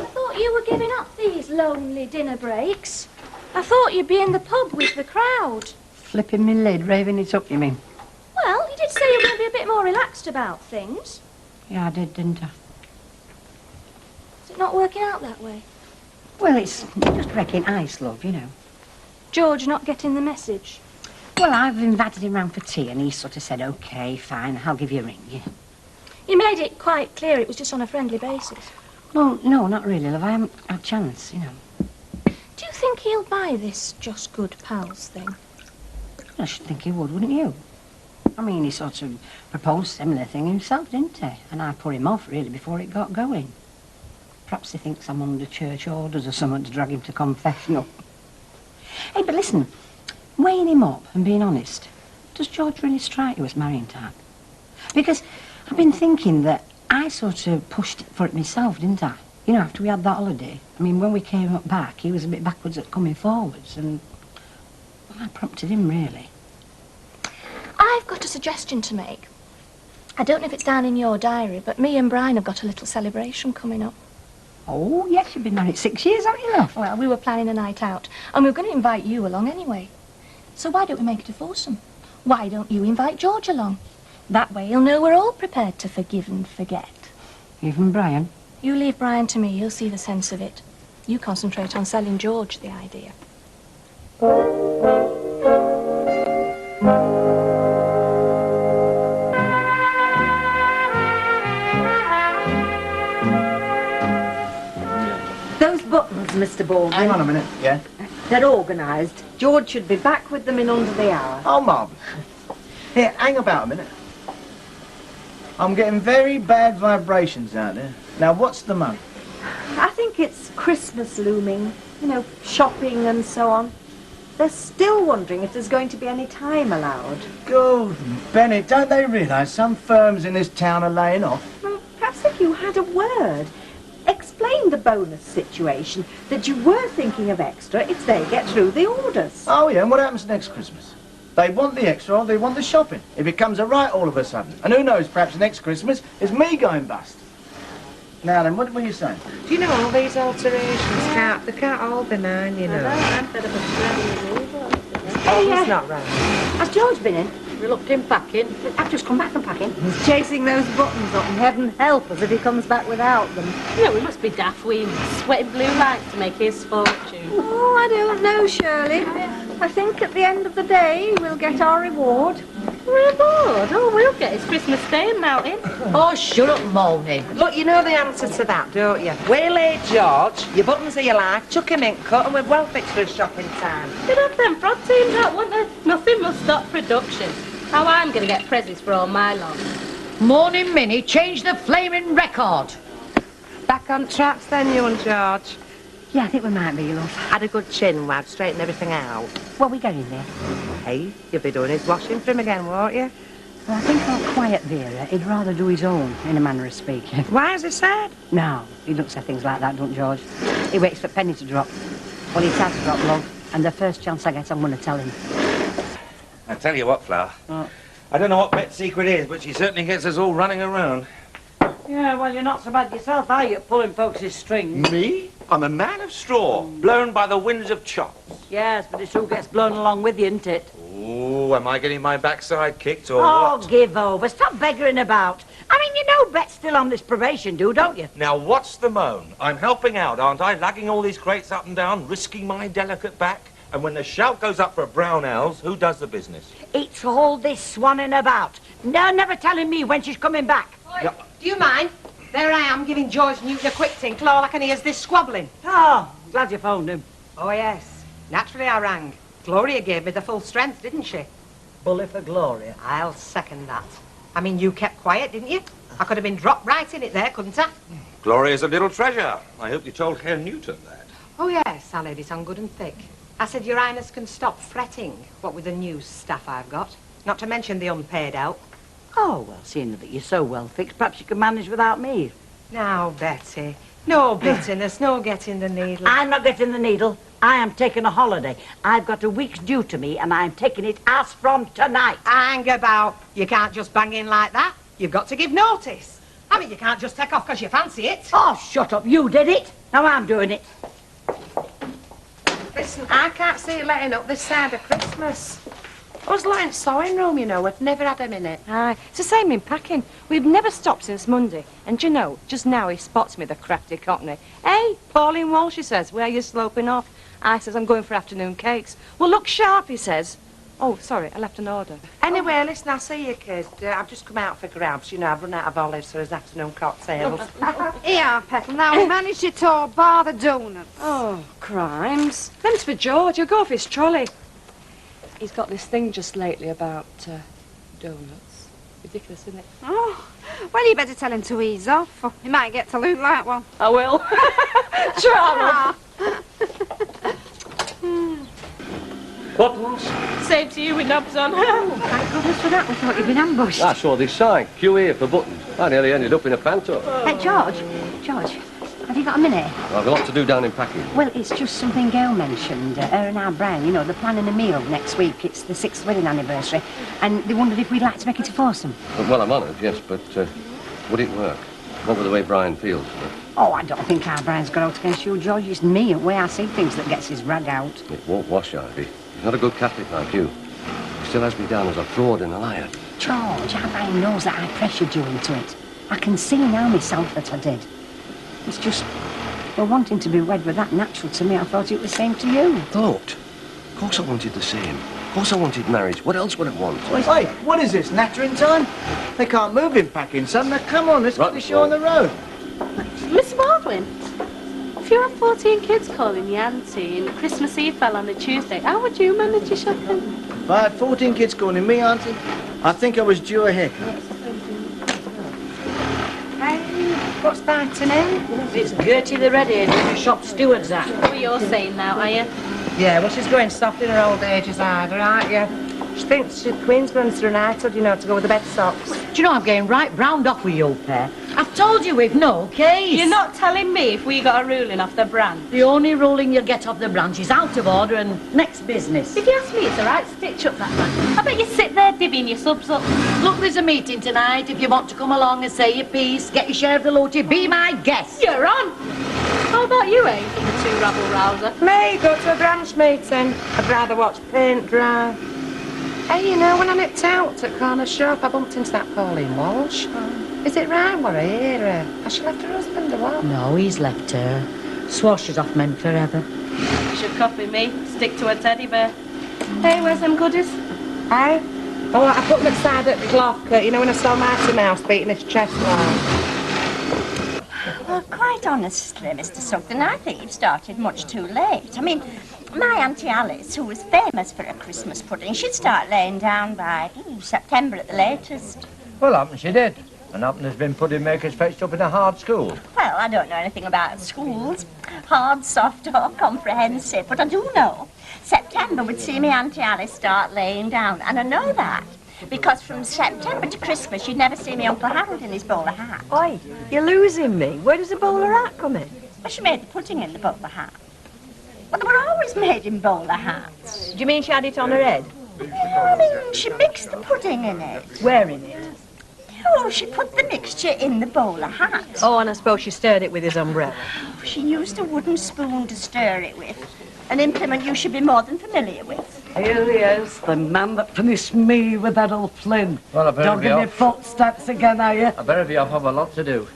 thought you were giving up these lonely dinner breaks. I thought you'd be in the pub with the crowd. Flipping me lid, raving it up, you mean? Well, you did say you were going to be a bit more relaxed about things. Yeah, I did, didn't I? Is it not working out that way? Well, it's just breaking ice, love, you know. George not getting the message? Well, I've invited him round for tea, and he sort of said, OK, fine, I'll give you a ring, yeah. You made it quite clear it was just on a friendly basis. Well, no, not really, love. I haven't had a chance, you know. Do you think he'll buy this Just Good Pals thing? I should think he would, wouldn't you? I mean, he sort of proposed a similar thing himself, didn't he? And I put him off, really, before it got going. Perhaps he thinks I'm under church orders or something to drag him to confessional. Hey, but listen, weighing him up and being honest, does George really strike you as marrying type? Because I've been thinking that I sort of pushed for it myself, didn't I? You know, after we had that holiday. I mean, when we came up back, he was a bit backwards at coming forwards, and well, I prompted him, really. I've got a suggestion to make. I don't know if it's down in your diary, but me and Brian have got a little celebration coming up. Oh, yes, you've been married 6 years, haven't you, love? Well, we were planning a night out, and we were going to invite you along anyway. So why don't we make it a foursome? Why don't you invite George along? That way he'll know we're all prepared to forgive and forget. Even Brian? You leave Brian to me, he'll see the sense of it. You concentrate on selling George the idea. Those buttons, Mr. Baldwin. Hang on a minute, yeah? They're organised. George should be back with them in under the hour. Oh, marvellous. Here, hang about a minute. I'm getting very bad vibrations out there. Now, what's the mo? I think it's Christmas looming. You know, shopping and so on. They're still wondering if there's going to be any time allowed. Golden Bennett, don't they realise some firms in this town are laying off? Well, perhaps if you had a word. Explain the bonus situation, that you were thinking of extra if they get through the orders. Oh, yeah, and what happens next Christmas? They want the extra or they want the shopping. It becomes a right all of a sudden. And who knows, perhaps next Christmas is me going bust. Now then, what were you saying? Do you know all these alterations they can't all be mine, you know. Hey, He's not right. Has George been in? We looked him packing. I've just come back from packing. He's chasing those buttons up, and heaven help us if he comes back without them. You know, we must be daft. We sweating blue lights to make his fortune. Oh, I don't know, Shirley. I think at the end of the day, we'll get our reward. Reward? All we'll get is Christmas Day and Mountain. Oh, shut up, moaning. Look, you know the answer to that, don't you? Waylay George, your buttons of your life, chuck him in cut, and we're well fixed for shopping time. You'd have them prod teams out, wouldn't they? Nothing must stop production. How I'm going to get presents for all my lot. Morning, Minnie. Change the flaming record. Back on tracks then, you and George. Yeah, I think we might be, love. Had a good chin, Wad, straighten everything out. What we got in there? Hey, you'll be doing his washing for him again, won't you? Well, I think I'll quiet Vera. He'd rather do his own, in a manner of speaking. Why is he sad? No, he don't say things like that, don't George? He waits for Penny to drop. Well, it has dropped, love, and the first chance I get, I'm going to tell him. I tell you what, Flower. I don't know what Bet's secret is, but she certainly gets us all running around. Yeah, well, you're not so bad yourself, are you, pulling folks' strings? Me? I'm a man of straw, blown by the winds of chops. Yes, but it's who gets blown along with you, isn't it? Ooh, am I getting my backside kicked or Oh, what? give over. Stop beggaring about. I mean, you know Bet's still on this probation, don't you? Now, what's the moan? I'm helping out, aren't I? Lugging all these crates up and down, risking my delicate back. And when the shout goes up for brown owls, who does the business? It's all this swanning about. No, never telling me when she's coming back. Yeah. Do you mind? There I am, giving George Newton a quick tinkle. All I can hear is this squabbling. Oh, glad you phoned him. Oh, yes. Naturally I rang. Gloria gave me the full strength, didn't she? Bully for Gloria. I'll second that. I mean, you kept quiet, didn't you? I could have been dropped right in it there, couldn't I? Gloria's a little treasure. I hope you told Herr Newton that. Oh, yes, I laid it on good and thick. I said, Your Highness can stop fretting, what with the new staff I've got. Not to mention the unpaid help. Oh, well, seeing that you're so well fixed, perhaps you can manage without me. Now, Betty, no bitterness, no getting the needle. I'm not getting the needle. I am taking a holiday. I've got a week's due to me, and I'm taking it as from tonight. Hang about. You can't just bang in like that. You've got to give notice. I mean, you can't just take off because you fancy it. Oh, shut up. You did it. Now I'm doing it. Listen, I can't see you letting up this side of Christmas. Us Lyons sewing room, you know, we've never had them in it. Aye, it's the same in packing. We've never stopped since Monday. And you know, just now he spots me, the crafty cockney. Hey, Pauline Walsh, he says, where are you sloping off? I says, I'm going for afternoon cakes. Well, look sharp, he says. Oh, sorry, I left an order. Anyway, listen, I'll see you, kid. I've just come out for grabs. You know, I've run out of olives for his afternoon cocktails. Here, Petal, now we managed it all, bar the donuts. Oh, crimes. Them's for George. He'll go off his trolley. He's got this thing just lately about donuts. Ridiculous, isn't it? Oh, well, you better tell him to ease off, or he might get to look like one. I will. Try. Buttons? Same to you with knobs on. Oh, thank goodness for that. We thought you'd been ambushed. I saw this sign, queue here for buttons. I nearly ended up in a panto. Hey, George, have you got a minute? I've a lot to do down in packing. Well, it's just something Gail mentioned. Her and our Brian, you know, they're planning a meal next week. It's the 6th wedding anniversary. And they wondered if we'd like to make it a foursome. Well, I'm honoured, yes, but would it work? Not with the way Brian feels. Oh, I don't think our Brian's got out against you, George. It's me, the way I see things, that gets his rag out. It won't wash, Ivy. He's not a good Catholic like you. He still has me down as a fraud and a liar. George, our Brian knows that I pressured you into it. I can see now myself that I did. It's just, well, wanting to be wed with that natural to me, I thought it was the same to you. Thought? Of course I wanted the same. Of course I wanted marriage. What else would I want? Hey, what is this, nattering time? They can't move in packing, son. Now, come on, let's get the show on the road. Miss Baldwin. If you had 14 kids calling you auntie and Christmas Eve fell on a Tuesday, how would you manage your shopping? If I had 14 kids calling me auntie, I think I was due a haircut. Hey, what's that, name? It's Gertie the Redhead, the shop steward's at. What you're saying now, are you? Yeah, well, she's going soft in her old age as either, aren't you? She thinks she's Queensborough United, you know, to go with the bed socks. Do you know, I'm getting right round off with you pair. I've told you we've no case. You're not telling me if we got a ruling off the brand? The only ruling you'll get off the branch is out of order and next business. If you ask me, it's all right. Stitch up that man. I bet you sit there divvying your subs up. Look, there's a meeting tonight. If you want to come along and say your piece, get your share of the loot, be my guest. You're on. How about you, eh, for the two rabble-rouser? Me, go to a branch meeting. I'd rather watch paint dry. Hey, you know, when I nipped out at corner shop, I bumped into that Pauline Walsh. Is it right what I hear her? Has she left her husband or what? No, he's left her. Swore she's off men forever. You should copy me. Stick to a teddy bear. Hey, where's them goodies? Hey? Oh, I put them aside at the clock, you know, when I saw Marty Mouse beating his chest line. Well, quite honestly, Mr. Sugden, I think you've started much too late. I mean, my Auntie Alice, who was famous for her Christmas pudding, she'd start laying down by September at the latest. Well, happen she did. And happen there's been pudding makers fetched up in a hard school. Well, I don't know anything about schools, hard, soft or comprehensive, but I do know September would see me Auntie Alice start laying down, and I know that because from September to Christmas you'd never see me Uncle Harold in his bowler hat. Oi, you're losing me. Where does the bowler hat come in? Well, she made the pudding in the bowler hat. Well, they were always made in bowler hats. Do you mean she had it on her head? Yeah, I mean, she mixed the pudding in it. Where in it? Oh, she put the mixture in the bowler hat. Oh, and I suppose she stirred it with his umbrella. She used a wooden spoon to stir it with, an implement you should be more than familiar with. Here he is, the man that finished me with Errol Flynn. Well, I better Don't be give me off. footsteps again, are you? I better be off, I've a lot to do.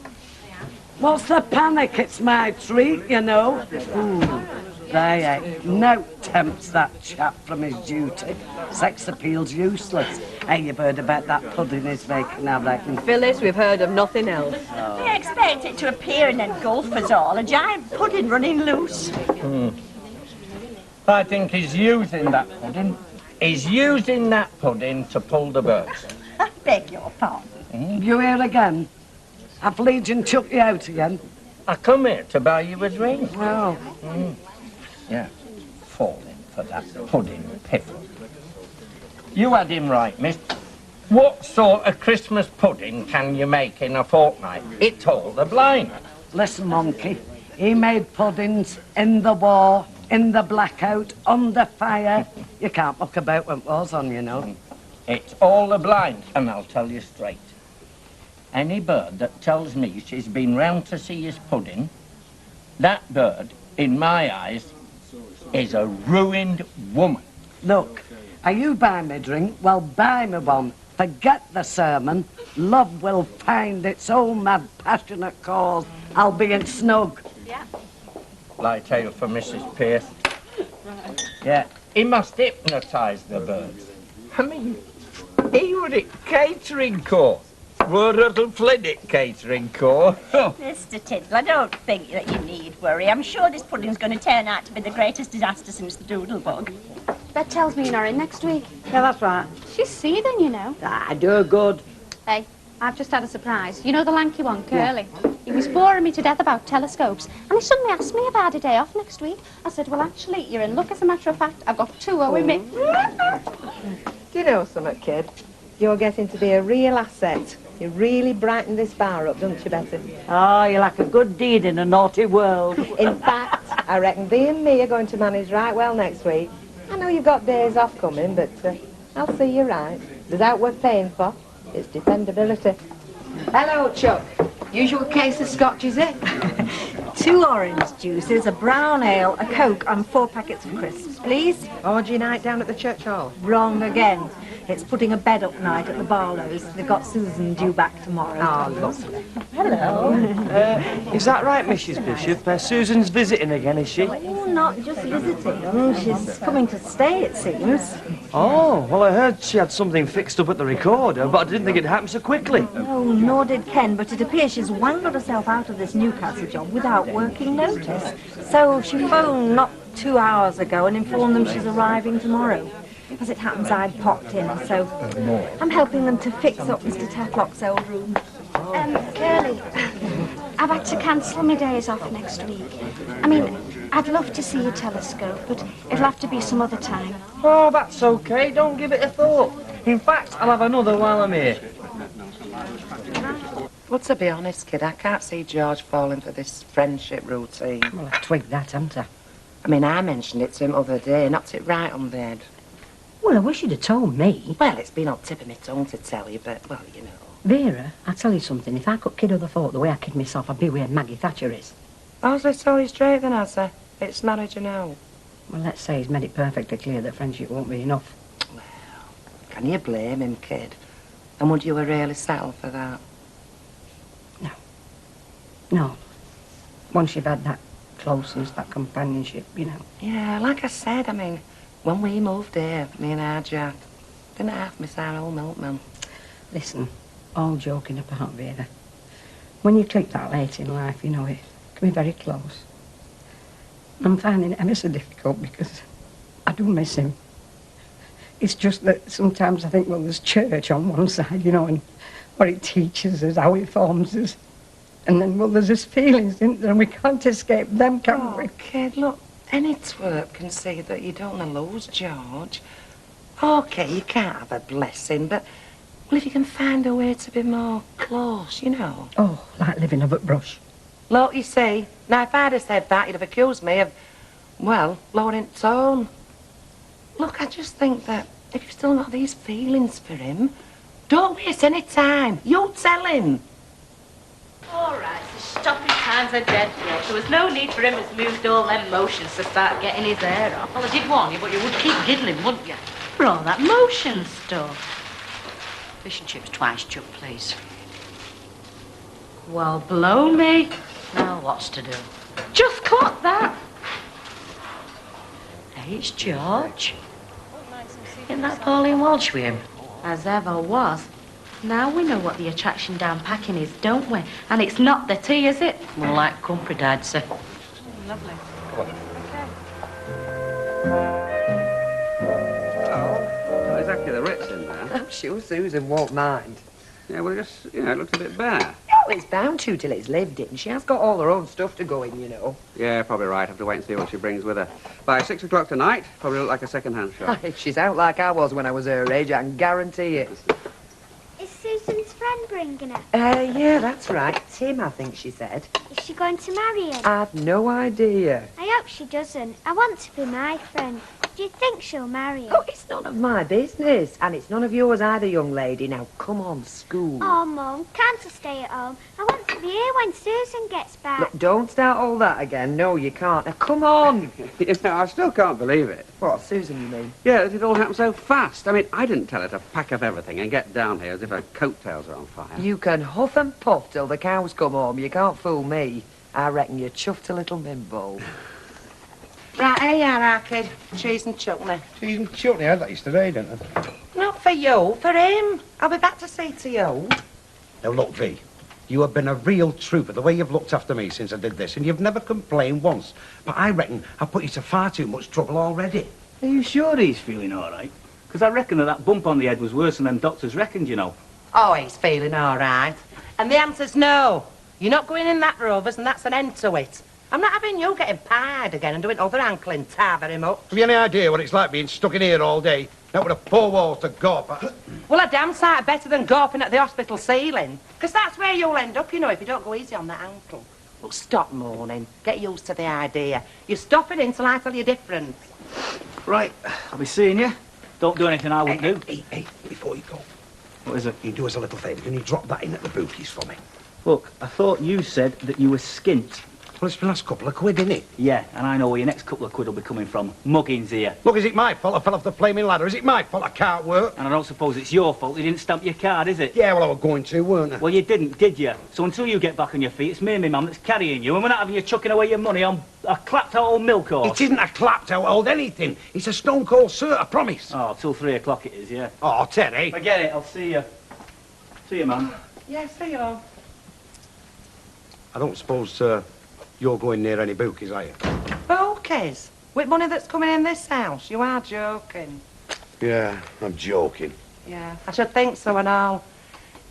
What's the panic? It's my treat, you know. Ooh, they ain't no tempts that chap from his duty. Sex appeal's useless. Hey, you've heard about that pudding he's making, I reckon. Phyllis, we've heard of nothing else. They expect it to appear in a gulfers all, a giant pudding running loose. I think he's using that pudding. He's using that pudding to pull the birds. I beg your pardon. You here again? Have Legion took you out again? I come here to buy you a drink. Oh. Yeah, falling for that pudding piffle. You had him right, miss. What sort of Christmas pudding can you make in a fortnight? It's all the blind. Listen, monkey, he made puddings in the war, in the blackout, under fire. You can't muck about when it was on, you know. It's all the blind, and I'll tell you straight. Any bird that tells me she's been round to see his pudding, that bird, in my eyes, is a ruined woman. Look, are you buy me drink? Well, buy me one. Forget the sermon. Love will find its own mad, passionate cause. I'll be in snug. Yeah. Light ale for Mrs. Pierce. Yeah, he must hypnotise the birds. I mean, he was at catering course. We're Russell Flynn at catering course. Mr. Tiddle, I don't think that you need worry. I'm sure this pudding's going to turn out to be the greatest disaster since the Doodlebug. That tells me you're not in next week. Yeah, that's right. She's seething, you know. I do good. Hey, I've just had a surprise. You know the lanky one, Curly? He was boring me to death about telescopes, and he suddenly asked me if I had a day off next week. I said, well, actually, you're in luck, as a matter of fact. I've got 2 owing me. Do you know something, kid? You're getting to be a real asset. You really brighten this bar up, don't you, Betty? Oh, you're like a good deed in a naughty world. In fact, I reckon thee and me are going to manage right well next week. I know you've got days off coming, but I'll see you right. There's out worth paying for. It's dependability. Hello, Chuck. Usual case of scotch, is it? 2 orange juices, a brown ale, a Coke, and 4 packets of crisps, please. Orgy night down at the church hall. Wrong again. It's putting a bed up night at the Barlows. They've got Susan due back tomorrow. Oh, lovely. Hello. Is that right, Mrs. Bishop? Susan's visiting again, is she? Oh, not just visiting. She's coming to stay, it seems. Oh, well, I heard she had something fixed up at the recorder, but I didn't think it'd happen so quickly. No, nor did Ken, but it appears she's wangled herself out of this Newcastle job without working notice. So she phoned not 2 hours ago and informed them she's arriving tomorrow. As it happens, I'd popped in, so I'm helping them to fix up Mr. Tetlock's old room. Curly, I've had to cancel my days off next week. I mean, I'd love to see your telescope, but it'll have to be some other time. Oh, that's okay. Don't give it a thought. In fact, I'll have another while I'm here. Well, to be honest, kid, I can't see George falling for this friendship routine. Well, I've twigged that, haven't I? I mean, I mentioned it to him the other day, knocked it right on the head. Well, I wish you'd have told me. Well, it's been on tip of my tongue to tell you, but, well, you know. Vera, I'll tell you something. If I could kid other folk the way I kid myself, I'd be where Maggie Thatcher is. How's this story straight then, has he? It's marriage now. Well, let's say he's made it perfectly clear that friendship won't be enough. Well, can you blame him, kid? And would you have really settled for that? No. Once you've had that closeness, that companionship, you know. Yeah, like I said, I mean, when we moved here, me and our Jack, didn't half miss our old milkman. Listen, all joking apart, Vera. When you click that late in life, you know, it can be very close. I'm finding it ever so difficult because I do miss him. It's just that sometimes I think, well, there's church on one side, you know, and what it teaches us, how it forms us. And then, well, there's his feelings, isn't there? And we can't escape them, can we? Kid, look, any twerp can see that you don't want to lose George. OK, you can't have a blessing, but, well, if you can find a way to be more close, you know. Oh, like living up at Brush. Look, you see, now if I'd have said that, you'd have accused me of, well, lowering tone. Look, I just think that if you've still got these feelings for him, don't waste any time. You tell him. All right, the stopping times are dead yet. There was no need for him to have moved all them motions to start getting his hair off. Well, I did warn you, but you would keep giggling, wouldn't you? For all that motion stuff. Fish and chips twice, Chuck, please. Well, blow me. Now, what's to do? Just clock that. Hey, it's George. Isn't that Pauline Walsh with him? As ever was. Now we know what the attraction down packing is, don't we? And it's not the tea, is it? More like comfrey, I'd say. Lovely. Not exactly the Ritz in there. I'm sure Susan won't mind. Yeah, well, it looks a bit bare. Well, it's bound to till it's lived in. She has got all her own stuff to go in, you know. Yeah, probably right. Have to wait and see what she brings with her. By 6 o'clock tonight, probably look like a second-hand shop. If she's out like I was when I was her age, I can guarantee it. Is Susan's friend bringing her? Yeah, that's right. Tim, I think she said. Is she going to marry him? I've no idea. I hope she doesn't. I want to be my friend. Do you think she'll marry him? Oh, it's none of my business. And it's none of yours either, young lady. Now, come on, school. Oh, Mum, can't I stay at home? I want to be here when Susan gets back. Look, don't start all that again. No, you can't. Now, come on. You know, I still can't believe it. What, Susan, you mean? Yeah, it all happened so fast. I mean, I didn't tell her to pack up everything and get down here as if her coattails are on fire. You can huff and puff till the cows come home. You can't fool me. I reckon you're chuffed a little nimble. Right, here you are, kid. Cheese and chutney. Cheese and chutney, I had that yesterday, didn't I? Not for you, for him. I'll be back to see to you. Now, look, V, you have been a real trooper, the way you've looked after me since I did this, and you've never complained once. But I reckon I've put you to far too much trouble already. Are you sure he's feeling all right? Because I reckon that bump on the head was worse than them doctors reckoned, you know. Oh, he's feeling all right. And the answer's no. You're not going in that, Rovers, and that's an end to it. I'm not having you getting pied again and doing other ankling tather him up. Have you any idea what it's like being stuck in here all day, not with a four walls to gawp at? Well, a damn sight better than gawping at the hospital ceiling. Because that's where you'll end up, you know, if you don't go easy on that ankle. Look, stop moaning. Get used to the idea. You're stopping in till I tell you different. Right, I'll be seeing you. Don't do anything I wouldn't do. Hey, before you go. What is it? Can you do us a little favour? Can you drop that in at the bookies for me? Look, I thought you said that you were skint. Well, it's the last couple of quid, innit? Yeah, and I know where your next couple of quid will be coming from. Muggins here. Look, is it my fault I fell off the flaming ladder? Is it my fault I can't work? And I don't suppose it's your fault you didn't stamp your card, is it? Yeah, well, I was going to, weren't I? Well, you didn't, did you? So until you get back on your feet, it's me and my mum that's carrying you, and we're not having you chucking away your money on a clapped-out old milk horse. It isn't a clapped-out old anything. It's a stone-cold cert, I promise. Oh, till 3 o'clock it is, yeah. Oh, Terry. Forget it, I'll see you. See you, mum. Yeah, see you all. I don't suppose you're going near any bookies, are you? Bookies? With money that's coming in this house? You are joking. Yeah, I'm joking. Yeah, I should think so and all.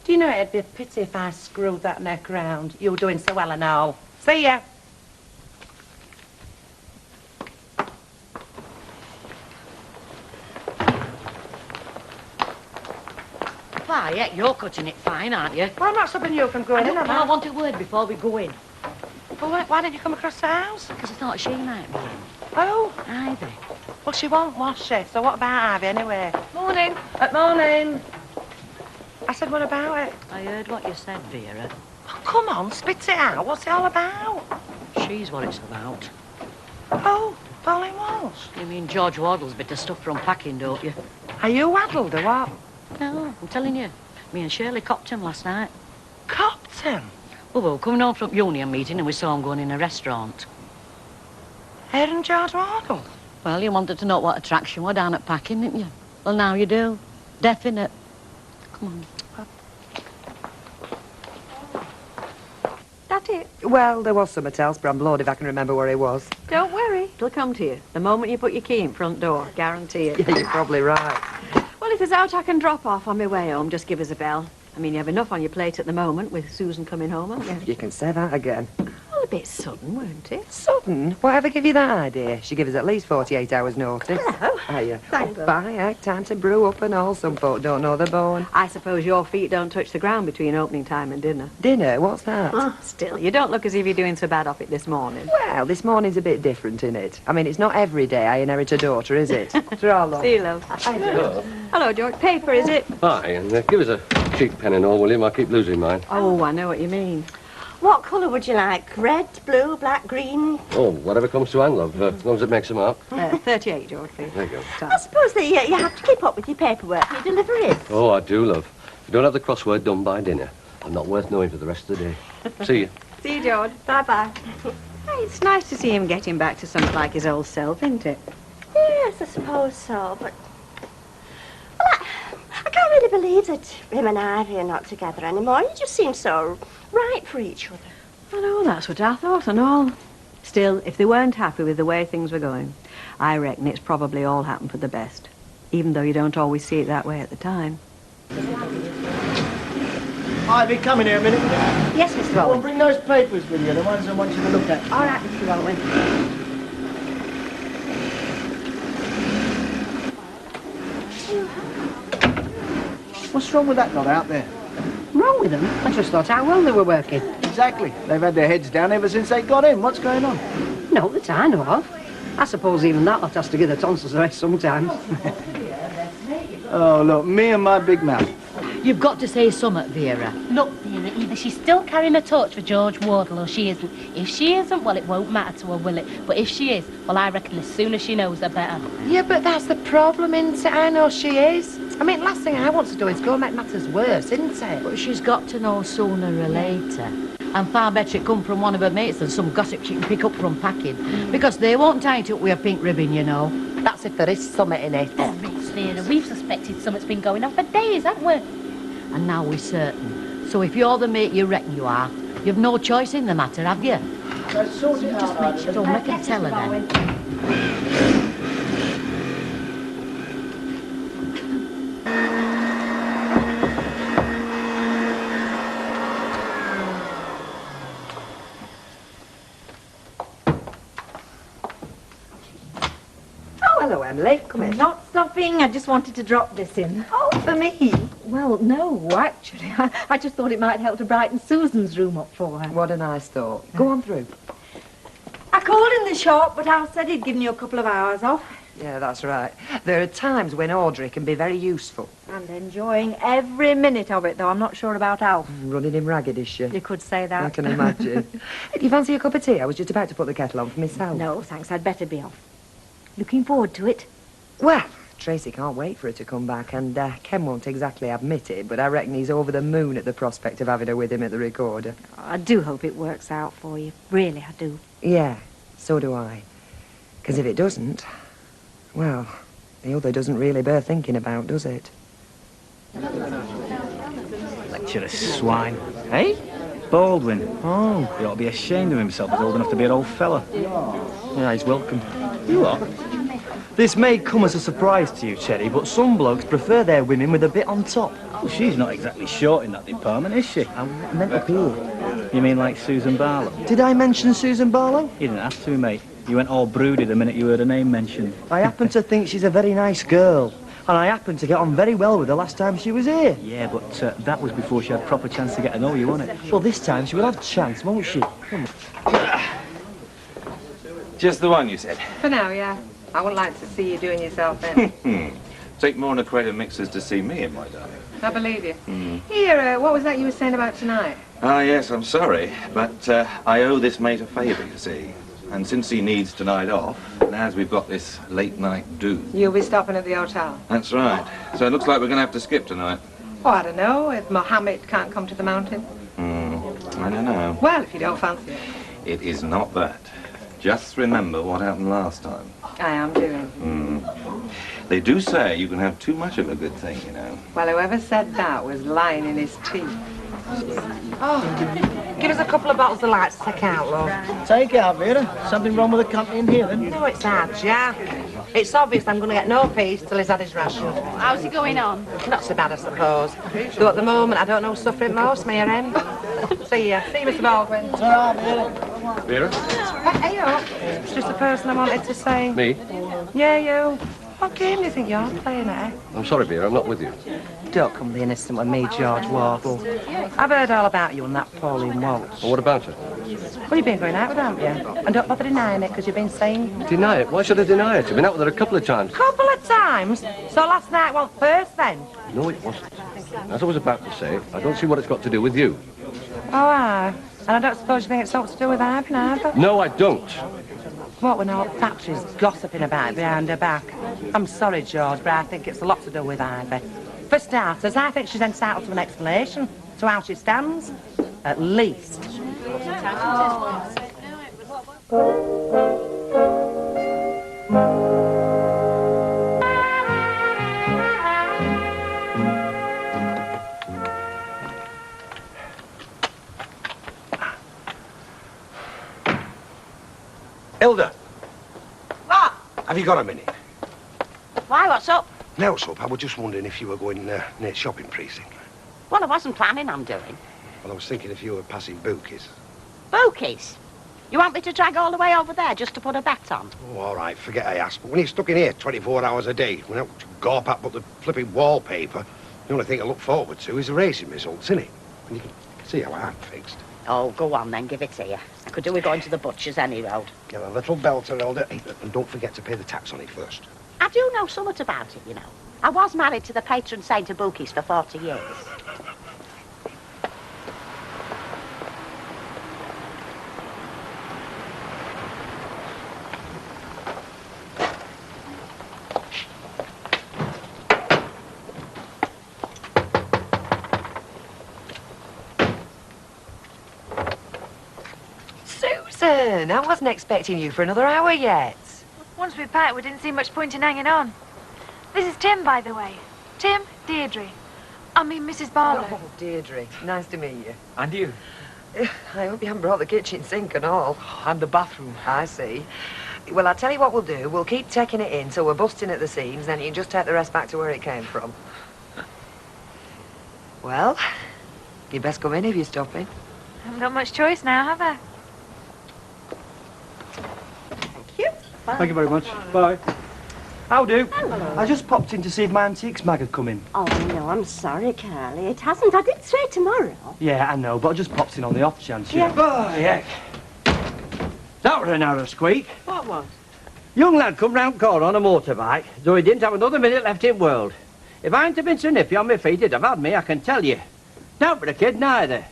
Do you know it'd be a pity if I screwed that neck round? You were doing so well and all. See ya. Quiet, you're cutting it fine, aren't you? Well, I'm not stopping you from going in, am I want a word before we go in. Well, why didn't you come across the house? Because I thought she might be in. Oh? Ivy. Well, she won't, was she? So what about Ivy, anyway? Morning. Morning. I said, what about it? I heard what you said, Vera. Oh, come on, spit it out. What's it all about? She's what it's about. Oh, Pauline Walsh. You mean George Waddle's bit of stuff from packing, don't you? Are you waddled or what? No, I'm telling you. Me and Shirley copped him last night. Copped him? Well, we were coming home from union meeting and we saw him going in a restaurant. Her and George Waddle? Well, you wanted to know what attraction we're down at packing, didn't you? Well, now you do. Definite. Come on. That it? Well, there was something else, but I'm blowed if I can remember where it was. Don't worry. It'll come to you. The moment you put your key in front door. Guarantee it. Yeah, you're probably right. Well, if there's out I can drop off on my way home, just give us a bell. I mean, you have enough on your plate at the moment with Susan coming home, haven't you? You can say that again. Well, a bit sudden, weren't it? Sudden? Whatever give you that idea? She gave us at least 48 hours notice. Hello. Hiya. Thank you. Bye, time to brew up and all. Some folk don't know the bone. I suppose your feet don't touch the ground between opening time and dinner. Dinner? What's that? Oh, still, you don't look as if you're doing so bad off it this morning. Well, this morning's a bit different, innit? I mean, it's not every day I inherit a daughter, is it? Ta-ra, love. See you, love. Hello. Hello, George. Paper, is it? Hi, and give us a cheap pen and all, will you? I keep losing mine. Oh, I know what you mean. What colour would you like? Red, blue, black, green? Oh, whatever comes to hand, love, as long as it makes them up. 38, George, please. There you go. I suppose that you have to keep up with your paperwork and your deliveries. Oh, I do, love. If you don't have the crossword done by dinner, I'm not worth knowing for the rest of the day. See you. See you, George. Bye-bye. Hey, it's nice to see him getting back to something like his old self, isn't it? Yes, I suppose so, but... Well, I can't really believe that him and Ivy are not together anymore. You just seem so right for each other. I know, that's what I thought and all. Still, if they weren't happy with the way things were going, I reckon it's probably all happened for the best, even though you don't always see it that way at the time. Ivy, come in here a minute. Yes, Mr. Well, Owen. bring those papers with you, the ones I want you to look at. All right, Mr. Owen. What's wrong with that lot out there? Wrong with them? I just thought how well they were working. Exactly. They've had their heads down ever since they got in. What's going on? No, that I know of. I suppose even that lot has to give the tonsils a rest sometimes. Oh, look, me and my big mouth. You've got to say something, Vera. Look, Vera, either she's still carrying a torch for George Wardle or she isn't. If she isn't, well, it won't matter to her, will it? But if she is, well, I reckon the sooner she knows, the better. Yeah, but that's the problem, isn't it? I know she is. I mean, last thing I want to do is go and make matters worse, isn't it? But she's got to know sooner or later. And far better it come from one of her mates than some gossip she can pick up from packing. Because they won't tie it up with a pink ribbon, you know. That's if there is something in it. Oh, Miss Vera, we've suspected something's been going on for days, haven't we? And now we're certain. So if you're the mate you reckon you are, you've no choice in the matter, have you? Let's sort it Just out, make sure, don't make her tell her then. Hello, Emily. Come in. Not stopping. I just wanted to drop this in. Oh, for me? Well, no, actually. I just thought it might help to brighten Susan's room up for her. What a nice thought. Go on through. I called in the shop, but Al said he'd given you a couple of hours off. Yeah, that's right. There are times when Audrey can be very useful. And enjoying every minute of it, though I'm not sure about Alf. Running him ragged, is she? You could say that. I can imagine. Hey, do you fancy a cup of tea? I was just about to put the kettle on for myself. No, thanks, I'd better be off. Looking forward to it. Well, Tracy can't wait for her to come back, and Ken won't exactly admit it, but I reckon he's over the moon at the prospect of having her with him at the recorder. I do hope it works out for you. Really, I do. Yeah, so do I. Because if it doesn't, well, the other doesn't really bear thinking about, does it? Lecturer swine. Hey? Baldwin. Oh, he ought to be ashamed of himself. He's old enough to be an old fella. Yeah, he's welcome. You what? This may come as a surprise to you, Cherry, but some blokes prefer their women with a bit on top. Oh, she's not exactly short in that department, is she? I meant to be. You mean like Susan Barlow? Did I mention Susan Barlow? You didn't have to, mate. You went all broody the minute you heard her name mentioned. I happen to think she's a very nice girl. And I happened to get on very well with her last time she was here. Yeah, but that was before she had proper chance to get to know you, wasn't it? Well, this time she will have chance, won't she? Come on. Just the one, you said? For now, yeah. I wouldn't like to see you doing yourself in. Take more than a crate of mixers to see me in, my darling. I believe you. Here, what was that you were saying about tonight? Ah, yes, I'm sorry, but I owe this mate a favour, you see. And since he needs tonight off, and as we've got this late night do. You'll be stopping at the hotel? That's right. So it looks like we're going to have to skip tonight. Oh, I don't know, if Mohammed can't come to the mountain. I don't know. Well, if you don't fancy it. It is not that. Just remember what happened last time. I am doing. They do say you can have too much of a good thing, you know. Well, whoever said that was lying in his teeth. Oh, give us a couple of bottles of lights to take out, love. Take out, Vera. Something wrong with the company in here, then? No, it's hard, Jack. It's obvious I'm going to get no peace till he's had his ration. How's he going on? Not so bad, I suppose. Though at the moment, I don't know who's suffering most, me or him. See ya. See you, Mr. Baldwin. Vera? Hey, it's just the person I wanted to say. Me? Yeah, you. What game do you think you're playing at? I'm sorry, Vera, I'm not with you. Don't come being innocent with me, George Wardle. I've heard all about you and that Pauline Walsh. Well, what about her? Well, you've been going out with her, haven't you? And don't bother denying it, because you've been saying... Deny it? Why should I deny it? I've been out with her a couple of times. Couple of times? So last night was first, then? No, it wasn't. As I was about to say, I don't see what it's got to do with you. Oh, aye. And I don't suppose you think it's something to do with Ivan either? No, I don't. What, when all Thatcher's gossiping about it behind her back? I'm sorry, George, but I think it's a lot to do with Ivy. For starters, I think she's entitled to an explanation to how she stands. At least. Hilda, What? have you got a minute? Why, what's up? Now, what's up? I was just wondering if you were going near the shopping precinct. Well, I wasn't planning on doing. Well, I was thinking if you were passing bookies. Bookies? You want me to drag all the way over there just to put a bet on? Oh, all right, forget I asked. But when you're stuck in here 24 hours a day, without gorp up but the flipping wallpaper, the only thing I look forward to is the racing results, innit? And you can see how I'm fixed. Oh, go on then, give it here. I could do with going to the butcher's any road. Get a little belter, Hilda, and don't forget to pay the tax on it first. I do know somewhat about it, you know. I was married to the patron saint of bookies for 40 years. Susan, I wasn't expecting you for another hour yet. Once we packed, we didn't see much point in hanging on. This is Tim, by the way. Tim, Deirdre. I mean, Mrs. Barlow. Oh, Deirdre, nice to meet you. And you? I hope you haven't brought the kitchen sink and all. And the bathroom. I see. Well, I'll tell you what we'll do. We'll keep taking it in till we're busting at the seams, then you can just take the rest back to where it came from. Well, you best come in if you're stopping. I haven't got much choice now, have I? Thank you very much. Bye. How do? Hello. I just popped in to see if my antiques mag had come in. Oh, no, I'm sorry, Carly. It hasn't. I did say tomorrow. Yeah, I know, but I just popped in on the off chance. Yeah. Oh, heck. That was a narrow squeak. What was? Young lad come round corner on a motorbike, though he didn't have another minute left in world. If I hadn't have been so nippy on my feet, it'd have had me, I can tell you. Not for the kid, neither.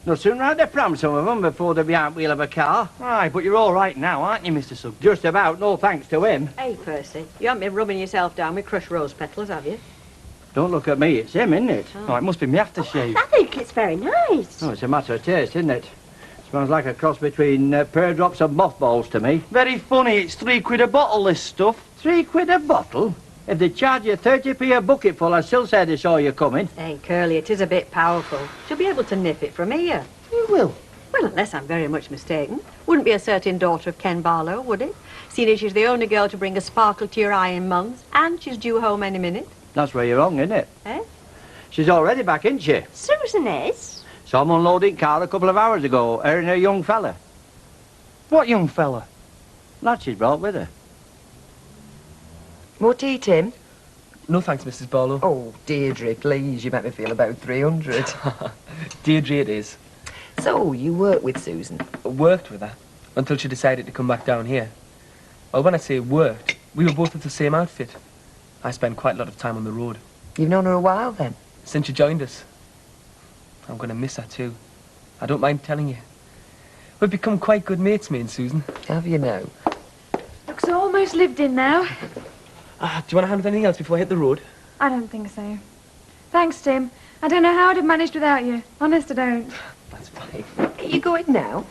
No sooner out they pram some of them before they're behind wheel of a car. Aye, but you're all right now, aren't you, Mr. Sugden? Just about, no thanks to him. Hey, Percy, you haven't been rubbing yourself down with crushed rose petals, have you? Don't look at me, it's him, isn't it? Oh, it must be me aftershave. I think it's very nice. Oh, it's a matter of taste, isn't it? Smells like a cross between pear drops and mothballs to me. Very funny, it's £3 a bottle, this stuff. £3 a bottle? If they charge you 30p a bucket full, I still say they saw you coming. Hey, Curly, it is a bit powerful. She'll be able to nip it from here. You will? Well, unless I'm very much mistaken. Wouldn't be a certain daughter of Ken Barlow, would it? Seeing as she's the only girl to bring a sparkle to your eye in months, and she's due home any minute. That's where you're wrong, isn't it? Eh? She's already back, isn't she? Susan is. Saw 'em unloading car a couple of hours ago, her and her young fella. What young fella? Lad she's brought with her. More tea, Tim? No thanks, Mrs. Barlow. Oh, Deirdre, please, you make me feel about 300. Deirdre it is. So, you work with Susan? I worked with her until she decided to come back down here. Well, when I say worked, we were both with the same outfit. I spent quite a lot of time on the road. You've known her a while, then? Since she joined us. I'm going to miss her, too. I don't mind telling you. We've become quite good mates, me and Susan. Have you now? Looks almost lived in now. Do you want to handle anything else before I hit the road? I don't think so. Thanks, Tim. I don't know how I'd have managed without you. Honest, I don't. That's fine. Are you going now?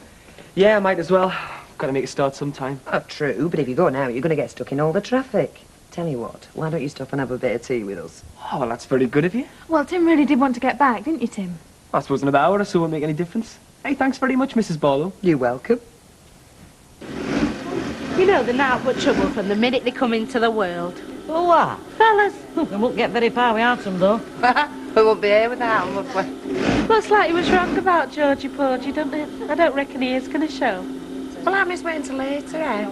Yeah, I might as well. Got to make a start sometime. Oh, true, but if you go now, you're going to get stuck in all the traffic. Tell you what, why don't you stop and have a bit of tea with us? Oh, well, that's very good of you. Well, Tim really did want to get back, didn't you, Tim? I suppose another hour or so won't make any difference. Hey, thanks very much, Mrs. Barlow. You're welcome. You know, they're now but trouble from the minute they come into the world. Oh, what? Fellas. We won't get very far without them, though. We won't be here without them, would we? Looks like you was wrong about Georgie Porgy, don't it? I don't reckon he is going to show. Well, I miss waiting till later, eh?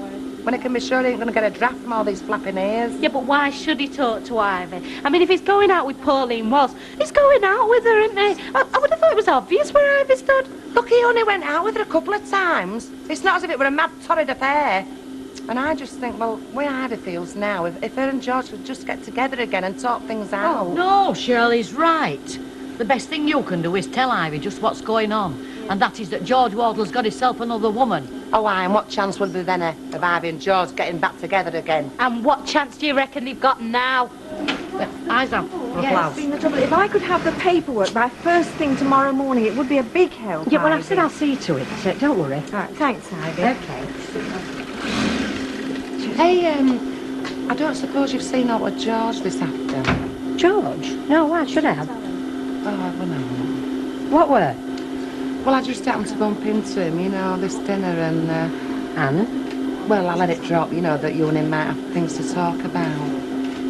When it can be sure he ain't going to get a draft from all these flapping ears. Yeah, but why should he talk to Ivy? I mean, if he's going out with Pauline Walsh, he's going out with her, isn't he? I would have thought it was obvious where Ivy stood. Look, he only went out with her a couple of times. It's not as if it were a mad, torrid affair. And I just think, well, the way Ivy feels now, if her and George could just get together again and talk things out. Oh, no, Shirley's right. The best thing you can do is tell Ivy just what's going on. And that is that George Wardle's got himself another woman. Oh, aye, and what chance would there then of Ivy and George getting back together again? And what chance do you reckon they've got now? Eyes up. Yes, been the trouble. If I could have the paperwork by first thing tomorrow morning, it would be a big help. Yeah, well, I Ivy. said I'll see to it, so don't worry. All right, thanks, Ivy. Okay. Hey, I don't suppose you've seen out with George this afternoon? George? No, why should I have? Oh, well, no. What were? Well, I just happened to bump into him, you know, this dinner and... And? Well, I let it drop, you know, that you and him might have things to talk about.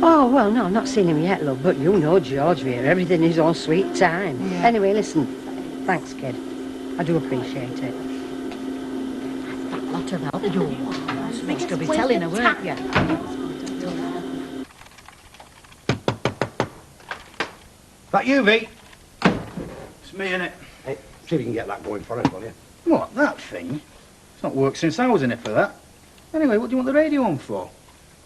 Oh, well, no, I've not seen him yet, love, but you know George here. Everything is on sweet time. Yeah. Anyway, listen. Thanks, kid. I do appreciate it. That lot of help. You're supposed to be telling her, weren't you? That you, V? It's me, innit? Hey, see if you can get that going for us, will you? What, that thing? It's not worked since I was in it for that. Anyway, what do you want the radio on for?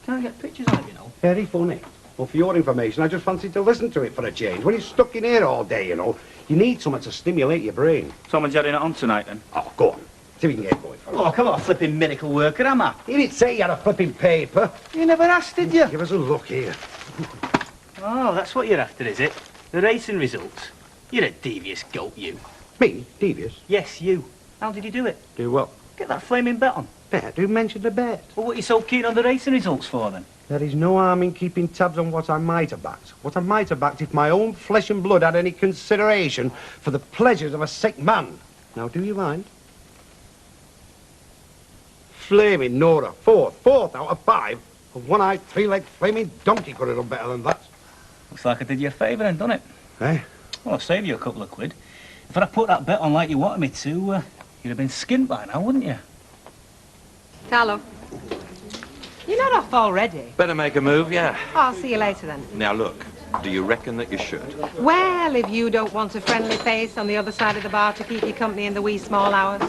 Can't get pictures on it, you know. Very funny. Well, for your information, I just fancied to listen to it for a change. When you're stuck in here all day, you know, you need something to stimulate your brain. Someone's getting it on tonight, then. Oh, go on. See if you can get it going for us. Oh, come on, flipping miracle worker, am I? You didn't say you had a flipping paper. You never asked, did you? Give us a look here. Oh, that's what you're after, is it? The racing results. You're a devious goat, you. Me? Devious? Yes, you. How did you do it? Do what? Get that flaming bet on. Bet? Who mentioned the bet? Well, what are you so keen on the racing results for, then? There is no harm in keeping tabs on what I might have backed. What I might have backed if my own flesh and blood had any consideration for the pleasures of a sick man. Now, do you mind? Flaming Nora, fourth out of 5. A one-eyed, three-legged flaming donkey could have done better than that. Looks like I did you a favour then, doesn't it? Eh? Well, I'll save you a couple of quid. If I'd have put that bet on like you wanted me to, you'd have been skinned by now, wouldn't you? Carlo. You're not off already. Better make a move, yeah. Oh, I'll see you later then. Now look, do you reckon that you should? Well, if you don't want a friendly face on the other side of the bar to keep you company in the wee small hours.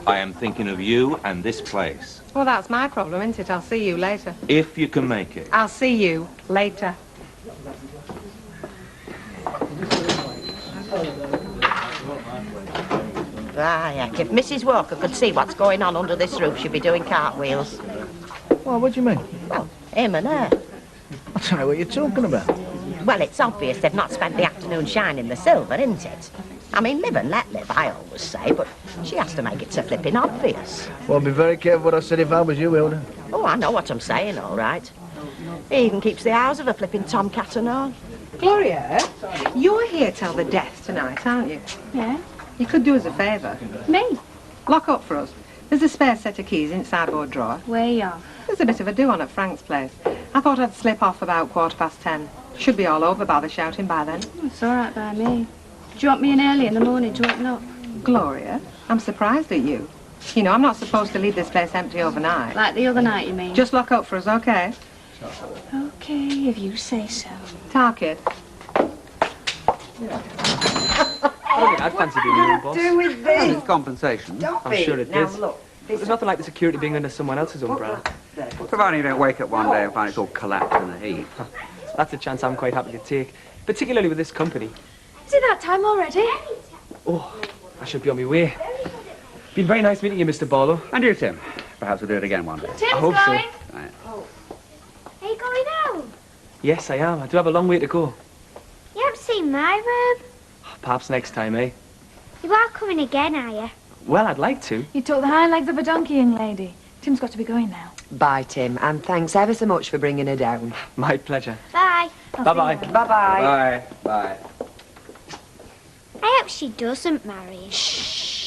I am thinking of you and this place. Well, that's my problem, isn't it? I'll see you later. If you can make it. I'll see you later. Ah, heck, if Mrs. Walker could see what's going on under this roof, she'd be doing cartwheels. Well, what do you mean? Well, him and her. I don't know what you're talking about. Well, it's obvious they've not spent the afternoon shining the silver, isn't it? I mean, live and let live, I always say, but she has to make it so flipping obvious. Well, be very careful what I said if I was you, Hilda. Oh, I know what I'm saying, all right. He even keeps the house of a flipping tomcat and all. Gloria, you're here till the death tonight, aren't you? Yeah. You could do us a favour. Me? Lock up for us. There's a spare set of keys in the sideboard drawer. Way off. There's a bit of a do-on at Frank's place. I thought I'd slip off about 10:15. Should be all over by the shouting by then. It's all right by me. Do you want me in early in the morning to open up? Gloria, I'm surprised at you. You know, I'm not supposed to leave this place empty overnight. Like the other night, you mean? Just lock up for us, okay? Okay, if you say so. Ta, kid. I don't think I'd fancy being your own boss. Do with this? It's compensation. I'm sure it Now is. look. There's nothing like the security being under someone else's umbrella. Providing you don't wake up one day and find it's all collapsed in a heap. That's a chance I'm quite happy to take, particularly with this company. Is it that time already? Oh, I should be on my way. Been very nice meeting you, Mr. Barlow. And you, Tim. Perhaps we'll do it again one day. Tim's I hope going. so. Right. Are you going out? Yes, I am. I do have a long way to go. You haven't seen my room. Perhaps next time, eh? You are coming again, are you? Well, I'd like to. You took the hind legs of a donkey, young lady. Tim's got to be going now. Bye, Tim, and thanks ever so much for bringing her down. My pleasure. Bye. Bye-bye. Bye-bye. Bye. Bye. I hope she doesn't marry him.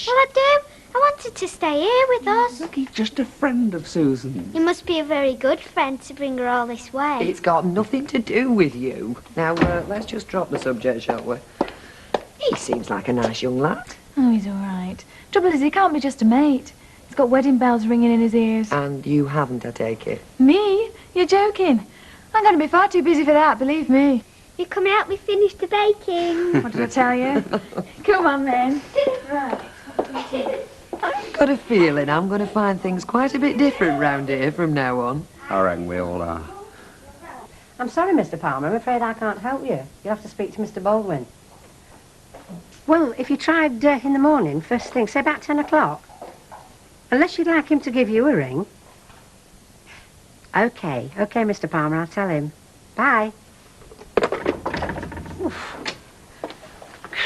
Well, I do. I wanted to stay here with us. Look, he's just a friend of Susan. You must be a very good friend to bring her all this way. It's got nothing to do with you. Now, let's just drop the subject, shall we? He seems like a nice young lad. Oh, he's all right. Trouble is, he can't be just a mate. He's got wedding bells ringing in his ears. And you haven't, I take it? Me? You're joking. I'm going to be far too busy for that, believe me. You're coming out, we finished the baking. What did I tell you? Come on, then. Right. I've got a feeling I'm going to find things quite a bit different round here from now on. I reckon we all are. I'm sorry, Mr. Palmer. I'm afraid I can't help you. You'll have to speak to Mr. Baldwin. Well, if you tried in the morning, first thing, say about 10 o'clock. Unless you'd like him to give you a ring. Okay, Mr. Palmer, I'll tell him. Bye. Oof.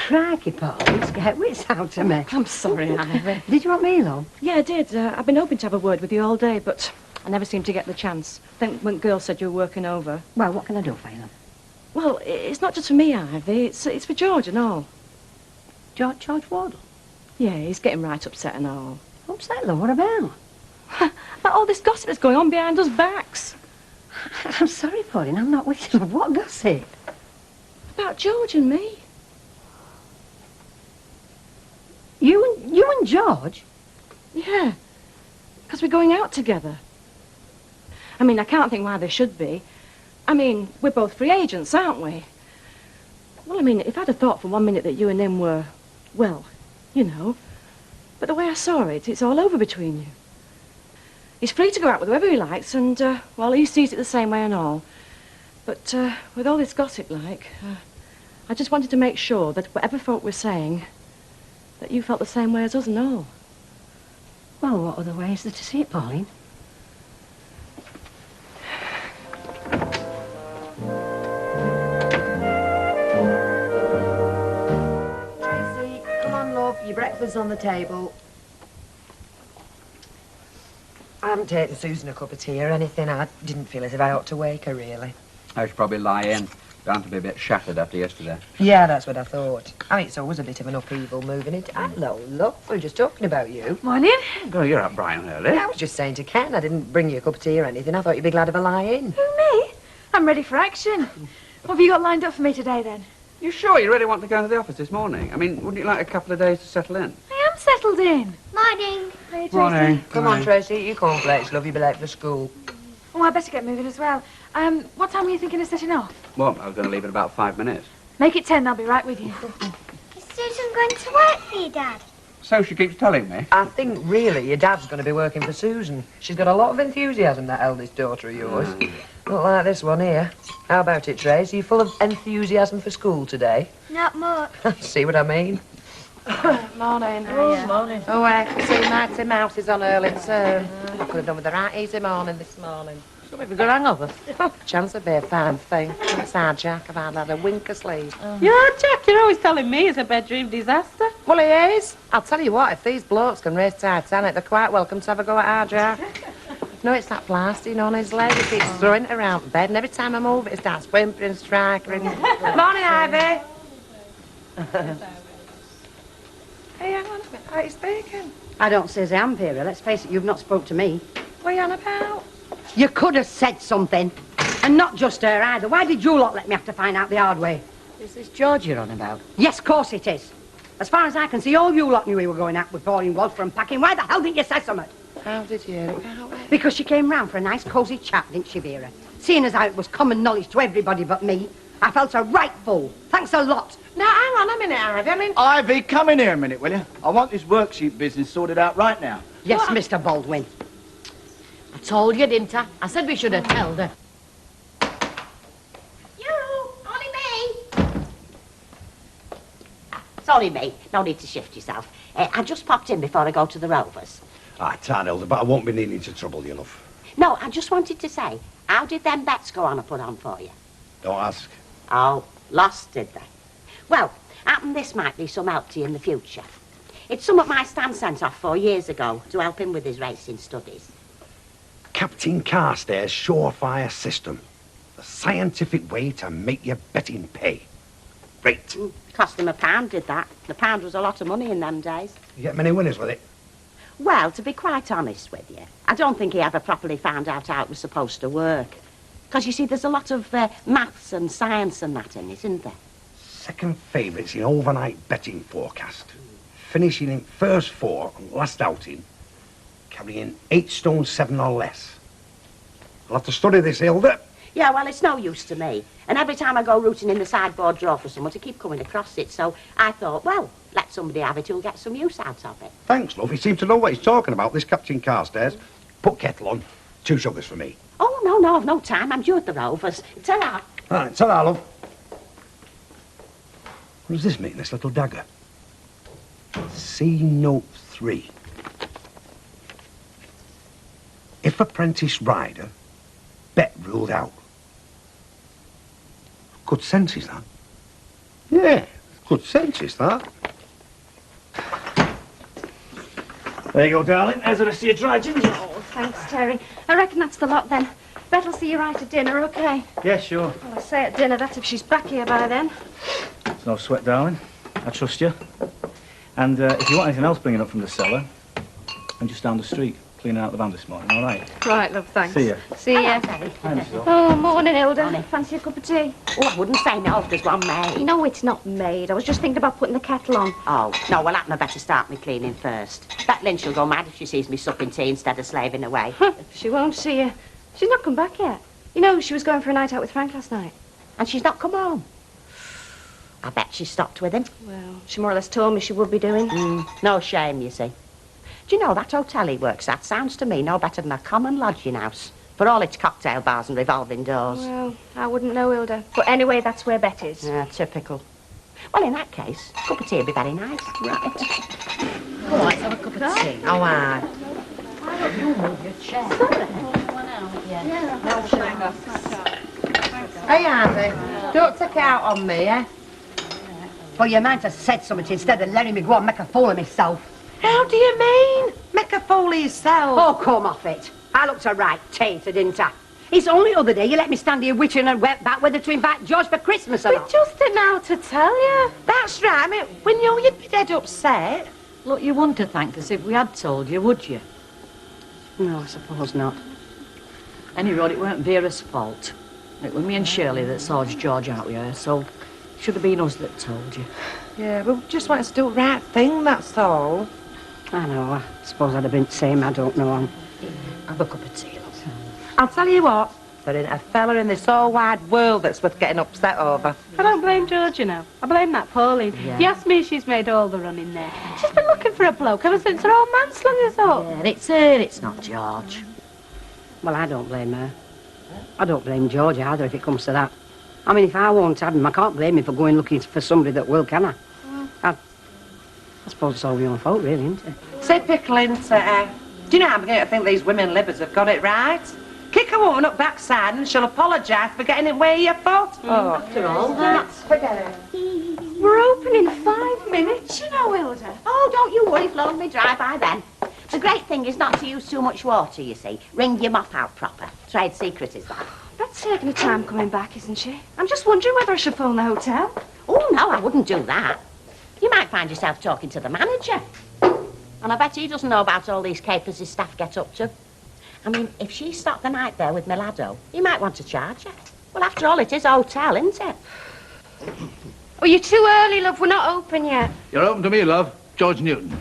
Crikey, Paul, you scared wits out of me. I'm sorry, Ivy. Did you want me, love? Yeah, I did. I've been hoping to have a word with you all day, but I never seemed to get the chance. Then when girl said you were working over. Well, what can I do for you, love? Well, it's not just for me, Ivy. It's for George and all. George Wardle? Yeah, he's getting right upset and all. Upset, love? What about? About all this gossip that's going on behind us backs. I'm sorry, Pauline, I'm not with you. What gossip? About George and me. You and George? Yeah, because we're going out together. I mean, I can't think why they should be. I mean, we're both free agents, aren't we? Well, I mean, if I'd have thought for 1 minute that you and him were, well, you know. But the way I saw it, it's all over between you. He's free to go out with whoever he likes, and, well, he sees it the same way and all. But with all this gossip, I just wanted to make sure that whatever folk were saying, that you felt the same way as us and all. Well, what other way is there to see it, Pauline? Tracy, come on, love. Your breakfast's on the table. I haven't taken Susan a cup of tea or anything. I didn't feel as if I ought to wake her, really. I should probably lie in. Bound to be a bit shattered after yesterday. Yeah, that's what I thought. I mean, it's always a bit of an upheaval moving it. Hello, look, we were just talking about you. Morning. Girl, you're up bright and early. Yeah, I was just saying to Ken, I didn't bring you a cup of tea or anything. I thought you'd be glad of a lie-in. Who, me? I'm ready for action. What have you got lined up for me today, then? You sure you really want to go into the office this morning? I mean, wouldn't you like a couple of days to settle in? I am settled in. Morning. Hey, Tracy. Morning. Come on, Tracy, eat your cornflakes, love. You'll be late for school. Oh, I better get moving as well. What time were you thinking of setting off? Well, I was going to leave in about 5 minutes. Make it 10, I'll be right with you. Is Susan going to work for you, Dad? So she keeps telling me. I think, really, your dad's going to be working for Susan. She's got a lot of enthusiasm, that eldest daughter of yours. Not like this one here. How about it, Trace? Are you full of enthusiasm for school today? Not much. See what I mean? Morning. Oh, morning. Oh, I can see Mighty Mouse is on early too. I could have done with a right easy morning this morning. Something for good hangover. Chance would be a fine thing. That's our Jack. I've had a wink of sleep. Yeah, Jack, you're always telling me it's a bedroom disaster. Well, he is. I'll tell you what, if these blokes can race Titanic, they're quite welcome to have a go at our Jack. No, it's that plastering on his leg. He keeps throwing it around the bed, and every time I move it, it starts whimpering, striking. Morning, Ivy. Hey, hang on a minute. Are you speaking? I don't say I am, Vera. Let's face it, you've not spoke to me. What are you on about? You could have said something. And not just her either. Why did you lot let me have to find out the hard way? Is this George you're on about? Yes, of course it is. As far as I can see, all you lot knew we were going out with Pauline Walsh for unpacking. Why the hell didn't you say something? How did you? Because she came round for a nice cosy chat, didn't she, Vera? Seeing as how it was common knowledge to everybody but me, I felt a right fool. Thanks a lot. Now, hang on a minute, Ivy. I mean... Ivy, come in here a minute, will you? I want this worksheet business sorted out right now. Yes, Mr. Baldwin. I told you, didn't I? I said we should have told her. It's only me. No need to shift yourself. I just popped in before I go to the Rovers. Ah, Tad, Elder, but I won't be needing to trouble you enough. No, I just wanted to say, how did them bets go on I put on for you? Don't ask. Oh, lost, did they? Well, happen this might be some help to you in the future. It's something my Stan sent off 4 years ago to help him with his racing studies. Captain Carstairs surefire system. A scientific way to make your betting pay. Great. Cost him £1, did that. The pound was a lot of money in them days. You get many winners with it? Well, to be quite honest with you, I don't think he ever properly found out how it was supposed to work. Because, you see, there's a lot of maths and science and that in it, isn't there? Second favourites in overnight betting forecast. Finishing in first 4 and last outing. Carrying 8 stone 7 or less. I'll have to study this, Hilda. Yeah, well, it's no use to me. And every time I go rooting in the sideboard drawer for someone, I keep coming across it. So I thought, well, let somebody have it who'll get some use out of it. Thanks, love. He seems to know what he's talking about, this Captain Carstairs. Put kettle on. 2 sugars for me. Oh, no, I've no time. I'm due at the Rovers. Ta-ra. All right, ta-ra, love. What does this mean, this little dagger? C note 3. If apprentice rider, bet ruled out. Good sense is that? Yeah, good sense is that. There you go, darling. There's the rest of your dry ginger. Oh, thanks, Terry. I reckon that's the lot then. Bet I'll see you right at dinner, OK? Yeah, sure. Well, I say at dinner, that's if she's back here by then. It's no sweat, darling. I trust you. And if you want anything else bringing up from the cellar, I'm just down the street, cleaning out the van this morning, all right? Right, love, thanks. See ya. See ya. Hi, Mrs. Hall. Oh, morning, Hilda. Fancy a cup of tea? Oh, I wouldn't say no if there's one made. No, it's not made. I was just thinking about putting the kettle on. Oh, no, well, I better start me cleaning first. That Lynch will go mad if she sees me supping tea instead of slaving away. She won't see you. She's not come back yet. You know, she was going for a night out with Frank last night. And she's not come home. I bet she stopped with him. Well, she more or less told me she would be doing. No shame, you see. Do you know, that hotel he works at sounds to me no better than a common lodging house, for all its cocktail bars and revolving doors. Well, I wouldn't know, Hilda. But anyway, that's where Bet is. Yeah, typical. Well, in that case, a cup of tea would be very nice. Right. Oh, let's have a cup of tea. Oh, aye. Why don't you move your chair? Hey, Ivy, don't take it out on me, eh? Well, you might have said something instead of letting me go and make a fool of myself. How do you mean? Make a fool of yourself? Oh, come off it. I looked a right tater, didn't I? It's only the other day you let me stand here witching and wet back whether to invite George for Christmas or not. We just didn't know how to tell you. That's right. I mean, we knew you'd be dead upset. Look, you wouldn't have thanked us if we had told you, would you? No, I suppose not. Any road, it weren't Vera's fault. It was me and Shirley that sorted George out with her, so it should have been us that told you. Yeah, we just wanted to do the right thing, that's all. I know, I suppose I'd have been the same, I don't know. Have a cup of tea, love. I'll tell you what, there ain't a fella in this whole wide world that's worth getting upset over. I don't blame George, you know. I blame that Pauline. Yeah. If you ask me, she's made all the running there. She's been looking for a bloke ever since her old man slung us up. Yeah, it's her, it's not George. Well, I don't blame her. I don't blame George either if it comes to that. I mean, if I won't have him, I can't blame him for going looking for somebody that will, can I? I suppose it's all your own fault, really, isn't it? Say, Pickling, do you know I'm beginning to think these women livers have got it right? Kick a woman up backside and she'll apologise for getting it where you thought. Oh, after all that. Forget it. We're open in 5 minutes, you know, Hilda. Oh, don't you worry, flown me dry by then. The great thing is not to use too much water, you see. Wring your mop out proper. Trade secret is that. Bet's taking her time coming back, isn't she? I'm just wondering whether I should phone the hotel. Oh, no, I wouldn't do that. You might find yourself talking to the manager. And I bet he doesn't know about all these capers his staff get up to. I mean, if she stopped the night there with Milado, he might want to charge her. Well, after all, it is a hotel, isn't it? Oh, you're too early, love. We're not open yet. You're open to me, love. George Newton.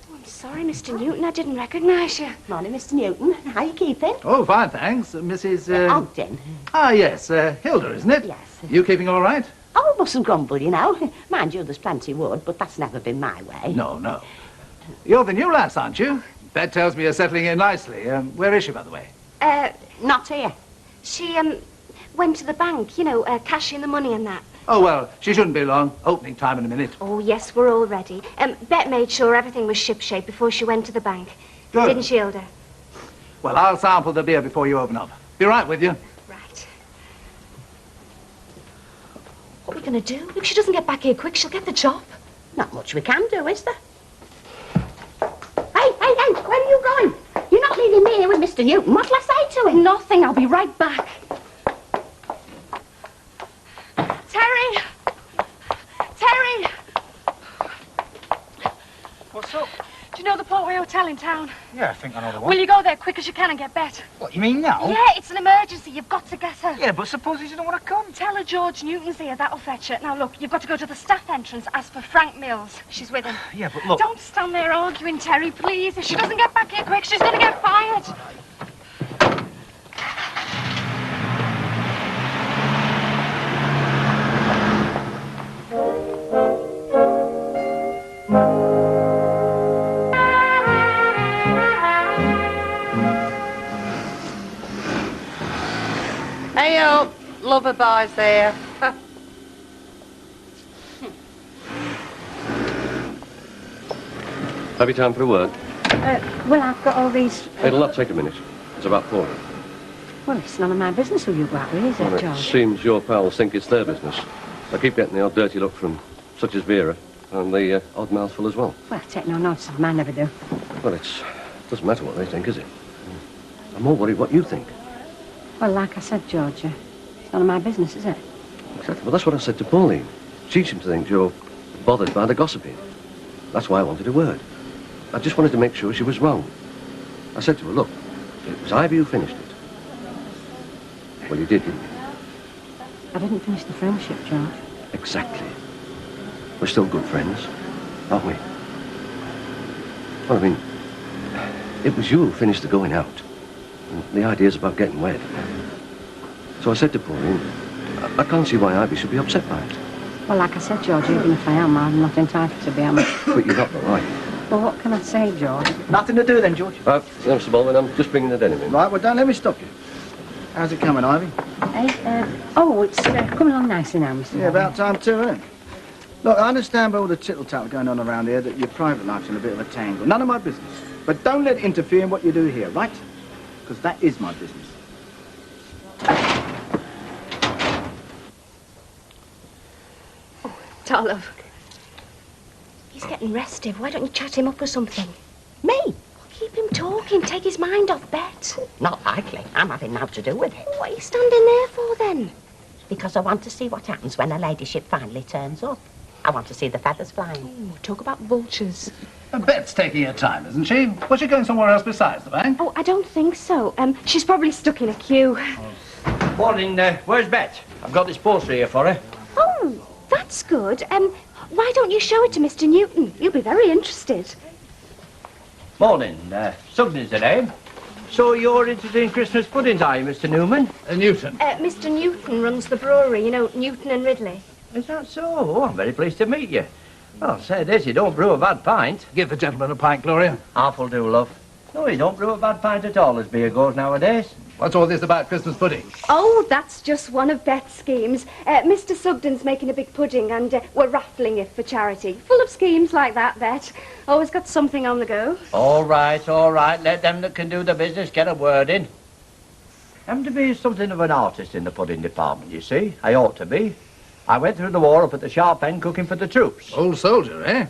Oh, I'm sorry, Mr. Newton. I didn't recognise you. Morning, Mr. Newton. How you keeping? Oh, fine, thanks. Mrs. Ogden. Ah, yes. Hilda, isn't it? Yes. You keeping all right? Oh, mustn't grumble, you know. Mind you, there's plenty wood, but that's never been my way. No, no. You're the new lass, aren't you? That tells me you're settling in nicely. Where is she, by the way? Not here. She, went to the bank, you know, cashing the money and that. Oh, well, she shouldn't be long. Opening time in a minute. Oh, yes, we're all ready. Bet made sure everything was shipshape before she went to the bank. Good. Didn't she, Hilda? Well, I'll sample the beer before you open up. Be right with you. Right. What are we going to do? If she doesn't get back here quick, she'll get the job. Not much we can do, is there? Hey, where are you going? You're not leaving me here with Mr. Newton. What'll I say to him? Nothing. I'll be right back. Terry! Terry! What's up? Do you know the Portway Hotel in town? Yeah, I think I know the one. Will you go there quick as you can and get Bet? What, you mean now? Yeah, it's an emergency. You've got to get her. Yeah, but suppose he didn't want to come. Tell her George Newton's here. That'll fetch her. Now, look, you've got to go to the staff entrance. Ask for Frank Mills. She's with him. Yeah, but look... Don't stand there arguing, Terry, please. If she doesn't get back here quick, she's going to get fired. Hey, lover boys there. Have you time for a word? Well, I've got all these... It'll not take a minute. It's about 4. Well, it's none of my business who you go out with, is Well, it, it George? seems your pals think it's their business. I keep getting the odd dirty look from such as Vera, and the odd mouthful as well. Well, take no notice of mine, never do. Well, it doesn't matter what they think, is it? I'm more worried what you think. Well, like I said, George, it's none of my business, is it? Exactly. Well, that's what I said to Pauline. She seemed to think you're bothered by the gossiping. That's why I wanted a word. I just wanted to make sure she was wrong. I said to her, look, it was Ivy who finished it. Well, you did, didn't you? I didn't finish the friendship, George. Exactly. We're still good friends, aren't we? Well, I mean, it was you who finished the going out. And the ideas about getting wed. So I said to Pauline, I can't see why Ivy should be upset by it. Well, like I said, George, even if I am, I'm not entitled to be, am I? But you're not, though, are you? Well, what can I say, George? Nothing to do then, George. No, Mr. Baldwin, I'm just bringing the denim in. Right, well, don't let me stop you. How's it coming, Ivy? Hey, oh, it's coming along nicely now, Mr. Yeah, about time too, isn't it? Look, I understand by all the tittle-tattle going on around here that your private life's in a bit of a tangle. None of my business. But don't let it interfere in what you do here, right? Because that is my business. Darlove. He's getting restive. Why don't you chat him up or something? Me? Keep him talking. Take his mind off Bet. Not likely. I'm having now to do with it. What are you standing there for, then? Because I want to see what happens when her ladyship finally turns up. I want to see the feathers flying. Ooh, talk about vultures. Bet's taking her time, isn't she? Was she going somewhere else besides the bank? Oh, I don't think so. She's probably stuck in a queue. Morning, where's Bet? I've got this poster here for her. Oh, that's good. Why don't you show it to Mr. Newton? He'll be very interested. Morning, Sugden's the name. So you're interested in Christmas puddings, are you, Mr. Newman? Newton. Mr. Newton runs the brewery, you know, Newton and Ridley. Is that so? Oh, I'm very pleased to meet you. Well, say this, you don't brew a bad pint. Give the gentleman a pint, Gloria. Half will do, love. No, you don't brew a bad pint at all as beer goes nowadays. What's all this about Christmas pudding? Oh, that's just one of Beth's schemes. Mr. Sugden's making a big pudding and we're raffling it for charity. Full of schemes like that, Bet. Always got something on the go. All right, all right. Let them that can do the business get a word in. I'm to be something of an artist in the pudding department, you see. I ought to be. I went through the war up at the sharp end cooking for the troops. Old soldier, eh?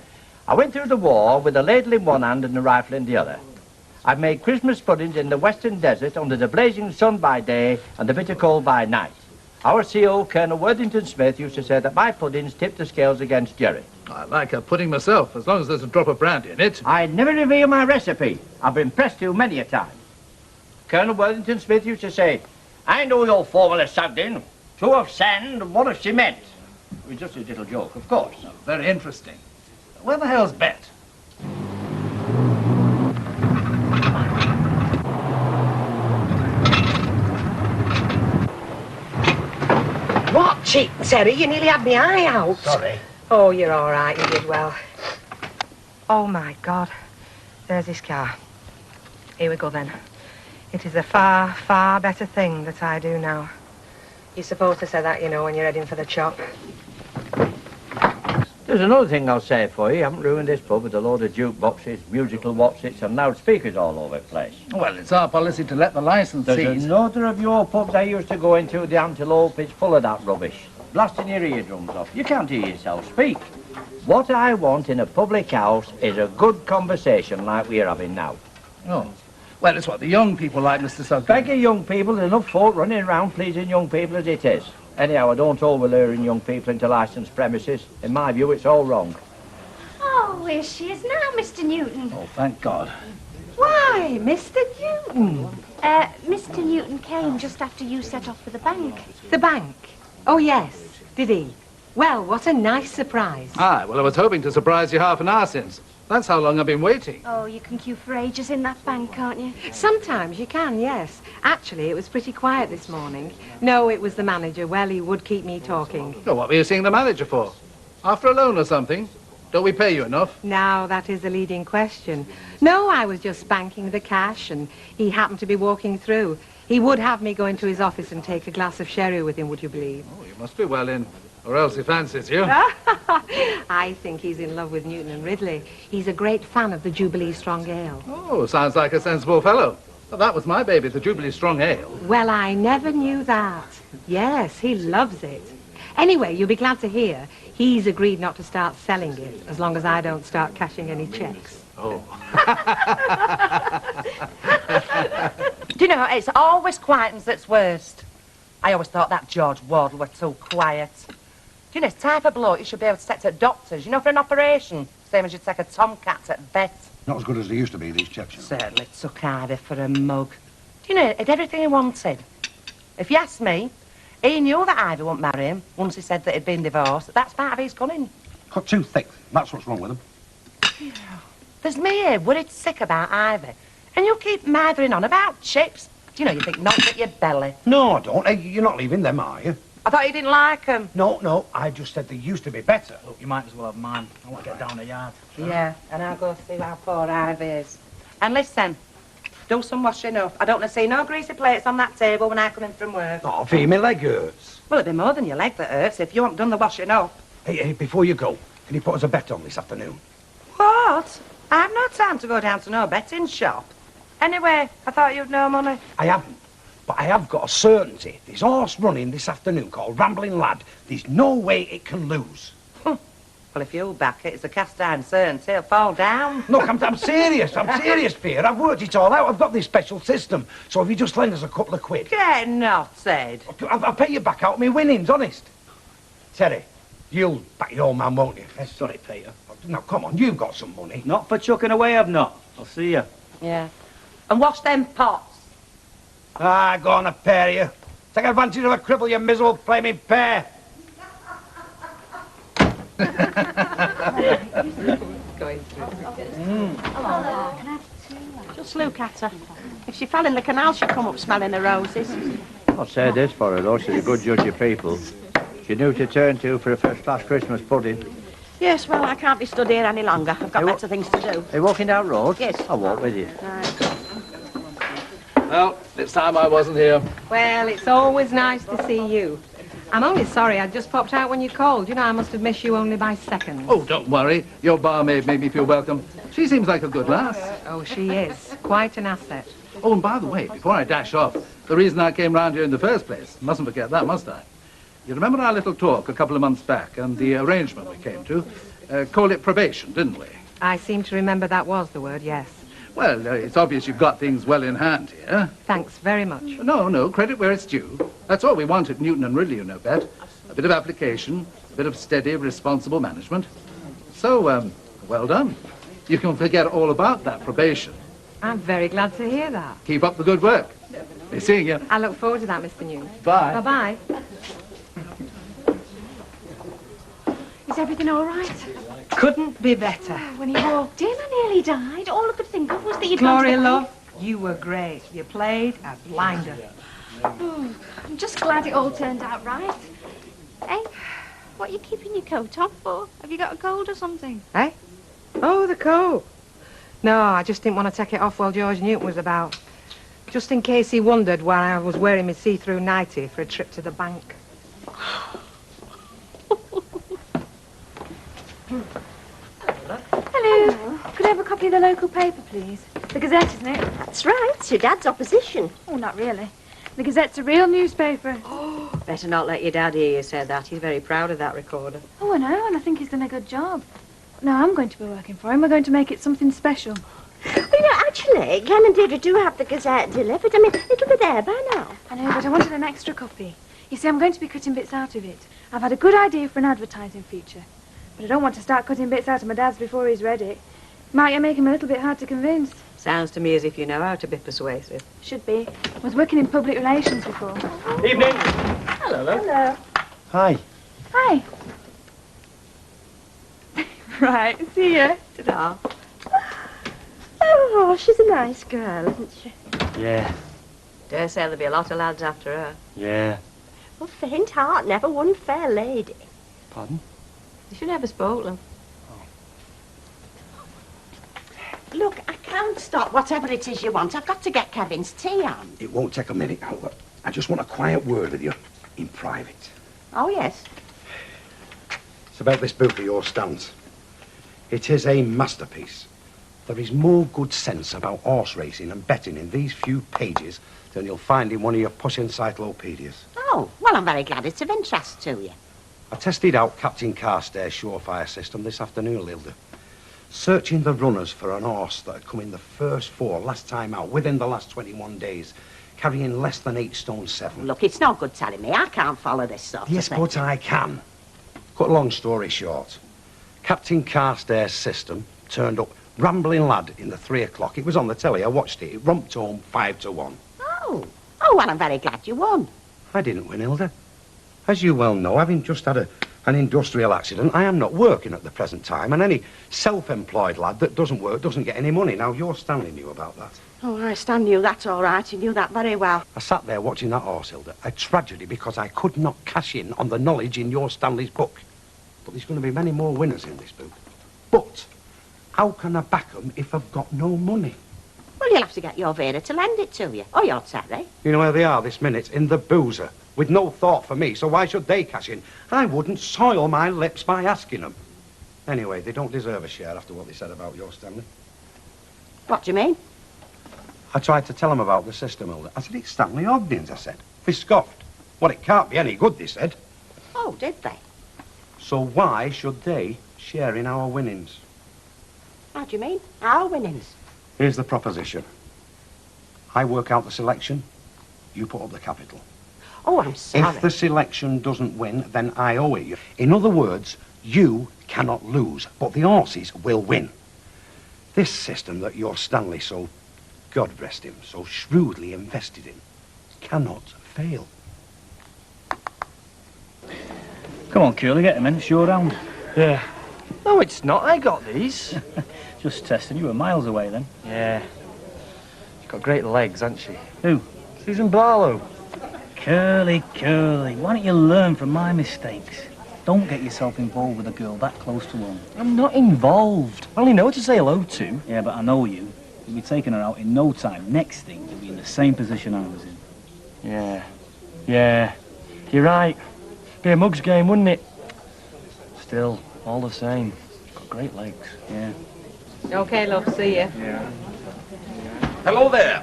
I went through the war with a ladle in one hand and a rifle in the other. I've made Christmas puddings in the western desert under the blazing sun by day and the bitter cold by night. Our CO, Colonel Worthington Smith, used to say that my puddings tipped the scales against Jerry. I like a pudding myself, as long as there's a drop of brandy in it. I never reveal my recipe. I've been pressed to many a time. Colonel Worthington Smith used to say, I know your formula, Sugden. 2 of sand and 1 of cement. It was just a little joke, of course. Very interesting. Where the hell's Bet? What, cheek, Terry? You nearly had my eye out. Sorry. Oh, you're all right. You did well. Oh, my God. There's this car. Here we go, then. It is a far, far better thing that I do now. You're supposed to say that, you know, when you're heading for the chop. There's another thing I'll say for you. You haven't ruined this pub with a load of jukeboxes, musical whatsits and loudspeakers all over the place. Well, it's our policy to let the licensees... There's another of your pubs I used to go into, the Antelope. It's full of that rubbish. Blasting your eardrums off. You can't hear yourself speak. What I want in a public house is a good conversation like we're having now. Oh. Well, it's what the young people like, Mr. Sugden. Beg of young people, there's enough folk running around pleasing young people as it is. Anyhow, I don't overluring young people into licensed premises. In my view, it's all wrong. Oh, here she is now, Mr. Newton. Oh, thank God. Why, Mr. Newton? Mr. Newton came just after you set off for the bank. The bank? Oh, yes. Did he? Well, what a nice surprise. Aye, well, I was hoping to surprise you half an hour since. That's how long I've been waiting. Oh, you can queue for ages in that bank, can't you? Sometimes you can, yes. Actually, it was pretty quiet this morning. No, it was the manager. Well, he would keep me talking. Well, what were you seeing the manager for? After a loan or something? Don't we pay you enough? Now, that is a leading question. No, I was just banking the cash, and he happened to be walking through. He would have me go into his office and take a glass of sherry with him, would you believe? Oh, you must be well in. Or else he fancies you. I think he's in love with Newton and Ridley. He's a great fan of the Jubilee Strong Ale. Oh, sounds like a sensible fellow. Well, that was my baby, the Jubilee Strong Ale. Well, I never knew that. Yes, he loves it. Anyway, you'll be glad to hear he's agreed not to start selling it as long as I don't start cashing any checks. Oh. Do you know, it's always quietness that's worst. I always thought that George Wardle were too quiet. Do you know, type of bloke you should be able to take to doctors, you know, for an operation. Same as you'd take a tomcat at vet. Not as good as they used to be, these chaps. Certainly took Ivy for a mug. Do you know, it had everything he wanted. If you ask me, he knew that Ivy wouldn't marry him once he said that he'd been divorced. That's part of his cunning. Cut too thick. That's what's wrong with them. There's me here worried sick about Ivy. And you keep mothering on about chips. Do you know, you think not at your belly. No, I don't. Hey, you're not leaving them, are you? I thought you didn't like them. No, I just said they used to be better. Look, you might as well have mine. I want to get down the yard. Yeah, and I'll go see how poor Ivy is. And listen, do some washing up. I don't want to see no greasy plates on that table when I come in from work. Oh, feel my leg hurts. Well, it'd be more than your leg that hurts if you haven't done the washing up. Hey, before you go, can you put us a bet on this afternoon? What? I've no time to go down to no betting shop. Anyway, I thought you'd no money. I haven't. But I have got a certainty. There's horse running this afternoon called Rambling Lad. There's no way it can lose. Well, if you back it, it's a cast-iron certainty. It'll fall down. Look, I'm serious. I'm serious, Pierre. I've worked it all out. I've got this special system. So if you just lend us a couple of quid... Get knotted. I'll pay you back out my winnings, honest. Terry, you'll back your old man, won't you? Sorry, Peter. Now, come on, you've got some money. Not for chucking away, I've not. I'll see you. Yeah. And wash them pots. Ah, go on, a pair of you. Take advantage of a cripple, you miserable flaming pair. Going through. Hello. Can I have 2? Just look at her. If she fell in the canal, she'd come up smelling the roses. I'll say this for her, though. She's a good judge of people. She knew to turn to for a first-class Christmas pudding. Yes, well, I can't be stood here any longer. I've got better things to do. Are you walking down road? Yes. I'll walk with you. Right. Well, it's time I wasn't here. Well, it's always nice to see you. I'm only sorry I just popped out when you called. You know, I must have missed you only by seconds. Oh, don't worry. Your barmaid made me feel welcome. She seems like a good lass. Oh, she is. Quite an asset. Oh, and by the way, before I dash off, the reason I came round here in the first place, mustn't forget that, must I? You remember our little talk a couple of months back and the arrangement we came to? Called it probation, didn't we? I seem to remember that was the word, yes. Well, it's obvious you've got things well in hand here. Thanks very much. No, credit where it's due. That's all we want at Newton and Ridley, you know, Bet. A bit of application, a bit of steady, responsible management. So, well done. You can forget all about that probation. I'm very glad to hear that. Keep up the good work. Be seeing you. I look forward to that, Mr. New. Bye. Bye-bye. Is everything all right? Couldn't be better. When he walked in, I nearly died. All I could think of was that you'd Gloria, gone to the love, you were great. You played a blinder. Oh, I'm just glad it all turned out right. Hey, what are you keeping your coat on for? Have you got a cold or something? Eh? Oh, the coat. No, I just didn't want to take it off while George Newton was about. Just in case he wondered why I was wearing my see-through nightie for a trip to the bank. Hello. Could I have a copy of the local paper, please? The Gazette, isn't it? That's right. It's your dad's opposition. Oh, not really. The Gazette's a real newspaper. Better not let your dad hear you say that. He's very proud of that recorder. Oh, I know, and I think he's done a good job. No, I'm going to be working for him. We're going to make it something special. Well, you know, actually, Ken and Deirdre do have the Gazette delivered. I mean, it'll be there by now. I know, but I wanted an extra copy. You see, I'm going to be cutting bits out of it. I've had a good idea for an advertising feature. But I don't want to start cutting bits out of my dad's before he's ready. Might make him a little bit hard to convince. Sounds to me as if you know how to be persuasive. Should be. I was working in public relations before. Evening. Hello, love. Hello. Hi. Hi. Right, see ya. Ta-da. Oh, she's a nice girl, isn't she? Yeah. Dare say there'll be a lot of lads after her. Yeah. Well, faint heart never won fair lady. Pardon? You should never spoke them. Look, I can't stop whatever it is you want. I've got to get Kevin's tea on. It won't take a minute, Albert. I just want a quiet word with you, in private. Oh, yes. It's about this book of yours, Stan's. It is a masterpiece. There is more good sense about horse racing and betting in these few pages than you'll find in one of your push encyclopedias. Oh, well, I'm very glad it's of interest to you. I tested out Captain Carstairs' surefire system this afternoon, Lilda. Searching the runners for an horse that had come in the first four last time out within the last 21 days, carrying less than 8 stone 7. Look, it's no good telling me. I can't follow this sort Yes, of thing. but I can. Cut a long story short. Captain Carstairs' system turned up rambling lad in the 3 o'clock. It was on the telly. I watched it. It romped home 5-1. Oh, well, I'm very glad you won. I didn't win, Hilda. As you well know, having just had an industrial accident, I am not working at the present time, and any self-employed lad that doesn't work doesn't get any money. Now, you're Stanley knew about that. Oh, I Stan knew that all right. He knew that very well. I sat there watching that horse, Hilda. A tragedy because I could not cash in on the knowledge in your Stanley's book. But there's going to be many more winners in this book. But how can I back them if I've got no money? Well, you'll have to get your Vera to lend it to you. Or your Terry. You know where they are this minute? In the boozer. With no thought for me, so why should they cash in? I wouldn't soil my lips by asking them. Anyway, they don't deserve a share after what they said about your Stanley. What do you mean? I tried to tell them about the system, Hilda. I said, it's Stanley Ogden's, I said. They scoffed. Well, it can't be any good, they said. Oh, did they? So why should they share in our winnings? How do you mean? Our winnings? Here's the proposition. I work out the selection, you put up the capital. Oh, I'm sorry. If the selection doesn't win, then I owe it you. In other words, you cannot lose, but the horses will win. This system that your Stanley, so, God rest him, so shrewdly invested in, cannot fail. Come on, Curly, get him in. It's your round. Yeah. No, it's not. I got these. Just testing. You were miles away then. Yeah. Got great legs, hasn't she? Who? Susan Barlow. Curly, Curly, why don't you learn from my mistakes? Don't get yourself involved with a girl that close to home. I'm not involved. I only know her to say hello to. Yeah, but I know you. You'll be taking her out in no time. Next thing, you'll be in the same position I was in. Yeah. You're right. Be a mug's game, wouldn't it? Still, all the same. Got great legs. Yeah. Okay, love, see you. Yeah. Hello there.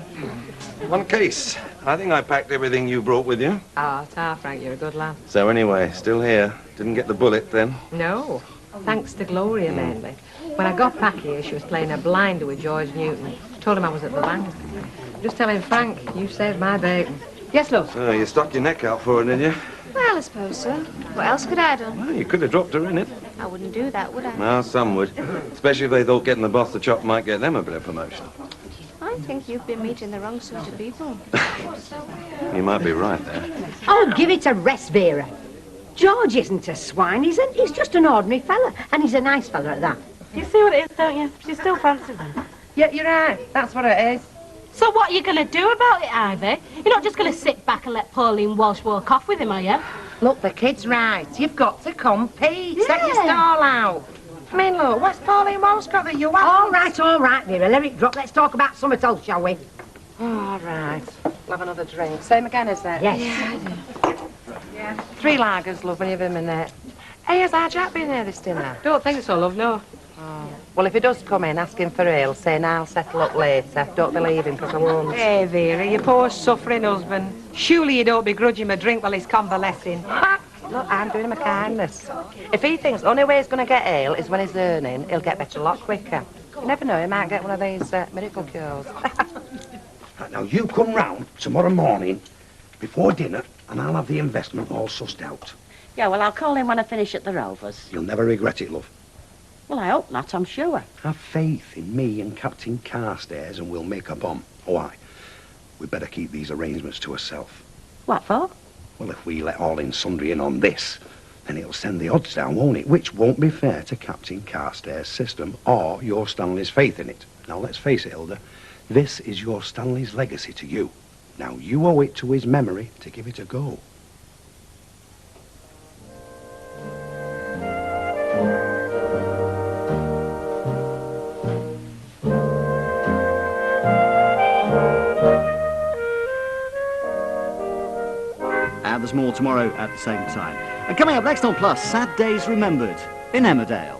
One case. I think I packed everything you brought with you. Ah, Frank, you're a good lad. So anyway, still here. Didn't get the bullet then. No, thanks to Gloria mainly. When I got back here, she was playing a blinder with George Newton. Told him I was at the bank. Just telling Frank, you saved my bacon. Yes, love? So you stuck your neck out for her, did you? Well, I suppose so. What else could I have done? Well, you could have dropped her in it. I wouldn't do that, would I? Well, some would. Especially if they thought getting the boss the chop might get them a bit of promotion. I think you've been meeting the wrong sort of people. You might be right there. Oh, give it a rest, Vera. George isn't a swine. He's just an ordinary fella, and he's a nice fella at that. You see what it is, don't you? She still fancies him. Yeah, you're right. That's what it is. So what are you going to do about it, Ivy? You're not just going to sit back and let Pauline Walsh walk off with him, are you? Look, the kid's right. You've got to compete. Set your stall out. I mean, look, what's Pauline Walsh got that you haven't? All right, Vera. Let it drop. Let's talk about something else, shall we? All right. We'll have another drink. Same again, is it? Yes. Yeah. 3 lagers, love, when you've a minute. Hey, has our Jack been here this dinner? Don't think so, love, no. Oh. Well, if he does come in, ask him for ale, saying I'll settle up later. Don't believe him, because I won't. Hey, Vera, you poor suffering husband. Surely you don't begrudge him a drink while he's convalescing. Look, I'm doing him a kindness. If he thinks the only way he's going to get ale is when he's earning, he'll get better a lot quicker. You never know, he might get one of these miracle cures. Right, now, you come round tomorrow morning before dinner, and I'll have the investment all sussed out. Yeah, well, I'll call him when I finish at the Rovers. You'll never regret it, love. Well, I hope not, I'm sure. Have faith in me and Captain Carstairs, and we'll make a bomb. Oh, aye. We'd better keep these arrangements to ourselves. What for? Well, if we let all in sundry in on this, then it'll send the odds down, won't it? Which won't be fair to Captain Carstairs' system or your Stanley's faith in it. Now, let's face it, Hilda. This is your Stanley's legacy to you. Now, you owe it to his memory to give it a go. And there's more tomorrow at the same time. And coming up next on Plus, Sad Days Remembered in Emmerdale.